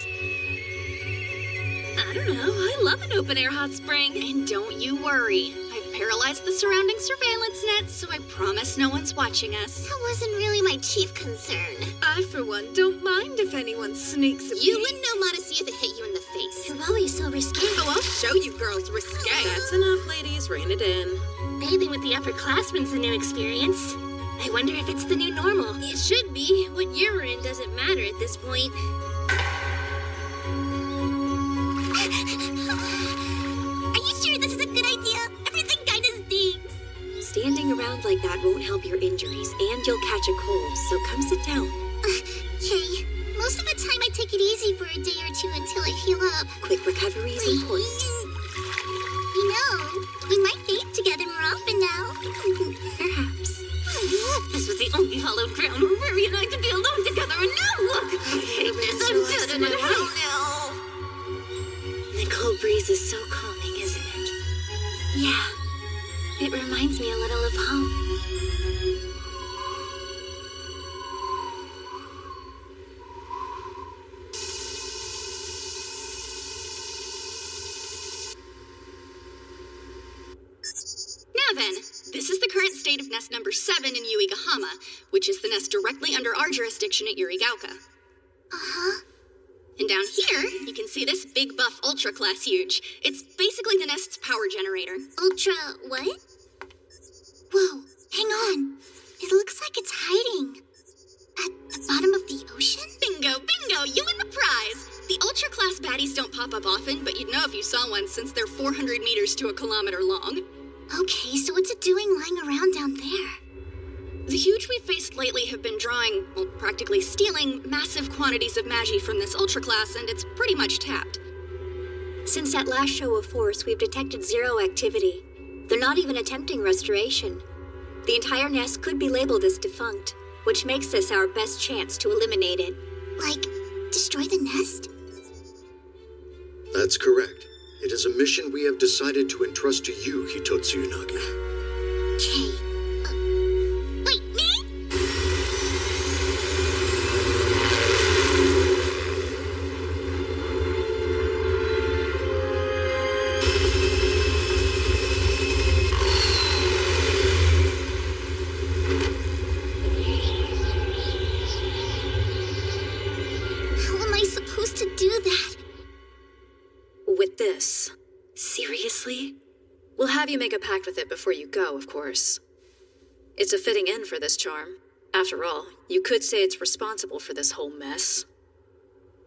I don't know. I love an open-air hot spring. And don't you worry. I've paralyzed the surrounding surveillance net, so I promise no one's watching us. That wasn't really my chief concern. I, for one, don't mind if anyone sneaks a peek. You wouldn't know modesty if it hit you in the face. You're always so risque. Oh, I'll show you girls risque. That's enough, ladies. Rein it in. Bathing with the upperclassmen's a new experience. I wonder if it's the new normal. It should be. What you're in doesn't matter at this point. Are you sure this is a good idea? like that won't help your injuries, and you'll catch a cold, so come sit down. Okay. Most of the time I take it easy for a day or two until I heal up. Quick recovery is important. You know, we might date together more often now. Perhaps. This was the only hallowed ground where Riri and I could be alone together, and now look! I hate this. I'm dead in hell now. The cold breeze is so calming, isn't it? Yeah. It reminds me a little of home. Now then, this is the current state of nest number 7 in Yuigahama, which is the nest directly under our jurisdiction at Yurigauka. Uh-huh. And down here, you can see this big buff Ultra Class Huge. It's basically the nest's power generator. Ultra what? Whoa, hang on. It looks like it's hiding. At the bottom of the ocean? Bingo, bingo, you win the prize! The Ultra Class baddies don't pop up often, but you'd know if you saw one since they're 400 meters to a kilometer long. Okay, so what's it doing lying around down there? The huge we've faced lately have been drawing, well, practically stealing massive quantities of Magi from this Ultra Class, and it's pretty much tapped. Since that last show of force, we've detected zero activity. They're not even attempting restoration. The entire nest could be labeled as defunct, which makes this our best chance to eliminate it. Like, destroy the nest? That's correct. It is a mission we have decided to entrust to you, Hitotsu Unagi. Okay. Wait, me? How am I supposed to do that? With this. Seriously? We'll have you make a pact with it before you go, of course. It's a fitting end for this charm. After all, you could say it's responsible for this whole mess.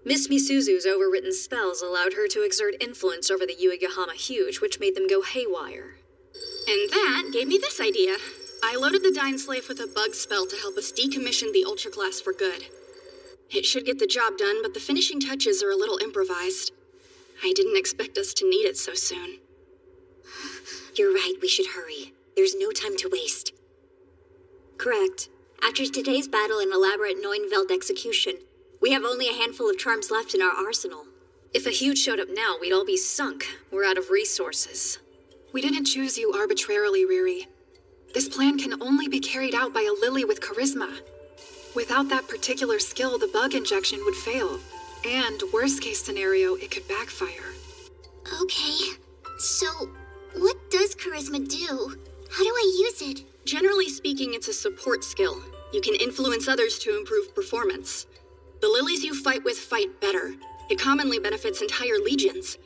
Miss Misuzu's overwritten spells allowed her to exert influence over the Yuigahama Huge, which made them go haywire. And that gave me this idea. I loaded the Dying Slave with a bug spell to help us decommission the Ultra Class for good. It should get the job done, but the finishing touches are a little improvised. I didn't expect us to need it so soon. You're right, we should hurry. There's no time to waste. Correct. After today's battle and elaborate Neunveld execution, we have only a handful of charms left in our arsenal. If a Huge showed up now, we'd all be sunk. We're out of resources. We didn't choose you arbitrarily, Riri. This plan can only be carried out by a Lily with charisma. Without that particular skill, the bug injection would fail. And, worst case scenario, it could backfire. Okay, so what does charisma do? How do I use it? Generally speaking, it's a support skill. You can influence others to improve performance. The lilies you fight with fight better. It commonly benefits entire legions.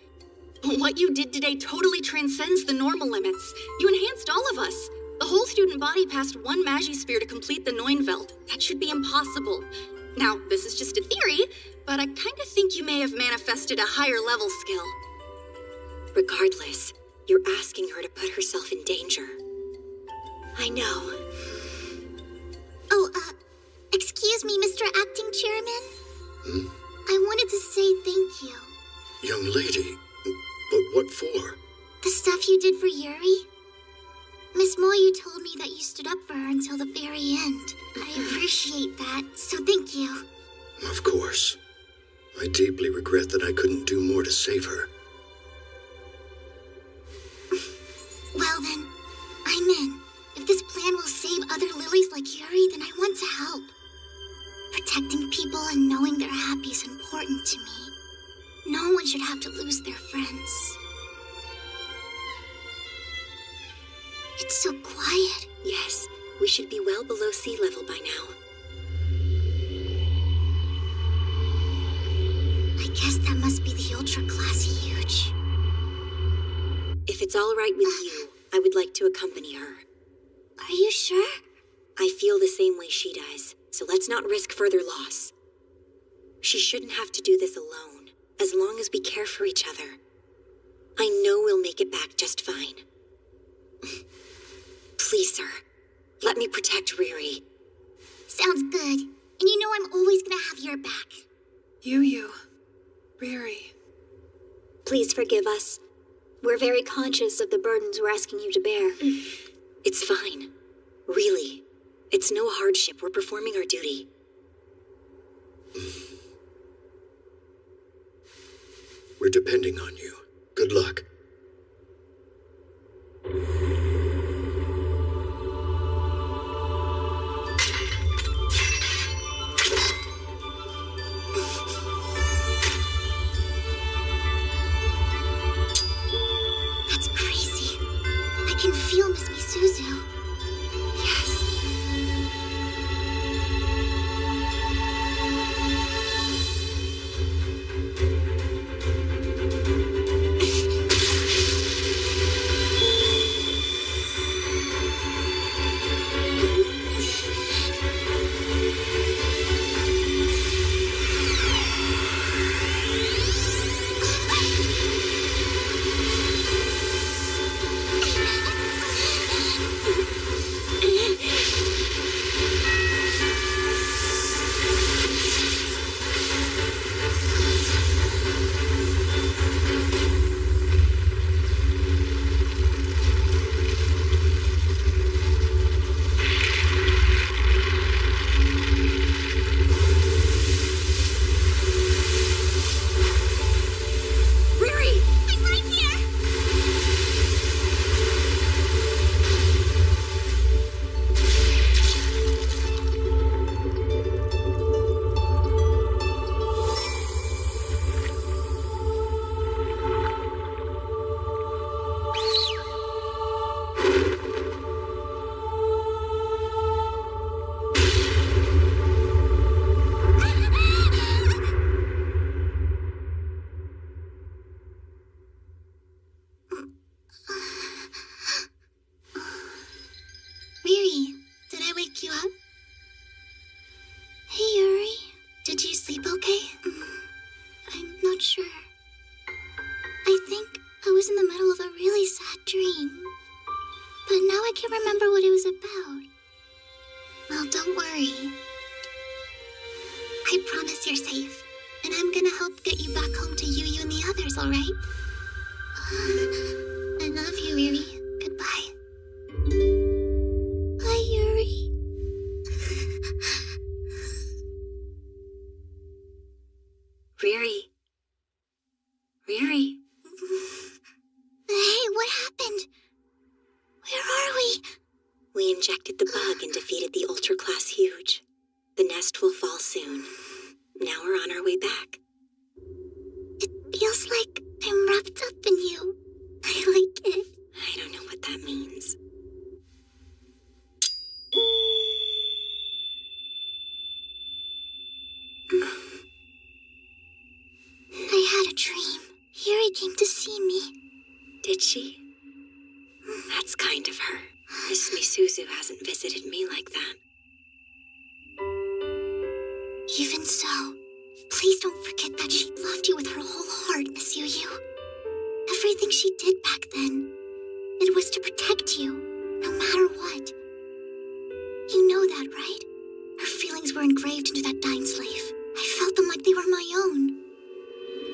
But what you did today totally transcends the normal limits. You enhanced all of us. The whole student body passed one Magisphere to complete the Neunveld. That should be impossible. Now, this is just a theory, but I kind of think you may have manifested a higher level skill. Regardless, you're asking her to put herself in danger. I know. Oh, excuse me, Mr. Acting Chairman? I wanted to say thank you. Young lady, but what for? The stuff you did for Yuri? Miss Moyu told me that you stood up for her until the very end. I appreciate that, so thank you. Of course. I deeply regret that I couldn't do more to save her. Well then, I'm in. If this plan will save other lilies like Yuri, then I want to help. Protecting people and knowing they're happy is important to me. No one should have to lose their friends. It's so quiet. Yes, we should be well below sea level by now. I guess that must be the Ultra Class Huge. If it's all right with you, I would like to accompany her. Are you sure? I feel the same way she does, so let's not risk further loss. She shouldn't have to do this alone, as long as we care for each other. I know we'll make it back just fine. Please, sir, let me protect Riri. Sounds good. And you know I'm always gonna have your back. Yu, Riri. Please forgive us. We're very conscious of the burdens we're asking you to bear. It's fine. Really. It's no hardship. We're performing our duty. We're depending on you. Good luck. That's crazy. I can feel Miss Misuzu. Yes. Riri, did I wake you up? Hey, Yuri. Did you sleep okay? I'm not sure. I think I was in the middle of a really sad dream. But now I can't remember what it was about. Well, don't worry. I promise you're safe. And I'm gonna help get you back home to Yu and the others, alright? I love you, Riri. Goodbye. Bye, Yuri. Riri. Riri. Hey, what happened? Where are we? We injected the bug and defeated the Ultra Class Huge. The nest will fall soon. Now we're on our way back. It feels like I'm wrapped up in you. I like it. I don't know what that means. I had a dream. Yuri came to see me. Did she? That's kind of her. Miss Misuzu hasn't visited me like that. Even so, please don't forget that she loved you with her whole heart, Miss Yu. Everything she did back then, it was to protect you, no matter what. You know that, right? Her feelings were engraved into that dying slave. I felt them like they were my own.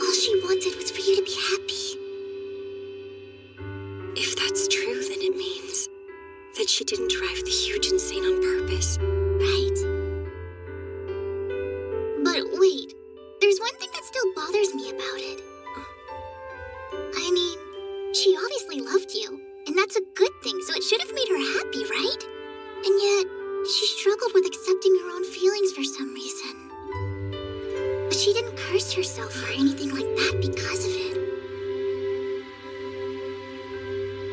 All she wanted was for you to be happy. If that's true, then it means that she didn't drive the Huge insane on purpose. Right. But wait, there's one thing that still bothers me about it. I mean, she obviously loved you, and that's a good thing, so it should have made her happy, right? And yet, she struggled with accepting her own feelings for some reason. But she didn't curse herself or anything like that because of it.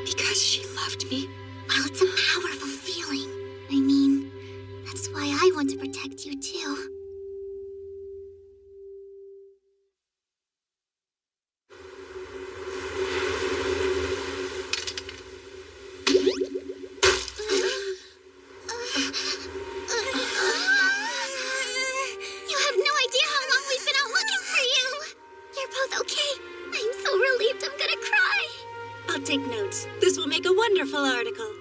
Because she loved me? Well, it's a powerful feeling. I mean, that's why I want to protect you too. Take notes. This will make a wonderful article.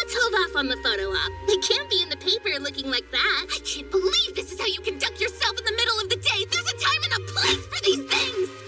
Let's hold off on the photo op. It can't be in the paper looking like that. I can't believe this is how you conduct yourself in the middle of the day. There's a time and a place for these things.